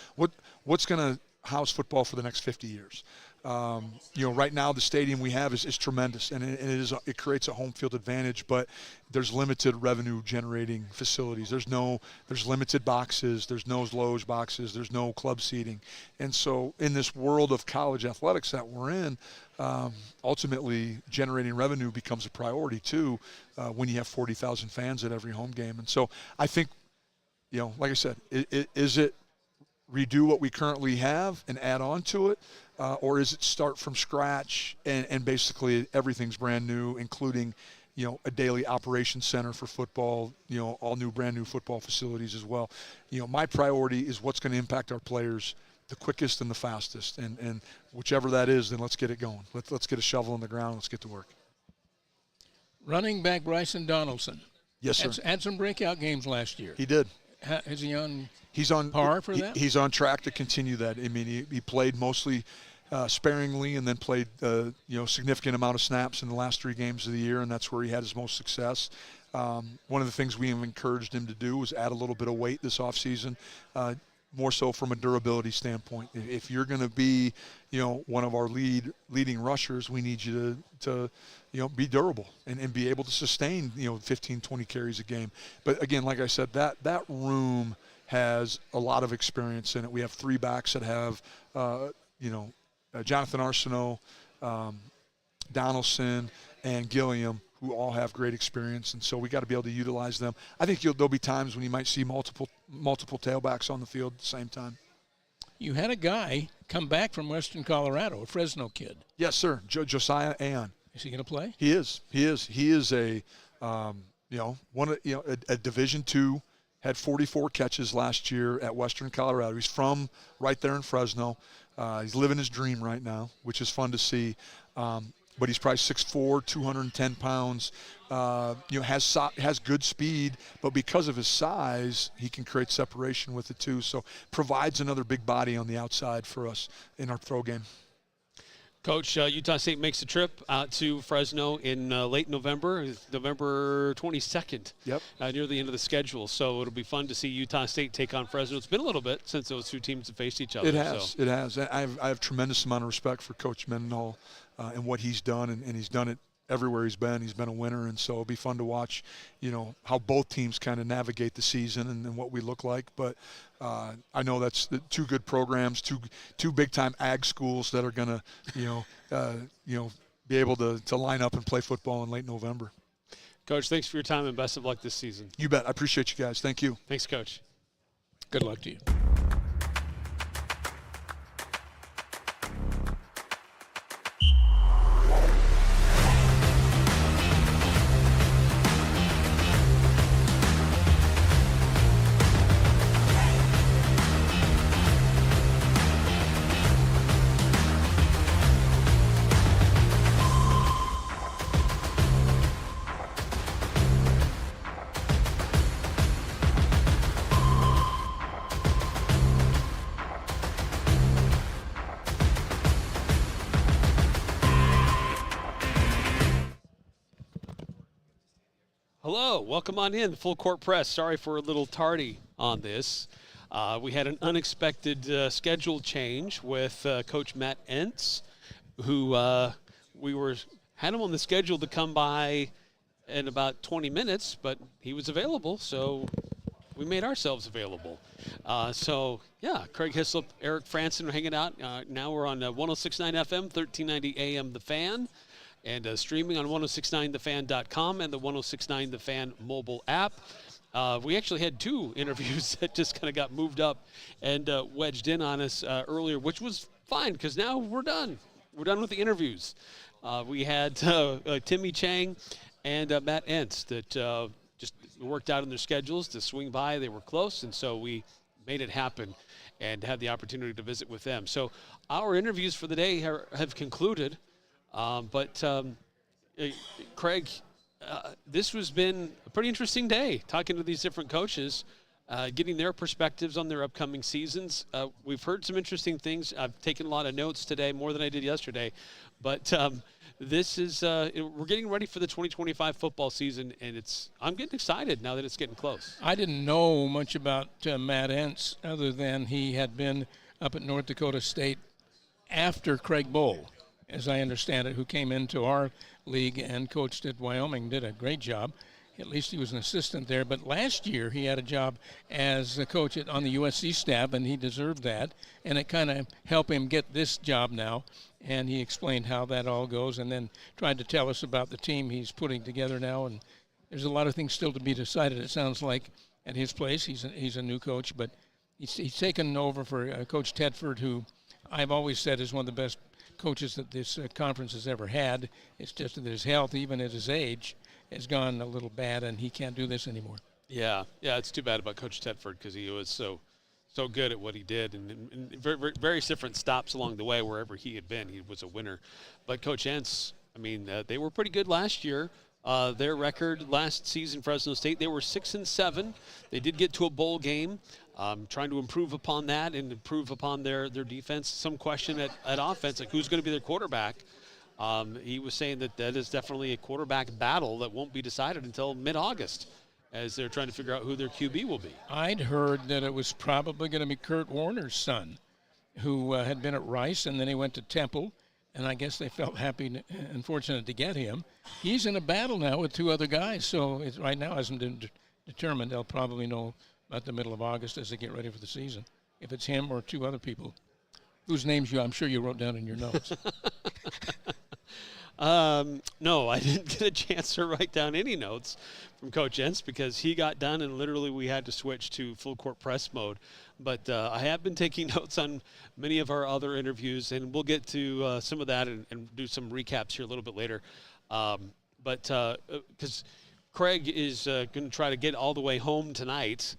What's going to house football for the next 50 years? Right now the stadium we have is tremendous, and it creates a home field advantage, but there's limited revenue generating facilities. There's limited boxes, there's no loge boxes, there's no club seating. And so in this world of college athletics that we're in, ultimately generating revenue becomes a priority too, when you have 40,000 fans at every home game. And so I think, like I said, is it redo what we currently have and add on to it? Or is it start from scratch and basically everything's brand new, including, a daily operations center for football, all new, brand new football facilities as well. My priority is what's going to impact our players the quickest and the fastest. And whichever that is, then let's get it going. Let's get a shovel in the ground. Let's get to work. Running back Bryson Donaldson. Yes, sir. Had some breakout games last year. He did. Is he on? He's on par for that. He's on track to continue that. I mean, he played mostly sparingly, and then played significant amount of snaps in the last 3 games of the year, and that's where he had his most success. One of the things we have encouraged him to do was add a little bit of weight this offseason, more so from a durability standpoint. If you're going to be, one of our leading rushers, we need you to be durable and be able to sustain, 15, 20 carries a game. But again, like I said, that room has a lot of experience in it. We have 3 backs that have, Jonathan Arsenault, Donaldson, and Gilliam, who all have great experience, and so we got to be able to utilize them. I think there'll be times when you might see multiple tailbacks on the field at the same time. You had a guy come back from Western Colorado, a Fresno kid. Yes, sir. Josiah Aon. Is he going to play? He is. He is a a Division II. Had 44 catches last year at Western Colorado. He's from right there in Fresno. He's living his dream right now, which is fun to see. But he's probably 6'4", 210 pounds. Has good speed, but because of his size, he can create separation with it too. So provides another big body on the outside for us in our throw game. Coach, Utah State makes a trip out to Fresno in late November, November 22nd. Yep. Near the end of the schedule. So it'll be fun to see Utah State take on Fresno. It's been a little bit since those 2 teams have faced each other. It has. It has. I have tremendous amount of respect for Coach Mendenhall and what he's done, and he's done it everywhere he's been. He's been a winner, and so it'll be fun to watch, how both teams kind of navigate the season and what we look like. But I know that's 2 good programs, two big-time ag schools that are going to, be able to line up and play football in late November. Coach, thanks for your time and best of luck this season. You bet. I appreciate you guys. Thank you. Thanks, Coach. Good luck to you. Hello, welcome on in, Full Court Press. Sorry for a little tardy on this. We had an unexpected schedule change with Coach Matt Entz, who had him on the schedule to come by in about 20 minutes, but he was available, so we made ourselves available. Craig Hislop, Eric Frandsen are hanging out. Now we're on 106.9 FM, 1390 AM The Fan, and streaming on 1069thefan.com and the 1069 The Fan mobile app. We actually had 2 interviews that just kind of got moved up and wedged in on us earlier, which was fine because now we're done. We're done with the interviews. We had Timmy Chang and Matt Entz that just worked out in their schedules to swing by. They were close, and so we made it happen and had the opportunity to visit with them. So our interviews for the day have concluded. Craig, this has been a pretty interesting day, talking to these different coaches, getting their perspectives on their upcoming seasons. We've heard some interesting things. I've taken a lot of notes today, more than I did yesterday. But this is we're getting ready for the 2025 football season, and I'm getting excited now that it's getting close. I didn't know much about Matt Entz other than he had been up at North Dakota State after Craig Bohl, as I understand it, who came into our league and coached at Wyoming, did a great job. At least he was an assistant there. But last year he had a job as a coach on the USC staff, and he deserved that. And it kind of helped him get this job now. And he explained how that all goes and then tried to tell us about the team he's putting together now. And there's a lot of things still to be decided, it sounds like, at his place. He's a new coach, but he's taken over for Coach Tedford, who I've always said is one of the best coaches that this conference has ever had. It's just that his health, even at his age, has gone a little bad, and he can't do this anymore. Yeah, it's too bad about Coach Tedford because he was so good at what he did, and very, various different stops along the way wherever he had been. He was a winner. But Coach Entz, they were pretty good last year. Their record last season, Fresno State, they were 6-7. They did get to a bowl game. Trying to improve upon that and improve upon their defense. Some question at offense, like who's going to be their quarterback. He was saying that is definitely a quarterback battle that won't be decided until mid-August as they're trying to figure out who their QB will be. I'd heard that it was probably going to be Kurt Warner's son, who had been at Rice, and then he went to Temple, and I guess they felt happy and fortunate to get him. He's in a battle now with 2 other guys, so it right now hasn't been determined. They'll probably know about the middle of August as they get ready for the season, if it's him or 2 other people, whose names I'm sure you wrote down in your notes. No, I didn't get a chance to write down any notes from Coach Entz because he got done and literally we had to switch to full court press mode. But I have been taking notes on many of our other interviews, and we'll get to some of that and do some recaps here a little bit later. Because Craig is going to try to get all the way home tonight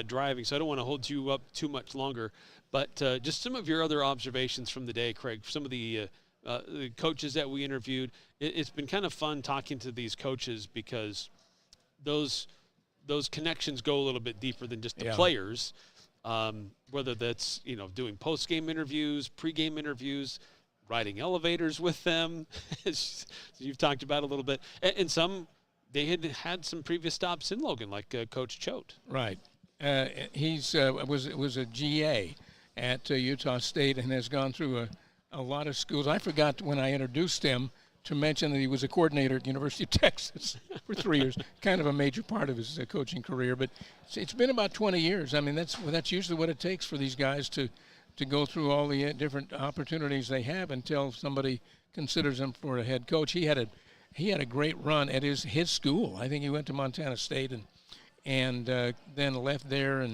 driving, so I don't want to hold you up too much longer. But just some of your other observations from the day, Craig, some of the coaches that we interviewed. It's been kind of fun talking to these coaches because those connections go a little bit deeper than just the players, whether that's doing post-game interviews, pre-game interviews, riding elevators with them, as you've talked about a little bit, and some – they had some previous stops in Logan, like Coach Choate. Right. He's was a GA at Utah State and has gone through a lot of schools. I forgot when I introduced him to mention that he was a coordinator at the University of Texas for 3 years, kind of a major part of his coaching career. But it's been about 20 years. That's usually what it takes for these guys to go through all the different opportunities they have until somebody considers them for a head coach. He had a great run at his school. I think he went to Montana State and then left there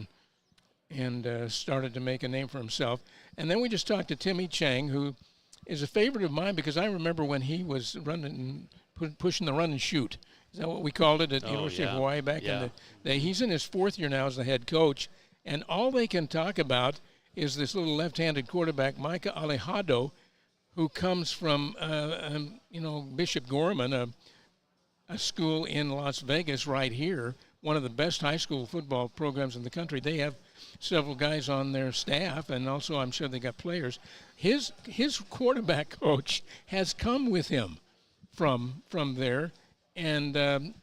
and started to make a name for himself. And then we just talked to Timmy Chang, who is a favorite of mine because I remember when he was pushing the run and shoot. Is that what we called it at the University of Hawaii back in the day? He's in his 4th year now as the head coach, and all they can talk about is this little left-handed quarterback, Micah Alejado, who comes from, Bishop Gorman, a school in Las Vegas right here, one of the best high school football programs in the country. They have several guys on their staff, and also I'm sure they got players. His quarterback coach has come with him from there, and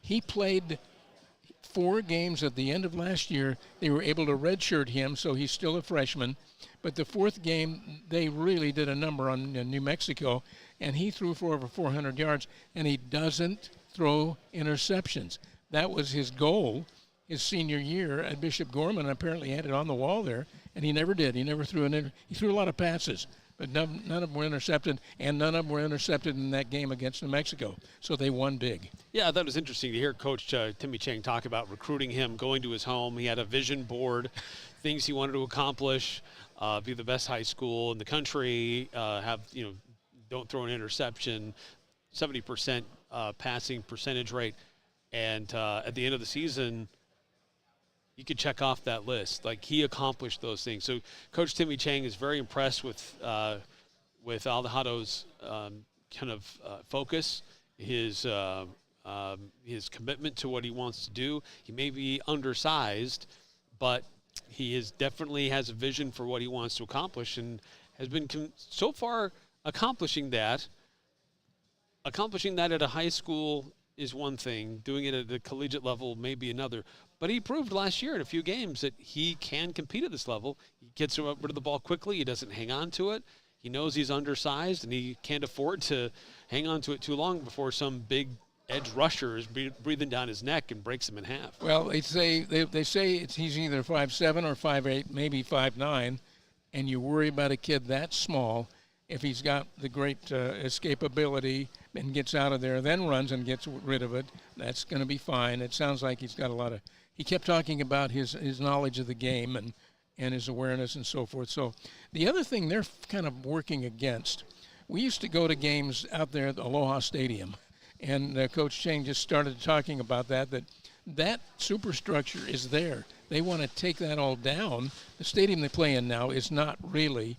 He played 4 games at the end of last year. They were able to redshirt him, so he's still a freshman. But the 4th game, they really did a number on New Mexico, and he threw for over 400 yards, and he doesn't throw interceptions. That was his goal his senior year at Bishop Gorman. Apparently had it on the wall there, and he never did. He never threw he threw a lot of passes, but none of them were intercepted, and none of them were intercepted in that game against New Mexico. So they won big. Yeah, I thought it was interesting to hear Coach Timmy Chang talk about recruiting him, going to his home. He had a vision board, things he wanted to accomplish, be the best high school in the country, don't throw an interception, 70% passing percentage rate. And at the end of the season, you could check off that list. Like, he accomplished those things. So Coach Timmy Chang is very impressed with Aldajado's kind of focus, his commitment to what he wants to do. He may be undersized, but he definitely has a vision for what he wants to accomplish, and has been so far accomplishing that. Accomplishing that at a high school is one thing. Doing it at the collegiate level may be another. But he proved last year in a few games that he can compete at this level. He gets rid of the ball quickly. He doesn't hang on to it. He knows he's undersized, and he can't afford to hang on to it too long before some big edge rusher is breathing down his neck and breaks him in half. Well, they say he's either 5'7" or 5'8", maybe 5'9", and you worry about a kid that small. If he's got the great escapability and gets out of there, then runs and gets rid of it, that's going to be fine. It sounds like he's got a lot of – he kept talking about his knowledge of the game and his awareness and so forth. So the other thing they're kind of working against, we used to go to games out there at the Aloha Stadium, and Coach Chang just started talking about that superstructure is there. They want to take that all down. The stadium they play in now is not really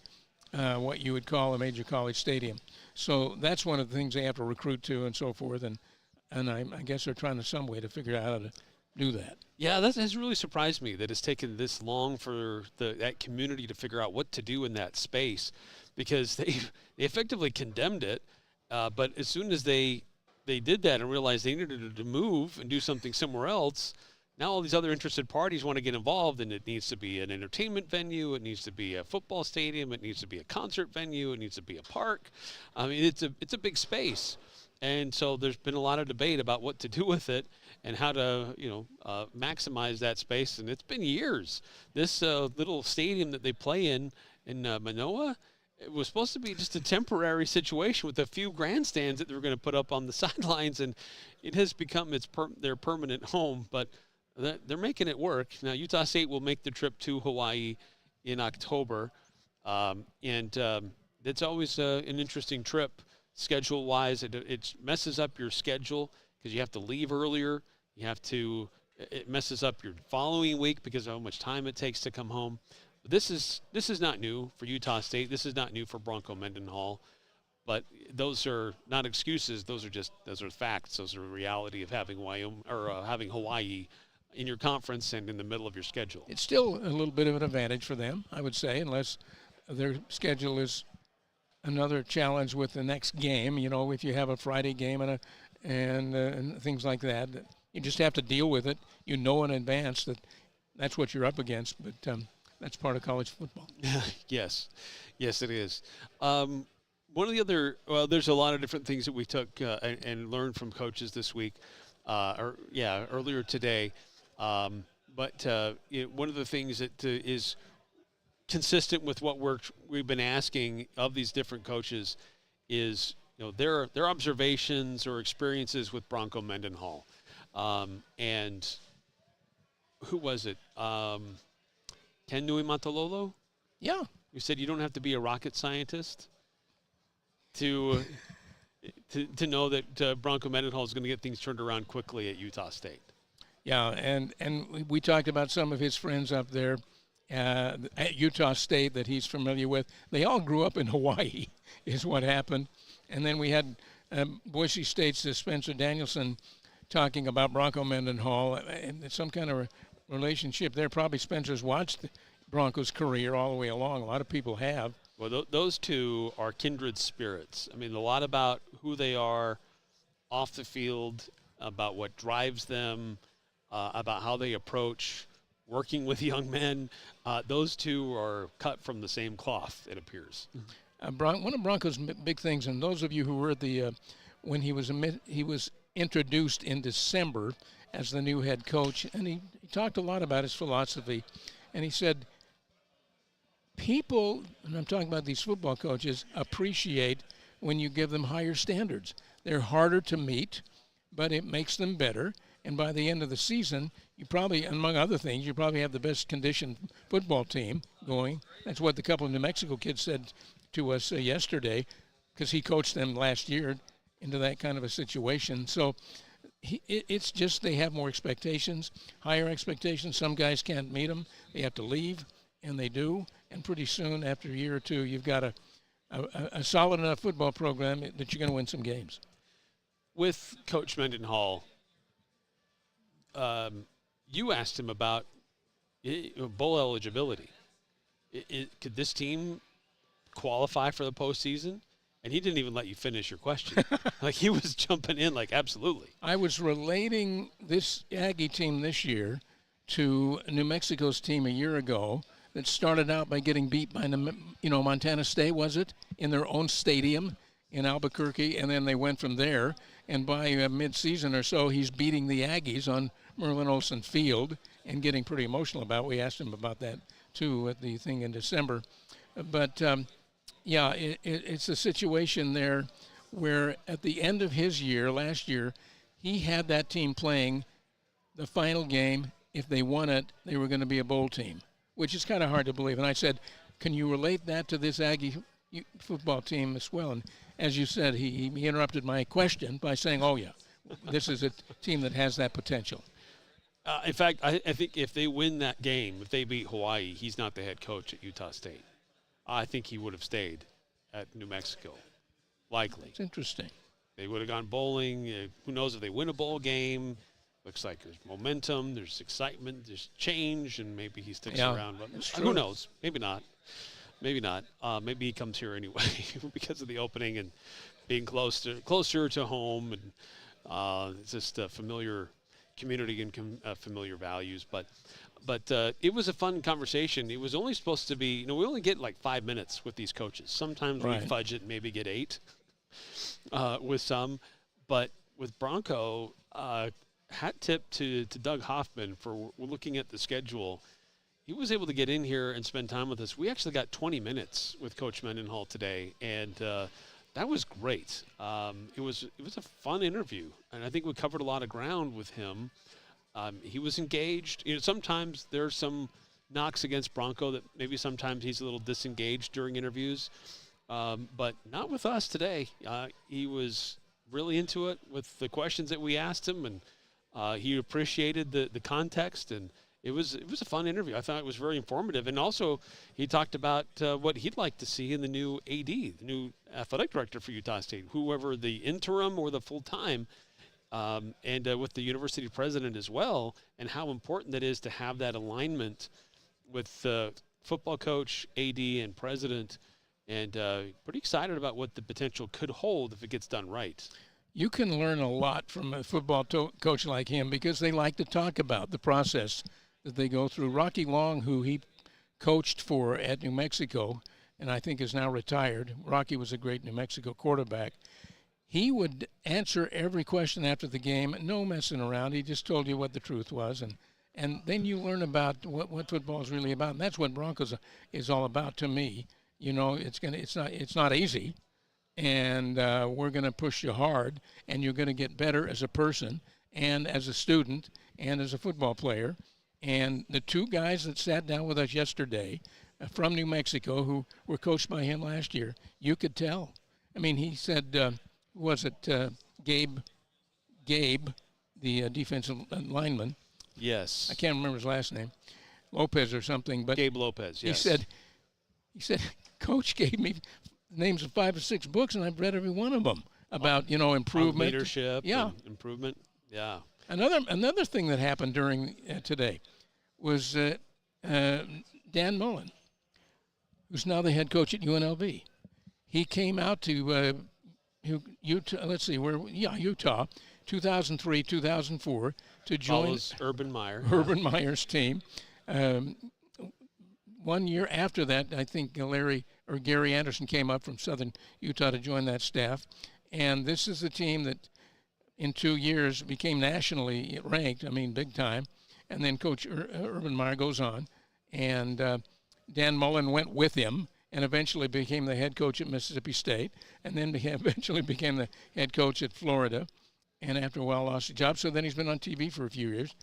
what you would call a major college stadium. So that's one of the things they have to recruit to and so forth, and I guess they're trying to some way to figure out how to do that. Yeah, that has really surprised me that it's taken this long for that community to figure out what to do in that space, because they effectively condemned it, but as soon as they did that and realized they needed to move and do something somewhere else, now all these other interested parties want to get involved, and it needs to be an entertainment venue, it needs to be a football stadium, it needs to be a concert venue, it needs to be a park. I mean, it's a big space. And so there's been a lot of debate about what to do with it and how to, maximize that space. And it's been years. This little stadium that they play in Manoa, it was supposed to be just a temporary situation with a few grandstands that they were going to put up on the sidelines, and it has become their permanent home. But they're making it work. Now, Utah State will make the trip to Hawaii in October, and it's always an interesting trip. Schedule-wise, it messes up your schedule because you have to leave earlier. It messes up your following week because of how much time it takes to come home. But this is not new for Utah State. This is not new for Bronco Mendenhall. But those are not excuses. Those are facts. Those are the reality of having having Hawaii in your conference and in the middle of your schedule. It's still a little bit of an advantage for them, I would say, unless their schedule is another challenge with the next game. If you have a Friday game and things like that, you just have to deal with it. In advance that's what you're up against, but that's part of college football. Yes, it is. One of the other, there's a lot of different things that we took and learned from coaches this week, earlier today. But one of the things that is consistent with what we've been asking of these different coaches is their observations or experiences with Bronco Mendenhall, and who was it? Ken Nui Matalolo? Yeah, you said you don't have to be a rocket scientist to know that Bronco Mendenhall is going to get things turned around quickly at Utah State. Yeah, and we talked about some of his friends up there at Utah State that he's familiar with. They all grew up in Hawaii is what happened. And then we had Boise State's Spencer Danielson talking about Bronco Mendenhall and some kind of relationship there. Probably Spencer's watched Bronco's career all the way along. A lot of people have. Well, those two are kindred spirits. I mean, a lot about who they are off the field, about what drives them, about how they approach working with young men. Those two are cut from the same cloth, it appears. One of Bronco's big things, and those of you who were at the when he was introduced in December as the new head coach, and he talked a lot about his philosophy, and he said people, and I'm talking about these football coaches, appreciate when you give them higher standards. They're harder to meet, but it makes them better. And by the end of the season, you probably, among other things, you probably have the best conditioned football team going. That's what the couple of New Mexico kids said to us yesterday, because he coached them last year into that kind of a situation. So it's just they have more expectations, higher expectations. Some guys can't meet them. They have to leave, and they do. And pretty soon, after a year or two, you've got a solid enough football program that you're going to win some games. With Coach Mendenhall, you asked him about bowl eligibility. Could this team qualify for the postseason? And he didn't even let you finish your question. Like, he was jumping in like, absolutely. I was relating this Aggie team this year to New Mexico's team a year ago that started out by getting beat by, Montana State, was it, in their own stadium in Albuquerque, and then they went from there. And by mid-season or so, he's beating the Aggies on Merlin Olsen Field and getting pretty emotional about it. We asked him about that, too, at the thing in December. But, it's a situation there where at the end of his year, last year, he had that team playing the final game. If they won it, they were going to be a bowl team, which is kind of hard to believe. And I said, can you relate that to this Aggie football team as well? And as you said, he interrupted my question by saying, oh, yeah, this is a team that has that potential. In fact, I think if they win that game, if they beat Hawaii, he's not the head coach at Utah State. I think he would have stayed at New Mexico, likely. It's interesting. They would have gone bowling. Who knows if they win a bowl game. Looks like there's momentum, there's excitement, there's change, and maybe he sticks around. But who knows? Maybe not. Maybe not. Maybe he comes here anyway because of the opening and being closer to home, and it's just a familiar community and familiar values. But it was a fun conversation. It was only supposed to be, we only get like 5 minutes with these coaches. Sometimes we fudge it and maybe get 8 with some. But with Bronco, hat tip to Doug Hoffman for looking at the schedule. He was able to get in here and spend time with us. We actually got 20 minutes with Coach Mendenhall today, and that was great. It was a fun interview, and I think we covered a lot of ground with him. He was engaged. Sometimes there's some knocks against Bronco that maybe sometimes he's a little disengaged during interviews, but not with us today. He was really into it with the questions that we asked him, and he appreciated the context, and it was a fun interview. I thought it was very informative, and also he talked about what he'd like to see in the new AD, the new athletic director for Utah State, whoever the interim or the full-time, and with the university president as well, and how important that is to have that alignment with football coach, AD, and president, and pretty excited about what the potential could hold if it gets done right. You can learn a lot from a football coach like him because they like to talk about the process that they go through. Rocky Long, who he coached for at New Mexico, and I think is now retired. Rocky was a great New Mexico quarterback. He would answer every question after the game, no messing around. He just told you what the truth was, and then you learn about what football is really about, and that's what Broncos is all about to me. It's not easy, and we're going to push you hard, and you're going to get better as a person and as a student and as a football player. And the two guys that sat down with us yesterday from New Mexico, who were coached by him last year, you could tell. I mean, he said, was it Gabe, the defensive lineman? Yes. I can't remember his last name, Lopez or something. But Gabe Lopez, yes. He said, Coach gave me names of 5 or 6 books, and I've read every one of them about, improvement. On leadership, and improvement, yeah. Another thing that happened during today was Dan Mullen, who's now the head coach at UNLV. He came out to Utah. Utah. 2003, 2004 to join Follows Urban Meyer. Urban Meyer's team. 1 year after that, I think Gary Anderson came up from Southern Utah to join that staff. And this is a team that in 2 years became nationally ranked, big time. And then Coach Urban Meyer goes on. And Dan Mullen went with him and eventually became the head coach at Mississippi State, and then eventually became the head coach at Florida, and after a while lost his job. So then he's been on TV for a few years,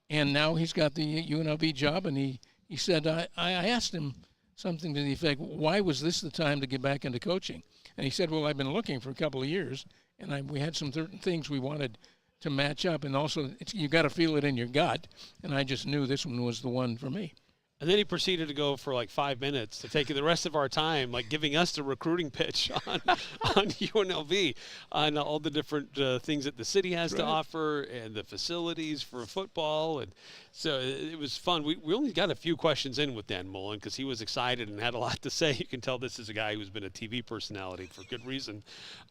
and now he's got the UNLV job, and he said, I asked him something to the effect, why was this the time to get back into coaching? And he said, well, I've been looking for a couple of years, and we had some certain things we wanted to match up, and also you got to feel it in your gut, and I just knew this one was the one for me. And then he proceeded to go for like 5 minutes to take the rest of our time, like giving us the recruiting pitch on UNLV, on all the different things that the city has to offer and the facilities for football. And so it was fun. We only got a few questions in with Dan Mullen because he was excited and had a lot to say. You can tell this is a guy who's been a TV personality for good reason.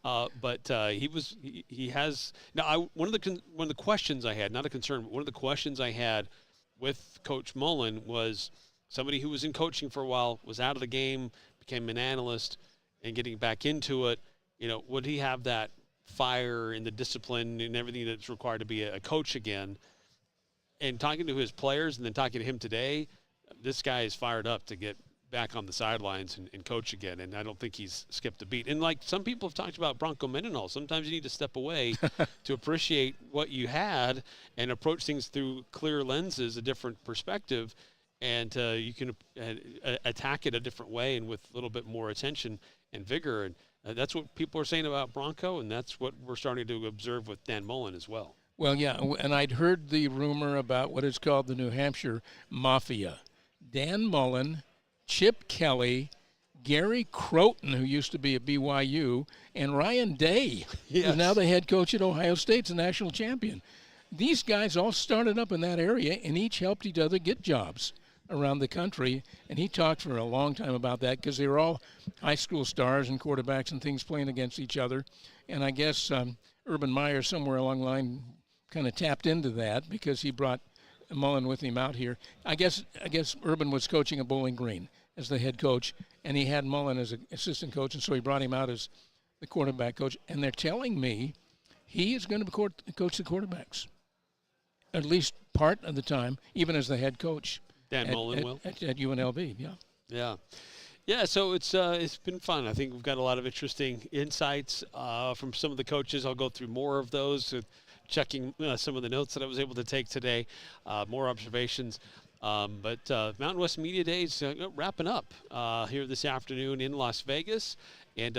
But he has now. One of the questions I had, not a concern, but one of the questions I had with Coach Mullen was somebody who was in coaching for a while, was out of the game, became an analyst, and getting back into it. Would he have that fire and the discipline and everything that's required to be a coach again? And talking to his players and then talking to him today, this guy is fired up to get back on the sidelines and coach again, and I don't think he's skipped a beat. And like some people have talked about Bronco Mendenhall, sometimes you need to step away to appreciate what you had and approach things through clear lenses, a different perspective, and you can attack it a different way and with a little bit more attention and vigor. And that's what people are saying about Bronco, and that's what we're starting to observe with Dan Mullen as well. Well, yeah, and I'd heard the rumor about what is called the New Hampshire Mafia. Dan Mullen, Chip Kelly, Gary Croton, who used to be at BYU, and Ryan Day, who's now the head coach at Ohio State's a national champion. These guys all started up in that area and each helped each other get jobs around the country. And he talked for a long time about that because they were all high school stars and quarterbacks and things playing against each other. And I guess Urban Meyer somewhere along the line kind of tapped into that because he brought Mullen with him out here. I guess Urban was coaching at Bowling Green as the head coach, and he had Mullen as an assistant coach, and so he brought him out as the quarterback coach. And they're telling me he is going to coach the quarterbacks, at least part of the time, even as the head coach. Dan Mullen will? At UNLV, yeah. Yeah. Yeah, so it's been fun. I think we've got a lot of interesting insights from some of the coaches. I'll go through more of those, checking some of the notes that I was able to take today, more observations. But Mountain West Media Days wrapping up here this afternoon in Las Vegas. And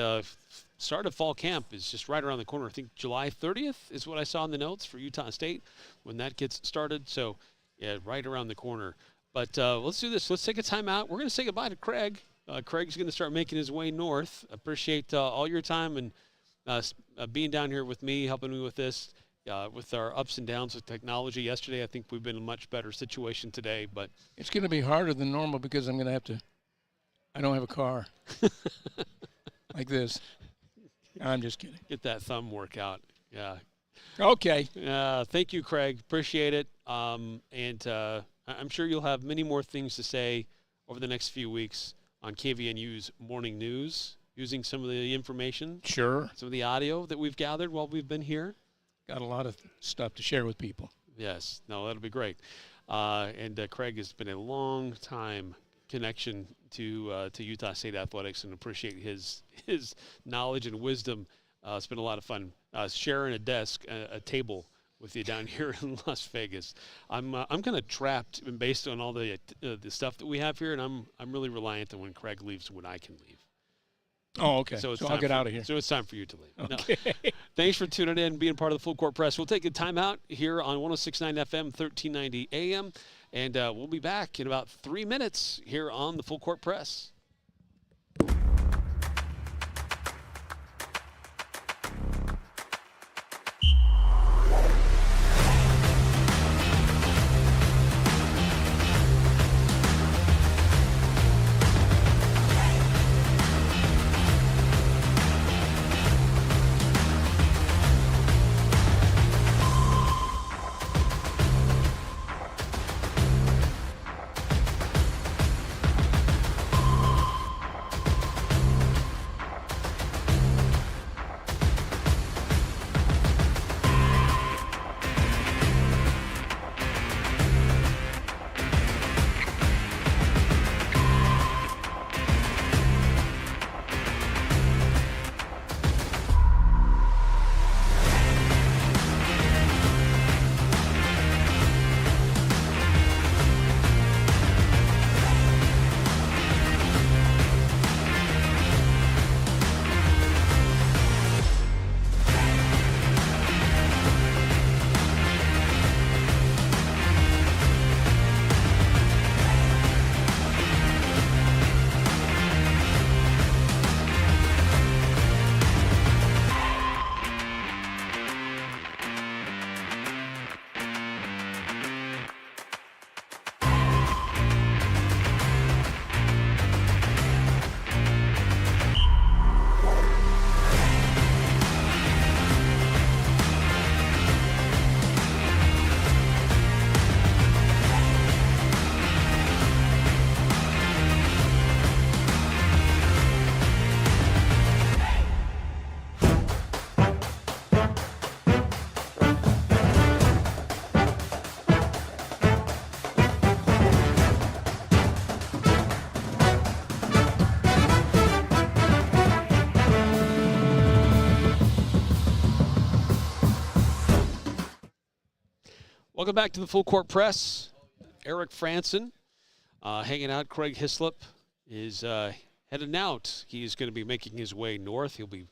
start of fall camp is just right around the corner. I think July 30th is what I saw in the notes for Utah State when that gets started. So, yeah, right around the corner. But let's do this. Let's take a time out. We're going to say goodbye to Craig. Craig's going to start making his way north. Appreciate all your time and being down here with me, helping me with this. With our ups and downs with technology yesterday, I think we've been in a much better situation today. But it's going to be harder than normal because I'm going to have to. I don't have a car like this. I'm just kidding. Get that thumb workout. Yeah. Okay. Thank you, Craig. Appreciate it. And I'm sure you'll have many more things to say over the next few weeks on KVNU's Morning News, using some of the information. Sure. Some of the audio that we've gathered while we've been here. Got a lot of stuff to share with people. Yes. No, that'll be great. And Craig has been a long time connection to Utah State athletics, and appreciate his knowledge and wisdom. It's been a lot of fun sharing a table with you down here in Las Vegas. I'm kind of trapped based on all the stuff that we have here, and I'm really reliant on when Craig leaves when I can leave. Oh, okay. So I'll get out of here. So it's time for you to leave. Okay. No. Thanks for tuning in, being part of the Full Court Press. We'll take a time out here on 106.9 FM, 1390 AM, and we'll be back in about 3 minutes here on the Full Court Press. Welcome back to the Full Court Press. Eric Frandsen hanging out. Craig Hislop is heading out. He's going to be making his way north. He'll be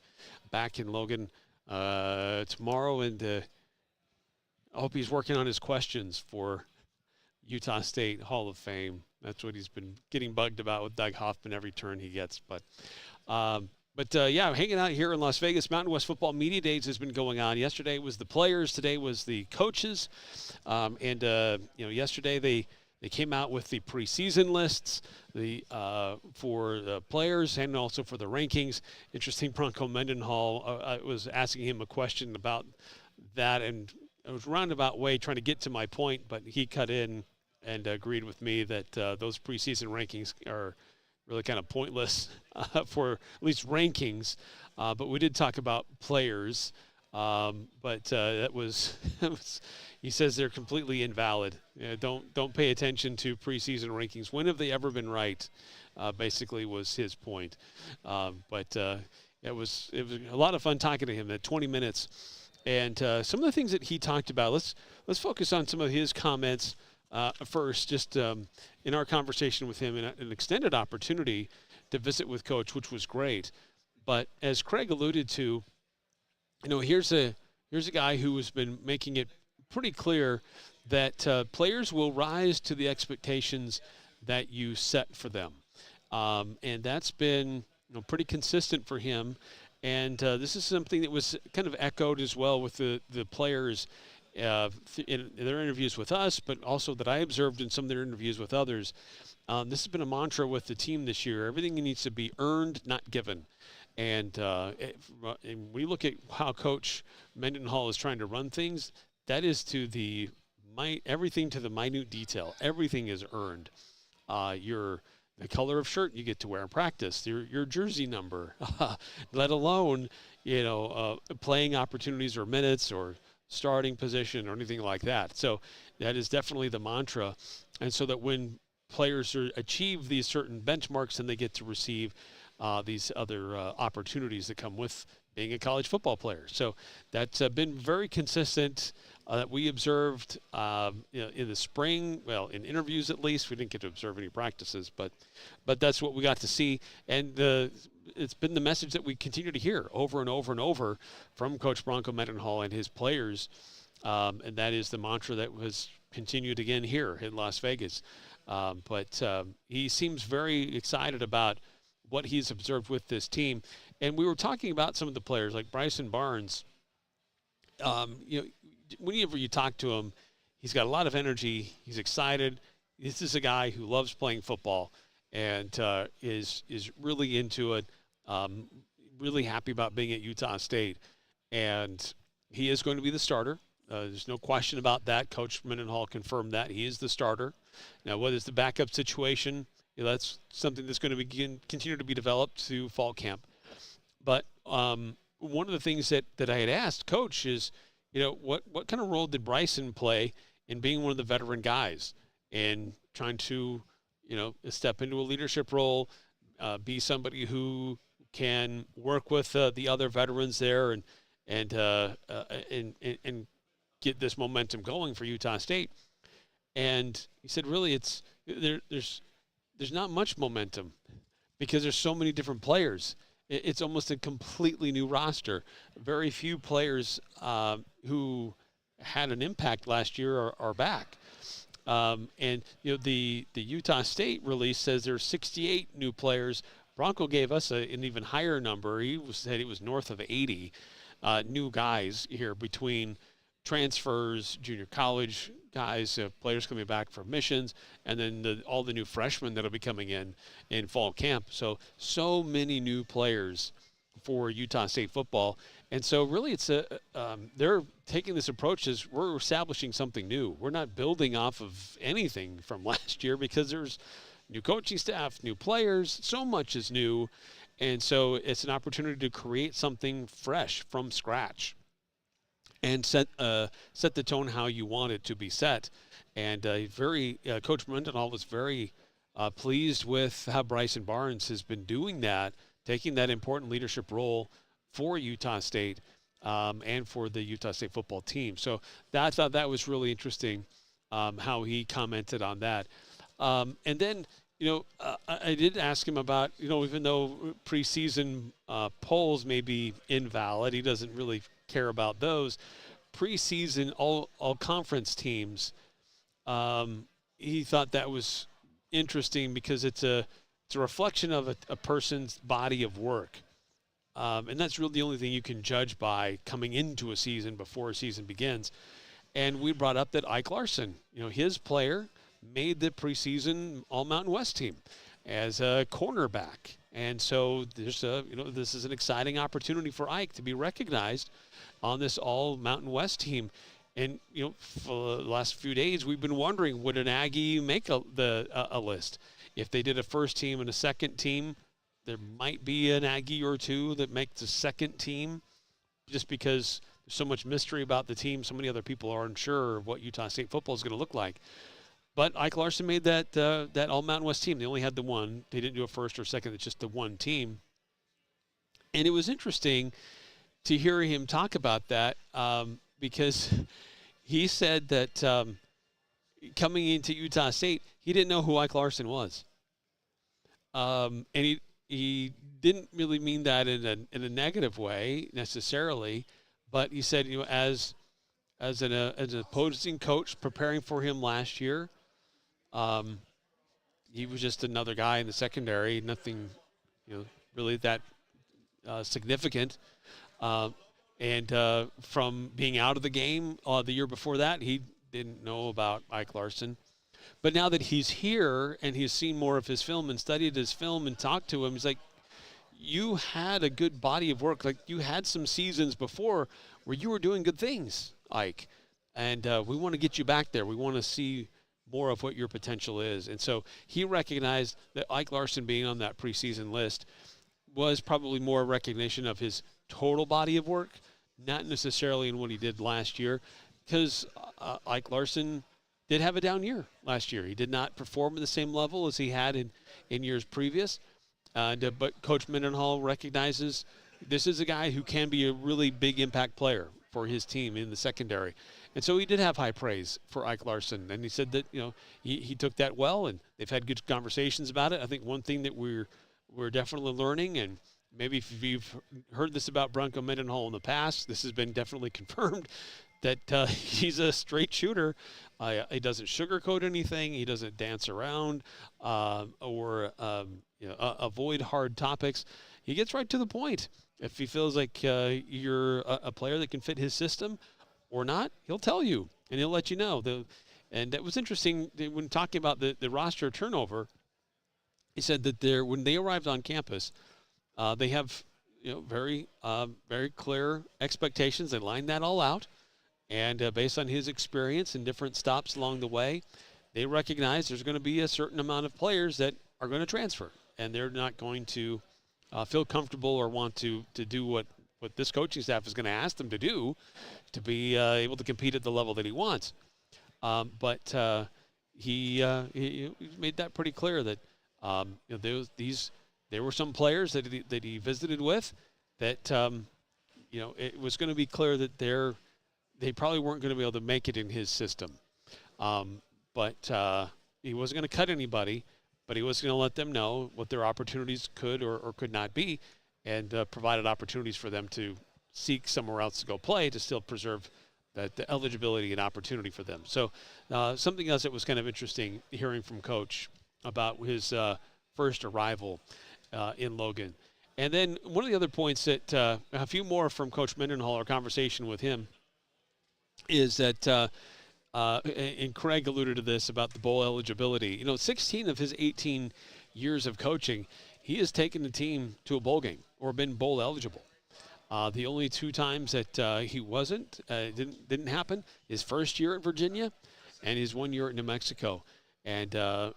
back in Logan tomorrow, and I hope he's working on his questions for Utah State Hall of Fame. That's what he's been getting bugged about with Doug Hoffman every turn he gets. But yeah, hanging out here in Las Vegas. Mountain West Football Media Days has been going on. Yesterday was the players. Today was the coaches. Yesterday they came out with the preseason lists for the players and also for the rankings. Interesting, Bronco Mendenhall, I was asking him a question about that, and I was roundabout way trying to get to my point, but he cut in and agreed with me that those preseason rankings are really kind of pointless for at least rankings. But we did talk about players. That was, he says they're completely invalid. Don't pay attention to preseason rankings. When have they ever been right? Basically was his point. It was a lot of fun talking to him. That 20 minutes, and some of the things that he talked about. Let's focus on some of his comments first. Just in our conversation with him, and an extended opportunity to visit with Coach, which was great. But as Craig alluded to, here's a guy who has been making it pretty clear that players will rise to the expectations that you set for them, and that's been pretty consistent for him. And this is something that was kind of echoed as well with the players in their interviews with us, but also that I observed in some of their interviews with others. This has been a mantra with the team this year. Everything needs to be earned, not given. And when we look at how Coach Mendenhall is trying to run things, that is to everything to the minute detail. Everything is earned. The color of shirt you get to wear in practice, your jersey number, let alone playing opportunities or minutes or starting position or anything like that. So that is definitely the mantra. And so that when players achieve these certain benchmarks and they get to receive these other opportunities that come with being a college football player. So that's been very consistent that we observed in the spring, well, in interviews at least. We didn't get to observe any practices, but that's what we got to see. And it's been the message that we continue to hear over and over and over from Coach Bronco Mendenhall and his players, and that is the mantra that was continued again here in Las Vegas. He seems very excited about what he's observed with this team. And we were talking about some of the players like Bryson Barnes. Whenever you talk to him, he's got a lot of energy. He's excited. This is a guy who loves playing football and is really into it, really happy about being at Utah State. And he is going to be the starter. There's no question about that. Coach Mendenhall confirmed that. He is the starter. Now, what is the backup situation? That's something that's going to continue to be developed through fall camp. But one of the things that I had asked Coach is, what kind of role did Bryson play in being one of the veteran guys and trying to, step into a leadership role, be somebody who can work with the other veterans there and get this momentum going for Utah State. And he said, really, there's not much momentum because there's so many different players. It's almost a completely new roster. Very few players who had an impact last year are back. The Utah State release says there's 68 new players. Bronco gave us an even higher number. He said it was north of 80 new guys here between transfers, junior college guys, players coming back from missions, and then all the new freshmen that'll be coming in fall camp. So many new players for Utah State football. And so really it's they're taking this approach as we're establishing something new. We're not building off of anything from last year because there's new coaching staff, new players, so much is new. And so it's an opportunity to create something fresh from scratch and set the tone how you want it to be set. And Coach Mendenhall was very pleased with how Bryson Barnes has been doing that, taking that important leadership role for Utah State. and for the Utah State football team. So I thought that was really interesting how he commented on that. And then, I did ask him about, even though preseason polls may be invalid, he doesn't really care about those. Preseason all conference teams, he thought that was interesting because it's a reflection of a person's body of work. And that's really the only thing you can judge by coming into a season before a season begins. And we brought up that Ike Larson, his player made the preseason All-Mountain West team as a cornerback. And so there's this is an exciting opportunity for Ike to be recognized on this All-Mountain West team. And, for the last few days, we've been wondering, would an Aggie make a list? If they did a first team and a second team, there might be an Aggie or two that makes the second team just because there's so much mystery about the team. So many other people are unsure of what Utah State football is going to look like. But Ike Larson made that All-Mountain West team. They only had the one. They didn't do a first or second. It's just the one team. And it was interesting to hear him talk about that because he said that coming into Utah State, he didn't know who Ike Larson was. And he didn't really mean that in a negative way necessarily, but he said, as an opposing coach preparing for him last year, he was just another guy in the secondary, nothing, really that significant. And from being out of the game the year before that, he didn't know about Ike Larson. But now that he's here and he's seen more of his film and studied his film and talked to him, he's like, you had a good body of work. Like, you had some seasons before where you were doing good things, Ike. And we want to get you back there. We want to see more of what your potential is. And so he recognized that Ike Larson being on that preseason list was probably more recognition of his total body of work, not necessarily in what he did last year, because Ike Larson did have a down year last year. He did not perform at the same level as he had in years previous. But Coach Mendenhall recognizes this is a guy who can be a really big impact player for his team in the secondary. And so he did have high praise for Ike Larson. And he said that, he took that well, and they've had good conversations about it. I think one thing that we're definitely learning, and maybe if you've heard this about Bronco Mendenhall in the past, this has been definitely confirmed, that he's a straight shooter. He doesn't sugarcoat anything. He doesn't dance around or avoid hard topics. He gets right to the point. If he feels like you're a player that can fit his system or not, he'll tell you, and he'll let you know. And that was interesting when talking about the roster turnover. He said that when they arrived on campus, they have very clear expectations. They lined that all out. And based on his experience and different stops along the way, they recognize there's going to be a certain amount of players that are going to transfer. And they're not going to feel comfortable or want to do what this coaching staff is going to ask them to do to be able to compete at the level that he wants. But he made that pretty clear that there were some players that he visited with that it was going to be clear that they probably weren't going to be able to make it in his system. But he wasn't going to cut anybody, but he was going to let them know what their opportunities could or could not be, and provided opportunities for them to seek somewhere else to go play to still preserve the eligibility and opportunity for them. So something else that was kind of interesting hearing from Coach about his first arrival in Logan. And then one of the other points that a few more from Coach Mendenhall, our conversation with him, is that, and Craig alluded to this about the bowl eligibility. 16 of his 18 years of coaching, he has taken the team to a bowl game or been bowl eligible. The only two times that he wasn't, didn't happen, his first year at Virginia and his 1 year at New Mexico. And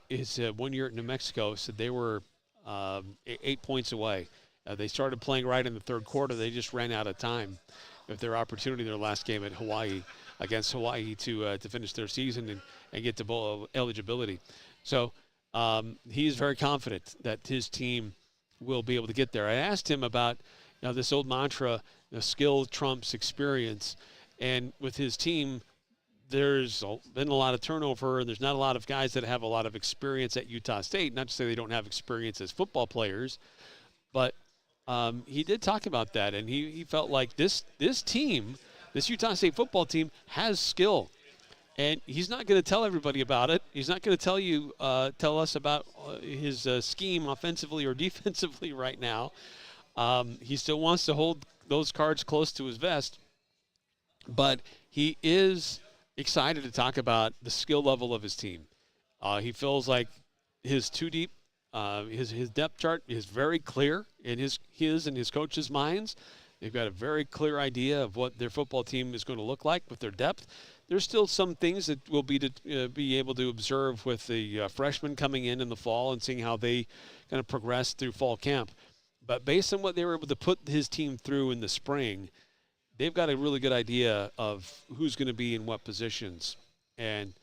his 1 year at New Mexico said they were 8 points away. They started playing right in the third quarter. They just ran out of time with their opportunity, their last game at against Hawaii to finish their season and get to bowl eligibility. So he's very confident that his team will be able to get there. I asked him about, this old mantra, skill trumps experience. And with his team, there's been a lot of turnover, and there's not a lot of guys that have a lot of experience at Utah State. Not to say they don't have experience as football players, but he did talk about that, and he felt like this team, this Utah State football team, has skill. And he's not going to tell everybody about it. He's not going to tell us about his scheme offensively or defensively right now. He still wants to hold those cards close to his vest. But he is excited to talk about the skill level of his team. He feels like his two deep, his depth chart is very clear in his and his coach's minds. They've got a very clear idea of what their football team is going to look like with their depth. There's still some things that we'll be able to observe with the freshmen coming in the fall and seeing how they kind of progress through fall camp. But based on what they were able to put his team through in the spring, they've got a really good idea of who's going to be in what positions. And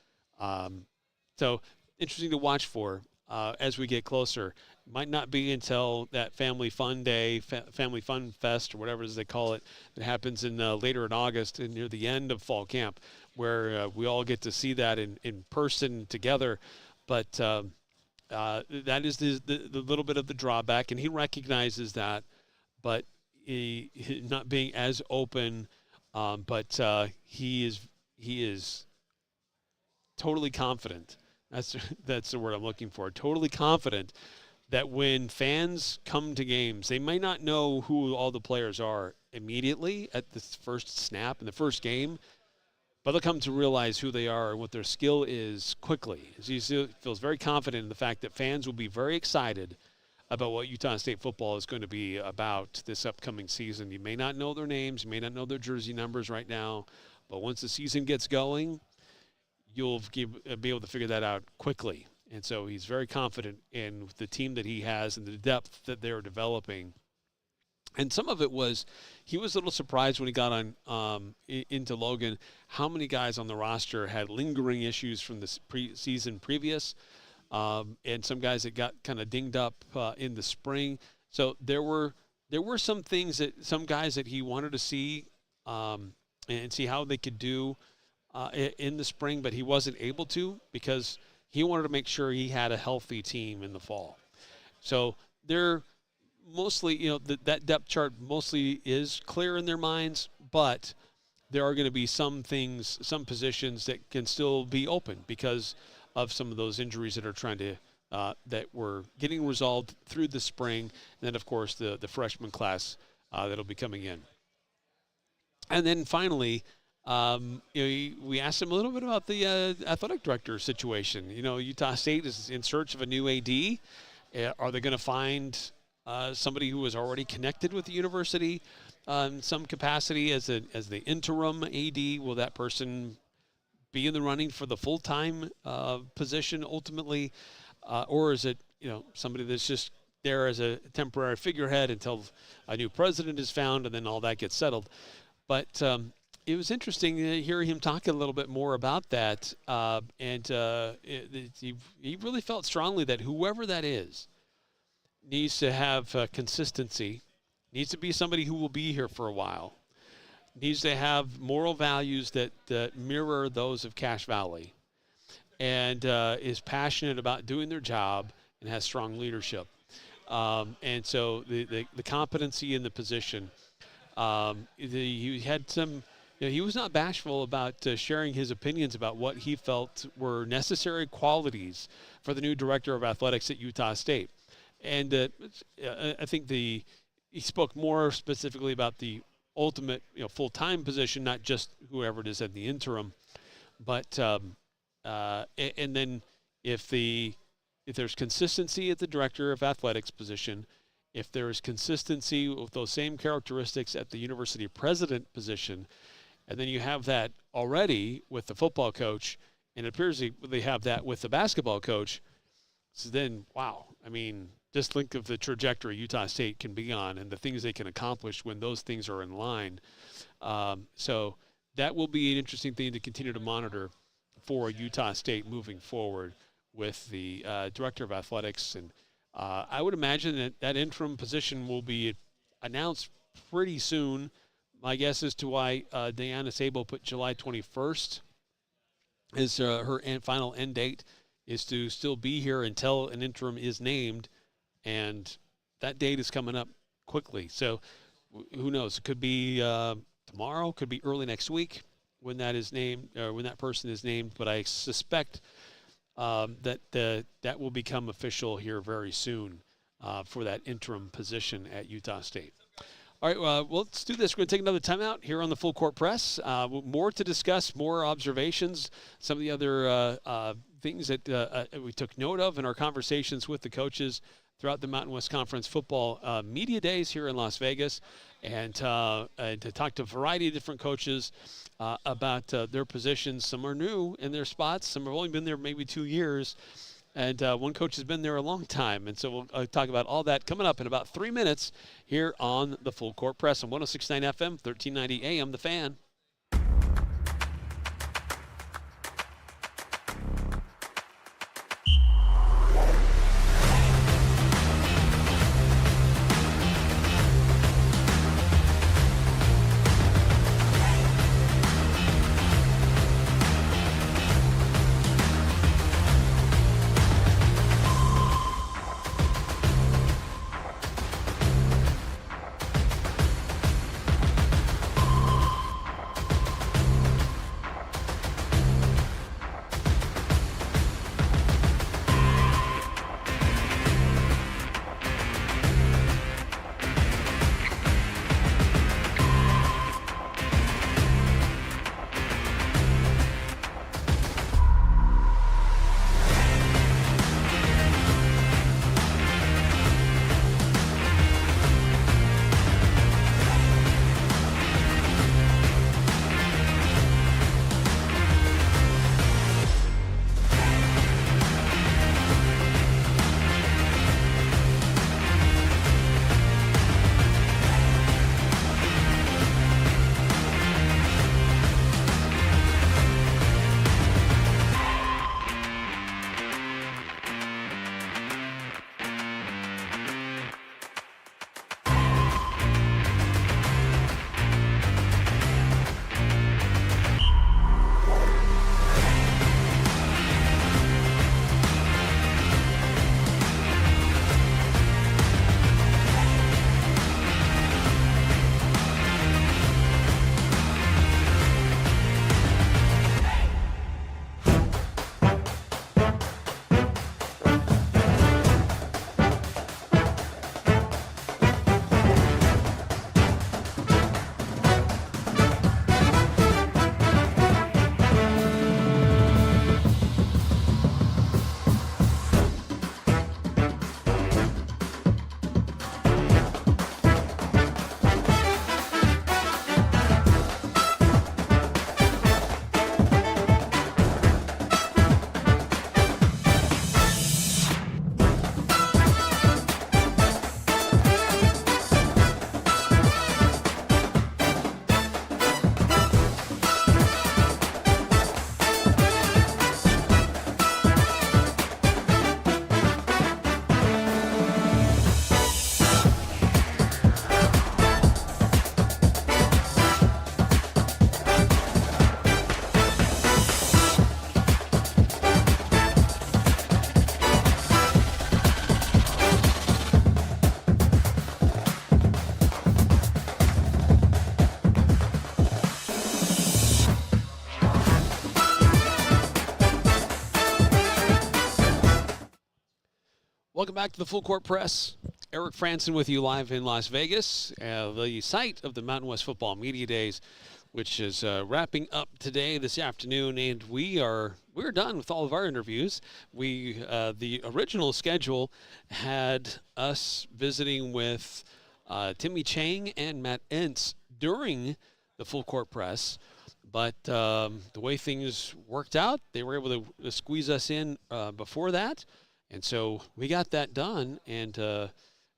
so interesting to watch for as we get closer. Might not be until that Family Fun Day, Family Fun Fest, or whatever it is they call it, that happens later in August and near the end of fall camp, where we all get to see that in person together. But that is the little bit of the drawback, and he recognizes that, but he not being as open, but he is totally confident. That's the word I'm looking for. Totally confident that when fans come to games, they may not know who all the players are immediately at the first snap in the first game, but they'll come to realize who they are and what their skill is quickly. He feels very confident in the fact that fans will be very excited about what Utah State football is going to be about this upcoming season. You may not know their names, you may not know their jersey numbers right now, but once the season gets going, you'll be able to figure that out quickly. And so he's very confident in the team that he has and the depth that they're developing. And some of it was, he was a little surprised when he got on into Logan, how many guys on the roster had lingering issues from the season previous, and some guys that got kind of dinged up in the spring. So there were some things that some guys that he wanted to see and see how they could do in the spring, but he wasn't able to because he wanted to make sure he had a healthy team in the fall. So they're mostly, that depth chart mostly is clear in their minds, but there are going to be some things, some positions that can still be open because of some of those injuries that are trying to, that were getting resolved through the spring. And then, of course, the freshman class that'll be coming in. And then finally, we asked him a little bit about the athletic director situation. Utah State is in search of a new AD. Are they going to find somebody who is already connected with the university in some capacity as the interim AD? Will that person be in the running for the full-time position ultimately, or is it somebody that's just there as a temporary figurehead until a new president is found and then all that gets settled? But it was interesting to hear him talk a little bit more about that, and he really felt strongly that whoever that is needs to have consistency, needs to be somebody who will be here for a while, needs to have moral values that mirror those of Cache Valley, and is passionate about doing their job and has strong leadership. And so the competency in the position, he had some. He was not bashful about sharing his opinions about what he felt were necessary qualities for the new director of athletics at Utah State. And I think he spoke more specifically about the ultimate full-time position, not just whoever it is at the interim. But and then if there's consistency at the director of athletics position, if there is consistency with those same characteristics at the university president position, and then you have that already with the football coach, and it appears they have that with the basketball coach. So then, wow, I mean, just think of the trajectory Utah State can be on and the things they can accomplish when those things are in line. So that will be an interesting thing to continue to monitor for Utah State moving forward with the director of athletics. And I would imagine that interim position will be announced pretty soon. My guess as to why Diana Sabo put July 21st is her final end date, is to still be here until an interim is named, and that date is coming up quickly. So who knows? It could be tomorrow, could be early next week when that is named, or when that person is named. But I suspect that will become official here very soon for that interim position at Utah State. All right, well, let's do this. We're going to take another timeout here on the Full Court Press. More to discuss, more observations, some of the other things that we took note of in our conversations with the coaches throughout the Mountain West Conference football media days here in Las Vegas, and to talk to a variety of different coaches about their positions. Some are new in their spots. Some have only been there maybe 2 years. And one coach has been there a long time. And so we'll talk about all that coming up in about 3 minutes here on the Full Court Press on 106.9 FM, 1390 AM, The Fan. Welcome back to the Full Court Press. Eric Frandsen with you live in Las Vegas, the site of the Mountain West Football Media Days, which is wrapping up today, this afternoon, and we're done with all of our interviews. The original schedule had us visiting with Timmy Chang and Matt Entz during the Full Court Press, but the way things worked out, they were able to squeeze us in before that. And so we got that done, and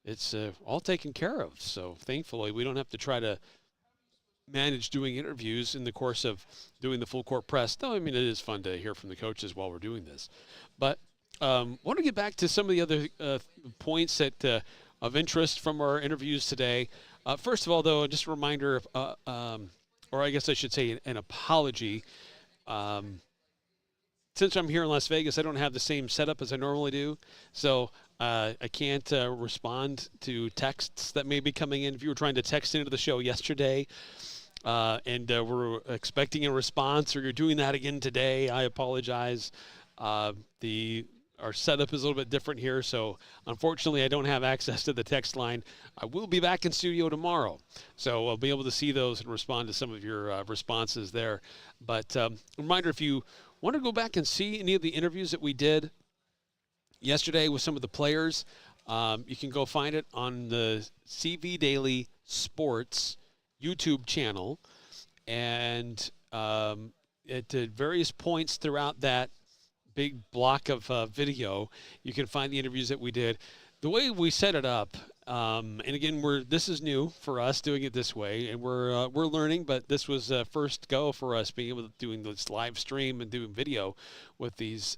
it's all taken care of. So thankfully, we don't have to try to manage doing interviews in the course of doing the Full Court Press. Though, I mean, it is fun to hear from the coaches while we're doing this. But I want to get back to some of the other points that of interest from our interviews today. First of all, though, just a reminder, or I guess I should say an apology. Since I'm here in Las Vegas, I don't have the same setup as I normally do, so I can't respond to texts that may be coming in. If you were trying to text into the show yesterday and we're expecting a response, or you're doing that again today, I apologize. Our setup is a little bit different here, so unfortunately I don't have access to the text line. I will be back in studio tomorrow, so I'll be able to see those and respond to some of your responses there. But reminder, if you want to go back and see any of the interviews that we did yesterday with some of the players, you can go find it on the CV Daily Sports YouTube channel. And at various points throughout that big block of video, you can find the interviews that we did. The way we set it up, and again, this is new for us doing it this way, and we're learning. But this was first go for us being able to doing this live stream and doing video with these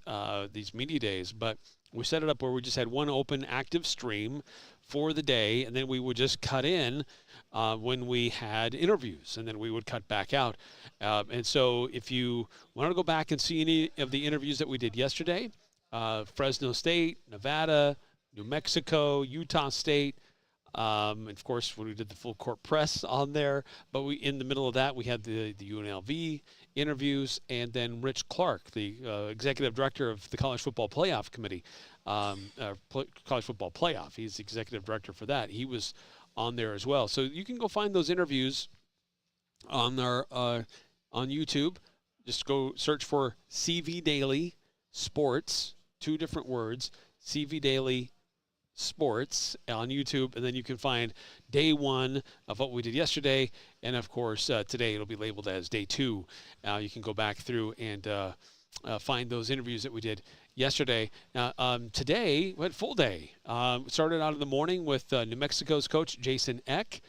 media days. But we set it up where we just had one open active stream for the day, and then we would just cut in when we had interviews, and then we would cut back out. And so if you want to go back and see any of the interviews that we did yesterday, Fresno State, Nevada, New Mexico, Utah State, and of course when we did the full court press on there, but in the middle of that we had the UNLV interviews, and then Rich Clark, the executive director of the College Football Playoff Committee, College Football Playoff. He's the executive director for that. He was on there as well. So you can go find those interviews on our on YouTube. Just go search for CV Daily Sports, 2 different words, CV Daily Sports on YouTube, and then you can find day 1 of what we did yesterday, and of course today it'll be labeled as day 2. You can go back through and find those interviews that we did yesterday. Now today we had full day. Started out in the morning with New Mexico's coach Jason Eck,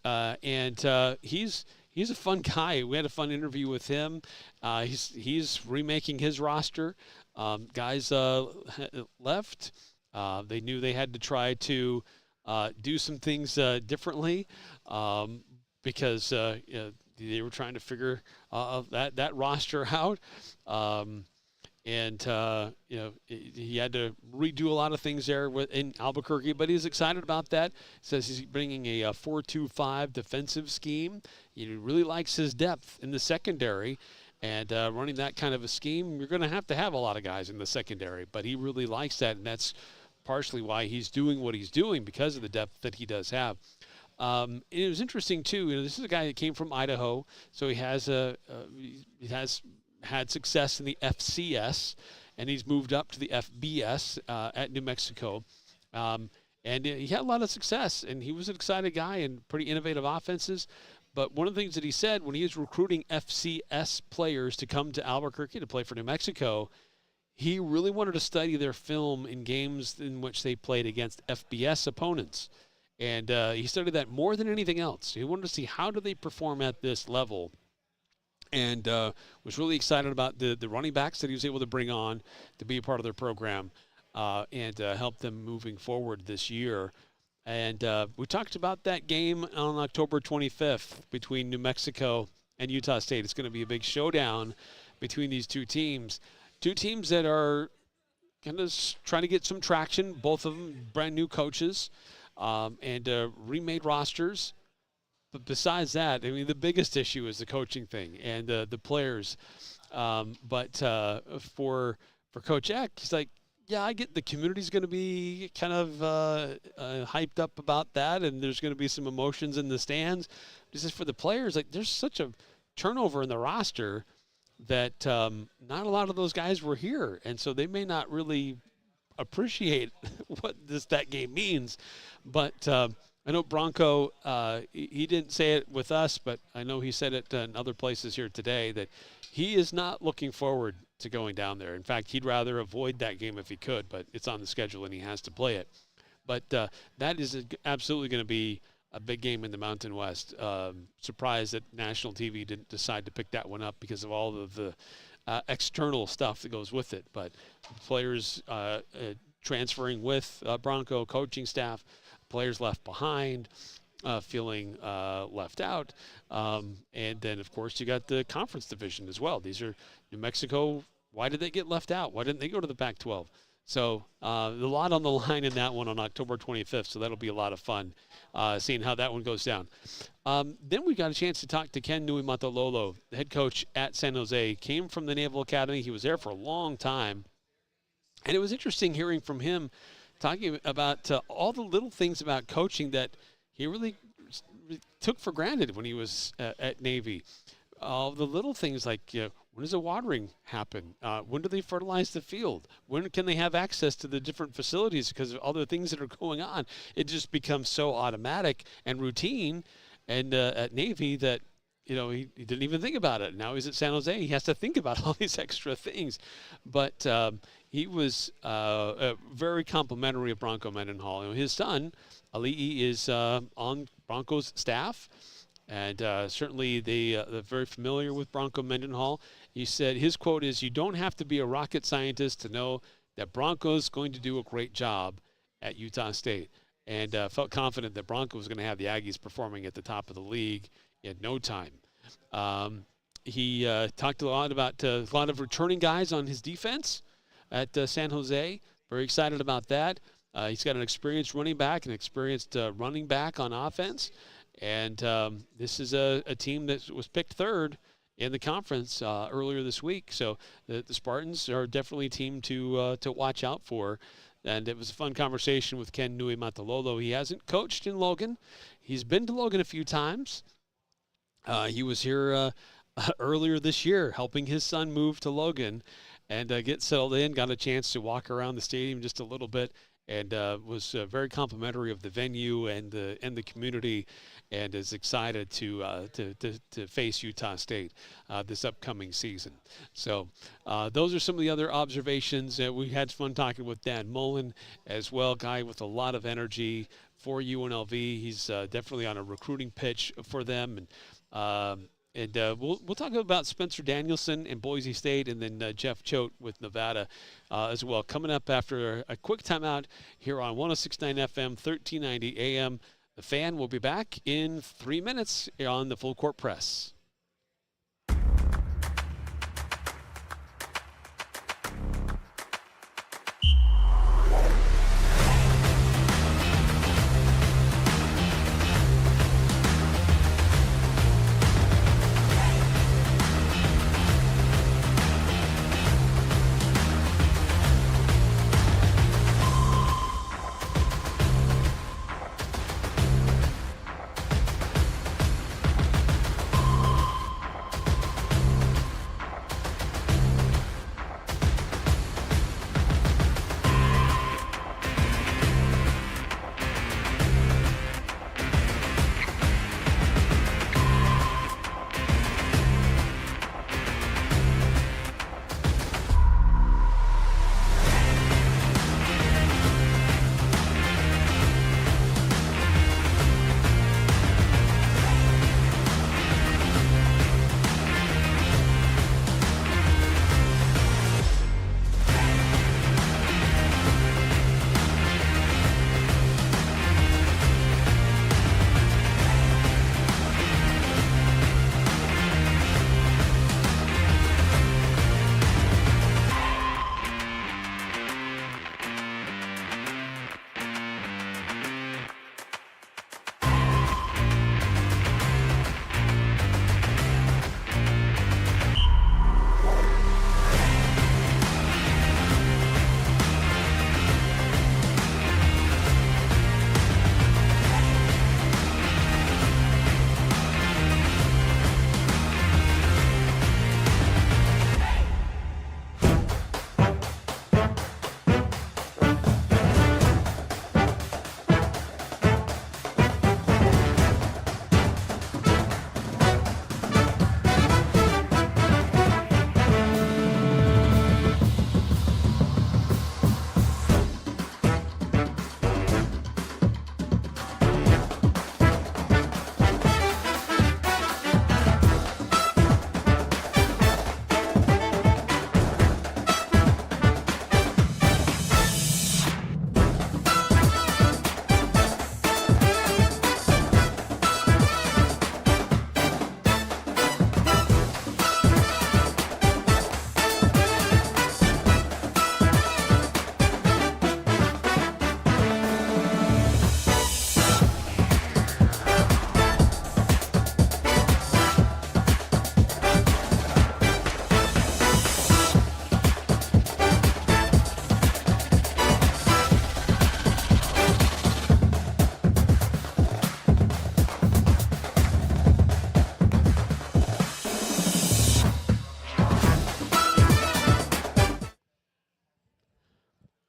and he's a fun guy. We had a fun interview with him. He's remaking his roster. Guys left. They knew they had to try to do some things differently because they were trying to figure that roster out. And he had to redo a lot of things there in Albuquerque, but he's excited about that. Says he's bringing a 4-2-5 defensive scheme. He really likes his depth in the secondary. And running that kind of a scheme, you're going to have a lot of guys in the secondary. But he really likes that, and that's partially why he's doing what he's doing, because of the depth that he does have. It was interesting, too. This is a guy that came from Idaho, so he has had success in the FCS, and he's moved up to the FBS at New Mexico. And he had a lot of success, and he was an excited guy and pretty innovative offenses. But one of the things that he said when he was recruiting FCS players to come to Albuquerque to play for New Mexico, he really wanted to study their film in games in which they played against FBS opponents. And he studied that more than anything else. He wanted to see how do they perform at this level, and was really excited about the running backs that he was able to bring on to be a part of their program and help them moving forward this year. And we talked about that game on October 25th between New Mexico and Utah State. It's going to be a big showdown between these two teams that are kind of trying to get some traction, both of them brand new coaches and remade rosters. But besides that, I mean, the biggest issue is the coaching thing and the players. But for Coach Eck, he's like, yeah, I get the community's going to be kind of hyped up about that, and there's going to be some emotions in the stands. This is for the players. Like, there's such a turnover in the roster that not a lot of those guys were here, and so they may not really appreciate what that game means. But I know Bronco, he didn't say it with us, but I know he said it in other places here today, that he is not looking forward to going down there. In fact, he'd rather avoid that game if he could, but it's on the schedule and he has to play it. But that is absolutely going to be a big game in the Mountain West. Surprised that national TV didn't decide to pick that one up because of all of the external stuff that goes with it. But players transferring with Bronco, coaching staff, players left behind, feeling left out. And then, of course, you got the conference division as well. These are New Mexico. Why did they get left out? Why didn't they go to the Pac-12? So a lot on the line in that one on October 25th, so that'll be a lot of fun seeing how that one goes down. Then we got a chance to talk to Ken Nui-Matalolo, the head coach at San Jose. Came from the Naval Academy. He was there for a long time. And it was interesting hearing from him talking about all the little things about coaching that he really took for granted when he was at Navy. All the little things like, when does the watering happen? When do they fertilize the field? When can they have access to the different facilities because of all the things that are going on? It just becomes so automatic and routine. And at Navy that, he didn't even think about it. Now he's at San Jose. He has to think about all these extra things. But he was very complimentary of Bronco Mendenhall. His son, Ali'i, is on Bronco's staff. And certainly they're very familiar with Bronco Mendenhall. He said his quote is, "You don't have to be a rocket scientist to know that Bronco's going to do a great job at Utah State." And felt confident that Bronco was going to have the Aggies performing at the top of the league in no time. He talked a lot about a lot of returning guys on his defense at San Jose. Very excited about that. He's got an experienced running back, an experienced running back on offense. And this is a team that was picked third in the conference earlier this week. So the Spartans are definitely a team to watch out for. And it was a fun conversation with Ken Nui-Matalolo. He hasn't coached in Logan. He's been to Logan a few times. He was here earlier this year helping his son move to Logan and get settled in, got a chance to walk around the stadium just a little bit, and was very complimentary of the venue and the community, and is excited to face Utah State this upcoming season. So those are some of the other observations. We had fun talking with Dan Mullen as well, guy with a lot of energy for UNLV. He's definitely on a recruiting pitch for them, and we'll talk about Spencer Danielson and Boise State, and then Jeff Choate with Nevada as well. Coming up after a quick timeout here on 106.9 FM, 1390 AM. The Fan will be back in 3 minutes on the Full Court Press.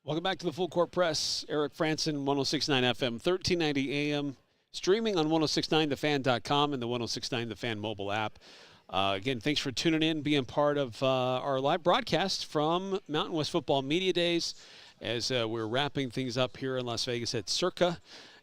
Welcome back to the Full Court Press. Eric Frandsen, 106.9 FM, 1390 AM, streaming on 1069thefan.com and the 1069 The Fan mobile app. Again, thanks for tuning in, being part of our live broadcast from Mountain West Football Media Days as we're wrapping things up here in Las Vegas at Circa.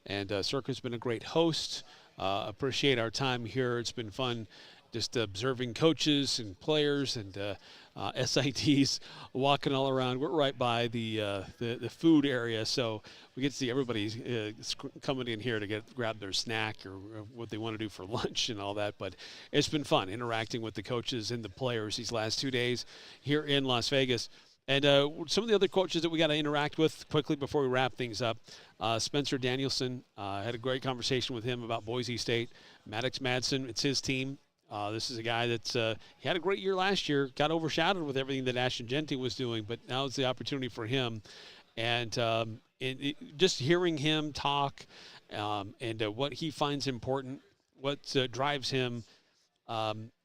And Circa's been a great host. Appreciate our time here. It's been fun just observing coaches and players and SIDs walking all around. We're right by the food area, so we get to see everybody coming in here to grab their snack or what they want to do for lunch and all that. But it's been fun interacting with the coaches and the players these last 2 days here in Las Vegas. And some of the other coaches that we got to interact with quickly before we wrap things up. Spencer Danielson, had a great conversation with him about Boise State. Maddox Madsen, it's his team. This is a guy that's he had a great year last year, got overshadowed with everything that Ashton Genty was doing, but now it's the opportunity for him. And just hearing him talk and what he finds important, what drives him,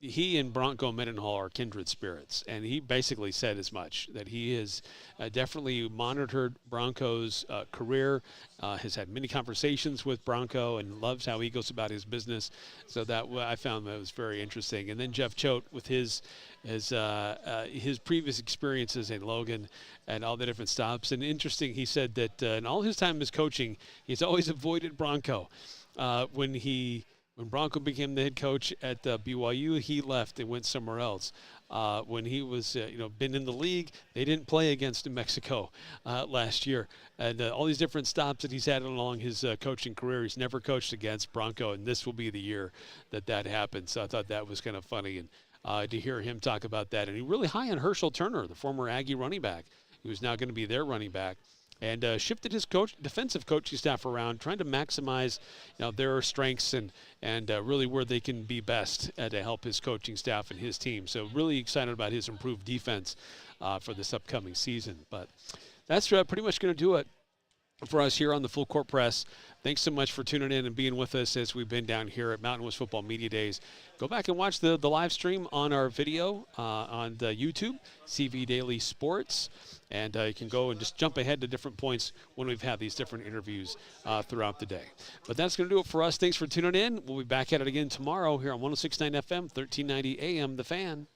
he and Bronco Mendenhall are kindred spirits, and he basically said as much, that he has definitely monitored Bronco's career, has had many conversations with Bronco, and loves how he goes about his business. So that I found that was very interesting. And then Jeff Choate with his previous experiences in Logan and all the different stops. And interesting, he said that in all his time as coaching, he's always avoided Bronco. When Bronco became the head coach at BYU, he left and went somewhere else. When he was, been in the league, they didn't play against New Mexico last year. And all these different stops that he's had along his coaching career, he's never coached against Bronco, and this will be the year that happened. So I thought that was kind of funny, and to hear him talk about that. And he really high on Herschel Turner, the former Aggie running back, who's now going to be their running back. And shifted his defensive coaching staff around, trying to maximize, their strengths and really where they can be best to help his coaching staff and his team. So really excited about his improved defense for this upcoming season. But that's pretty much going to do it for us here on the Full Court Press. Thanks so much for tuning in and being with us as we've been down here at Mountain West Football Media Days. Go back and watch the live stream on our video on the YouTube, CV Daily Sports. And you can go and just jump ahead to different points when we've had these different interviews throughout the day. But that's going to do it for us. Thanks for tuning in. We'll be back at it again tomorrow here on 106.9 FM, 1390 AM, The Fan.